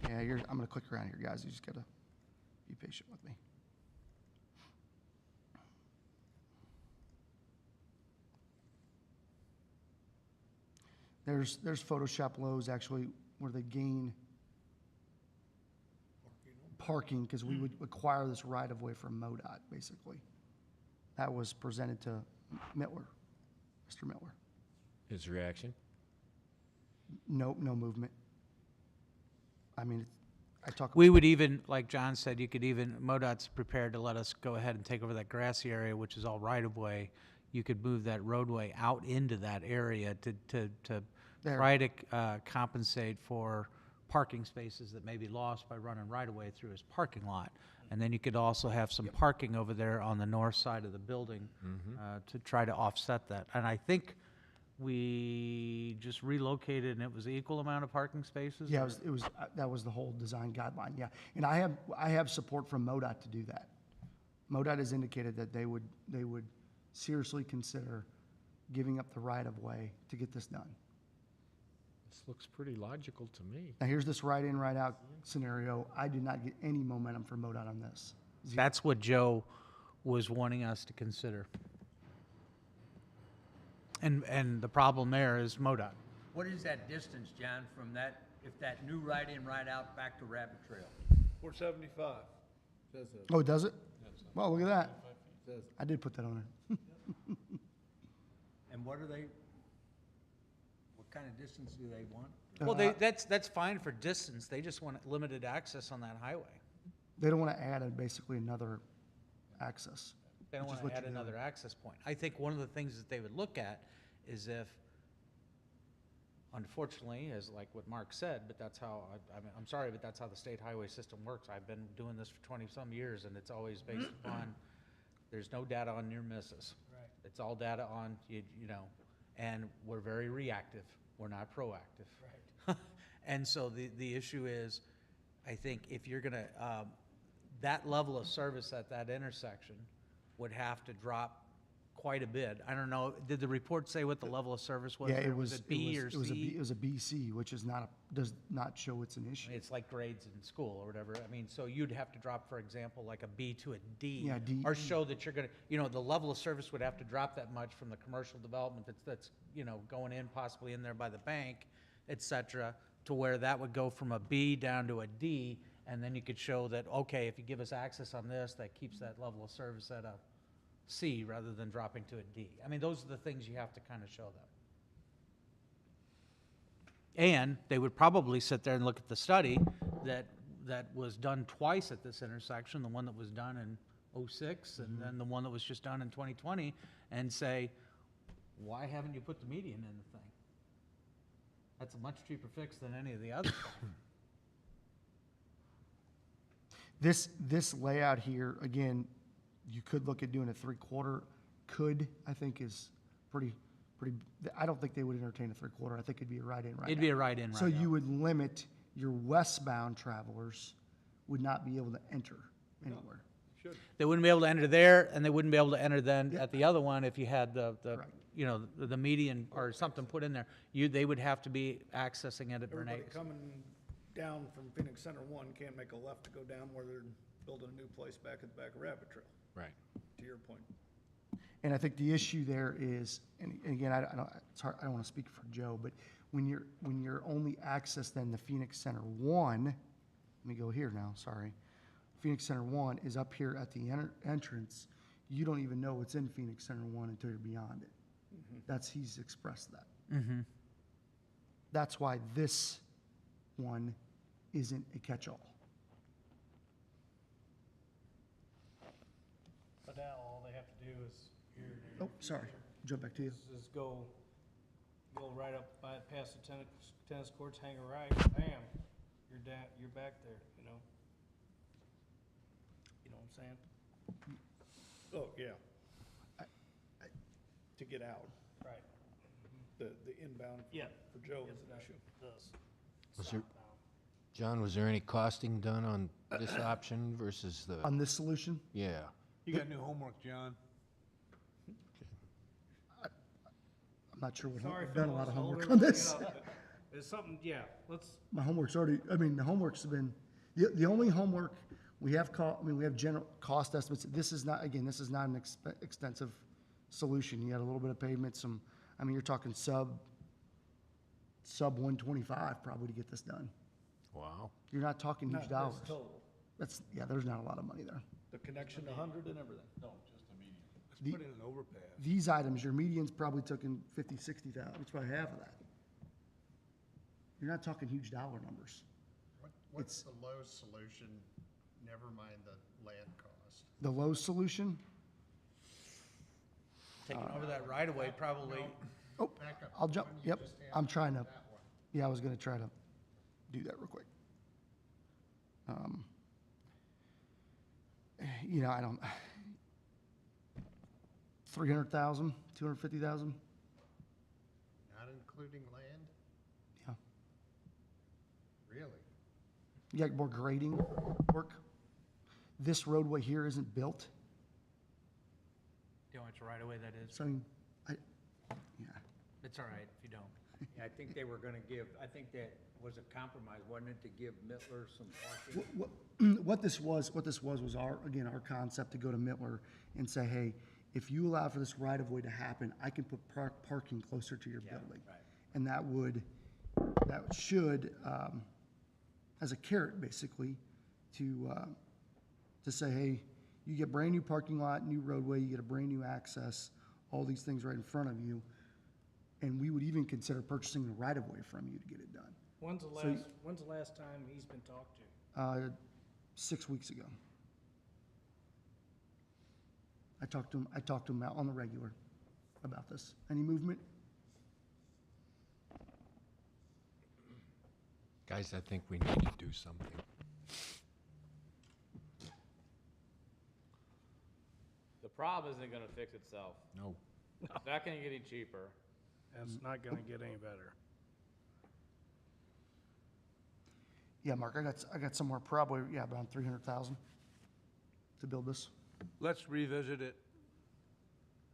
Yeah, I'm gonna click around here, guys. You just gotta be patient with me. There's Photoshop Lowe's actually where they gain parking, because we would acquire this right of way from MoDOT, basically. That was presented to Mittler, Mr. Mittler. His reaction? No movement. I mean, I talk. We would even, like John said, you could even, MoDOT's prepared to let us go ahead and take over that grassy area, which is all right-of-way. You could move that roadway out into that area to There. try to compensate for parking spaces that may be lost by running right-of-way through his parking lot. And then you could also have some parking over there on the north side of the building to try to offset that. And I think we just relocated, and it was the equal amount of parking spaces? Yeah, or- it was, that was the whole design guideline, yeah. And I have support from MoDOT to do that. MoDOT has indicated that they would seriously consider giving up the right-of-way to get this done. This looks pretty logical to me. Now, here's this right-in, right-out scenario. I did not get any momentum from MoDOT on this. Zero. That's what Joe was wanting us to consider. And the problem there is MoDOT. What is that distance, John, from that, if that new right-in, right-out back to Rabbit Trail? 475, says that. Oh, does it? Well, look at that. I did put that on there. And what are they, what kind of distance do they want? Well, that's fine for distance, they just want limited access on that highway. They don't want to add basically another access. They don't which is want to what add you're doing. another access point. I think one of the things that they would look at is if, unfortunately, as like what Mark said, but that's how, I mean, I'm sorry, but that's how the state highway system works. I've been doing this for 20-some years, and it's always based upon, there's no data on near misses. Right. It's all data on, you know, and we're very reactive. We're not proactive. Right. And so the issue is, I think if you're gonna, that level of service at that intersection would have to drop quite a bit. I don't know, did the report say what the level of service was? Yeah, there? it was. it B or It was a C? B, it was a BC, which is not, does not show it's an issue. It's like grades in school or whatever. I mean, so you'd have to drop, for example, like a B to a D. Yeah, D. Or show that you're gonna, you know, the level of service would have to drop that much from the commercial development that's, you know, going in, possibly in there by the bank, et cetera, to where that would go from a B down to a D, and then you could show that, okay, if you give us access on this, that keeps that level of service at a C rather than dropping to a D. I mean, those are the things you have to kind of show them. And they would probably sit there and look at the study that was done twice at this intersection, the one that was done in '06 and then the one that was just done in 2020, and say, why haven't you put the median in the thing? That's a much cheaper fix than any of the others. This layout here, again, you could look at doing a 3/4. Could, I think, is pretty pretty, I don't think they would entertain a three-quarter. I think it'd be a right-in, right-out. It'd be a right-in, So right-out. you would limit your westbound travelers would not be able to enter anywhere. They wouldn't be able to enter there, and they wouldn't be able to enter then at the other one if you had the you know, the median or something put in there. They would have to be accessing it at Everybody Renee's. coming down from Phoenix Center 1 can't make a left to go down where they're building a new place back at the back of Rabbit Trail, Right. to your point. And I think the issue there is, and again, I don't, it's hard, I don't want to speak for Joe, but when you're only access then the Phoenix Center 1, let me go here now, sorry. Phoenix Center 1 is up here at the entrance. You don't even know what's in Phoenix Center 1 until you're beyond it. He's expressed that. Mm-hmm. That's why this one isn't a catch-all. But now all they have to do is here. Oh, sorry, jump back to you. Is go right up by, past the tennis courts, hang a right, bam, you're back there, you know? You know what I'm saying? Oh, yeah. To get out. Right. The inbound Yeah. for Joe Yes, is it an does. issue. It does. Was there, John, was there any costing done on this option versus the? On this solution, Yeah. You got new homework, John. I'm not sure what, Sorry, I've done a lot of fellas, homework hold on it, this. you know, It's something, yeah, let's, My homework's already, the homework's been, the only homework, we have we have general cost estimates. This is not, again, this is not an extensive solution. You got a little bit of pavement, you're talking sub 125 probably to get this done. Wow. You're not talking huge Not dollars. this total. There's not a lot of money there. The connection to 100 and everything. No, just the median. Let's The- put in an overpass. These items, your median's probably taking 50, 60,000, it's probably half of that. You're not talking huge dollar numbers. What's the low solution, never mind the land cost? The low solution, Taking over that right-of-way probably. oh, Back up. I'll jump, One you yep, just I'm answered, trying to, that one. yeah, I was gonna try to do that real quick. I don't, 300,000, 250,000, Not including land? yeah. Really? You got more grading work. This roadway here isn't built, Do you know which right-of-way that is? so yeah. It's all right if you don't. Yeah, I think they were gonna give, I think that was a compromise, wasn't it, to give Mittler some parking? What this was our concept to go to Mittler and say, hey, if you allow for this right-of-way to happen, I can put parking closer to your building. right. And that should, as a carrot, basically, to say, hey, you get brand-new parking lot, new roadway, you get a brand-new access, all these things right in front of you, and we would even consider purchasing the right-of-way from you to get it done. when's the So- last time he's been talked to? 6 weeks ago. I talked to him out on the regular about this. Any movement? Guys, I think we need to do something. The problem isn't gonna fix itself. No. It's not gonna get any cheaper. That's not gonna get any better. Yeah, Mark, I got somewhere probably, around 300,000 to build this. Let's revisit it.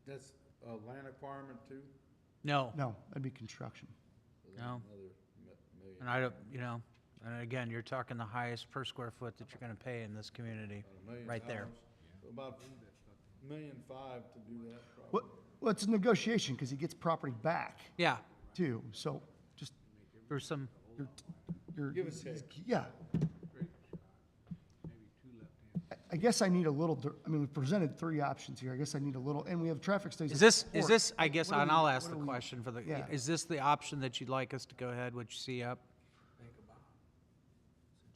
That's a land requirement too? No, No, that'd be construction. no. Another million. And I don't, and again, you're talking the highest per square foot that you're gonna pay in this community, About $1 million. right there. So about $1.5 million to do that probably. Well, it's a negotiation because he gets property back Yeah, too. So just, there's some, Give us a- yeah. I guess I need a little, we've presented 3 options here. I guess I need a little, and we have traffic studies. is that this, support- I guess, what are and we- I'll ask what the are we- question for the, Yeah. is this the option that you'd like us to go ahead, what you see up?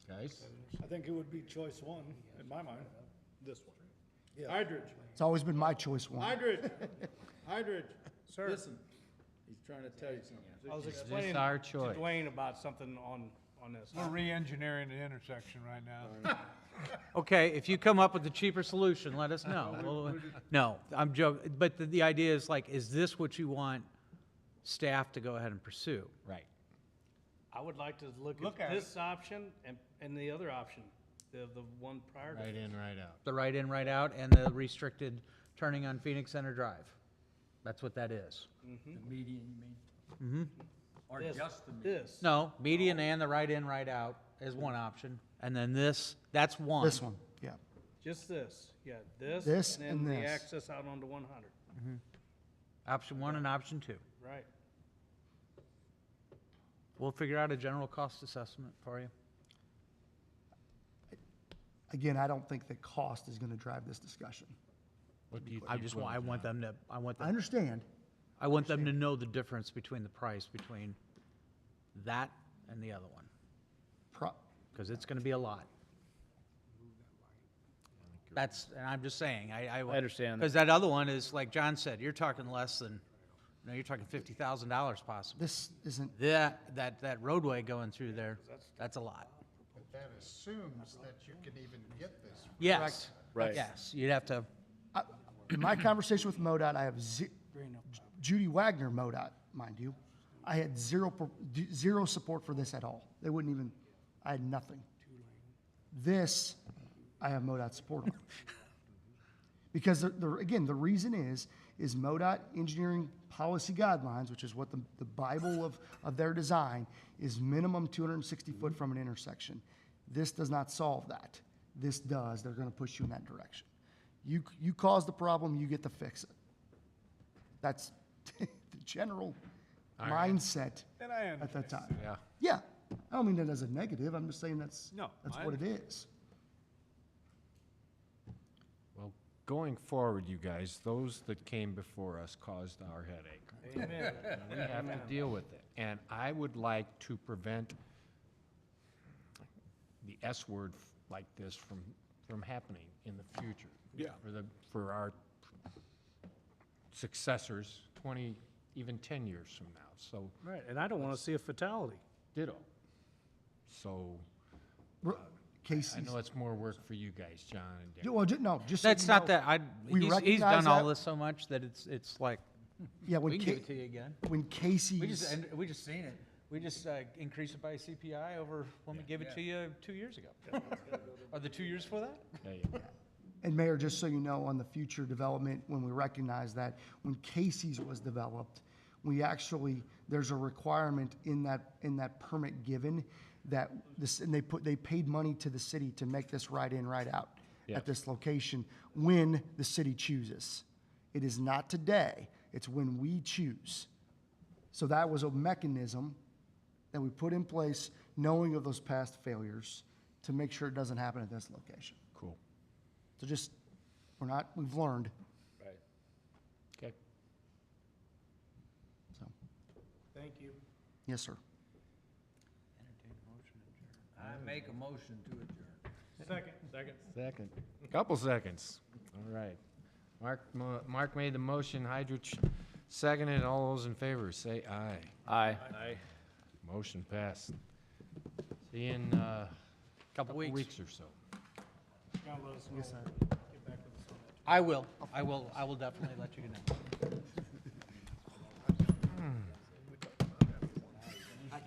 Guys? I think it would be choice 1, in my mind, this one. Hydridge. It's always been my choice one. Hydridge, Sir, listen, he's trying to tell you something. I was this explaining our to choice? Dwayne about something on this. We're re-engineering the intersection right now. Okay, if you come up with a cheaper solution, let us know. No, I'm joking, but the idea is like, is this what you want staff to go ahead and pursue. Right. I would like to look Look at at this option and the other option, the one prior to. Right in, right out. The right in, right out, and the restricted turning on Phoenix Center Drive. That's what that is. The median, you mean? Mm-hmm. Or This- just the median? This. No, median and the right in, right out is one option, and then that's one. This one, yeah. Just this, yeah, this. This And and then the this. access out onto 100, Option one and option two. right. We'll figure out a general cost assessment for you. Again, I don't think the cost is gonna drive this discussion. What do you I think just will, want, I want John? them to, I understand. I want them to know the difference between the price between that and the other one, Pro- because it's gonna be a lot. That's, and I'm just saying, I understand. Because that other one is, like John said, you're talking less than, you're talking $50,000 possibly. This isn't, That roadway going through there, that's a lot. But that assumes that you can even get this. Yes. Right. Yes, you'd have to, in my conversation with MoDOT, I have Judy Wagner, MoDOT, mind you, I had zero support for this at all. They wouldn't even, I had nothing. This, I have MoDOT support on. Because again, the reason is MoDOT engineering policy guidelines, which is what the Bible of their design, is minimum 260 foot from an intersection. This does not solve that. This does. They're gonna push you in that direction. You cause the problem, you get to fix it. That's the general mindset And I at that time. Yeah. Yeah, I don't mean that as a negative, I'm just saying that's No, I what it is. Well, going forward, you guys, those that came before us caused our headache. Amen. We have to deal with it. And I would like to prevent the S word like this from happening in the future. Yeah. For our successors, 20, even 10 years from now. So Right, and I don't want to see a fatality. ditto. So Casey's. I know it's more work for you guys, John and Yeah, Dan. well, no, just so that's you not know, that, we he's recognize done all that. this so much that it's like, Yeah, we can give it to you again. when Casey's. We just seen it. We just increased it by CPI over when we gave it to you 2 years ago. Or the 2 years for that? There you go. And Mayor, just so you know, on the future development, when we recognize that, when Casey's was developed, we actually, there's a requirement in that permit given that this, and they paid money to the city to make this right in, right out Yes. at this location when the city chooses. It is not today, it's when we choose. So that was a mechanism that we put in place, knowing of those past failures, to make sure it doesn't happen at this location. Cool. So just, we've learned, Right. Okay. so, Thank you. yes, sir. I make a motion to adjourn. Second. Couple seconds. All right. Mark made the motion, Hydrich seconded. All those in favor, say aye. Aye. Motion passed. See you in a couple weeks or so. John, let us know. Yes, sir. Get back with us on that. I will definitely let you know.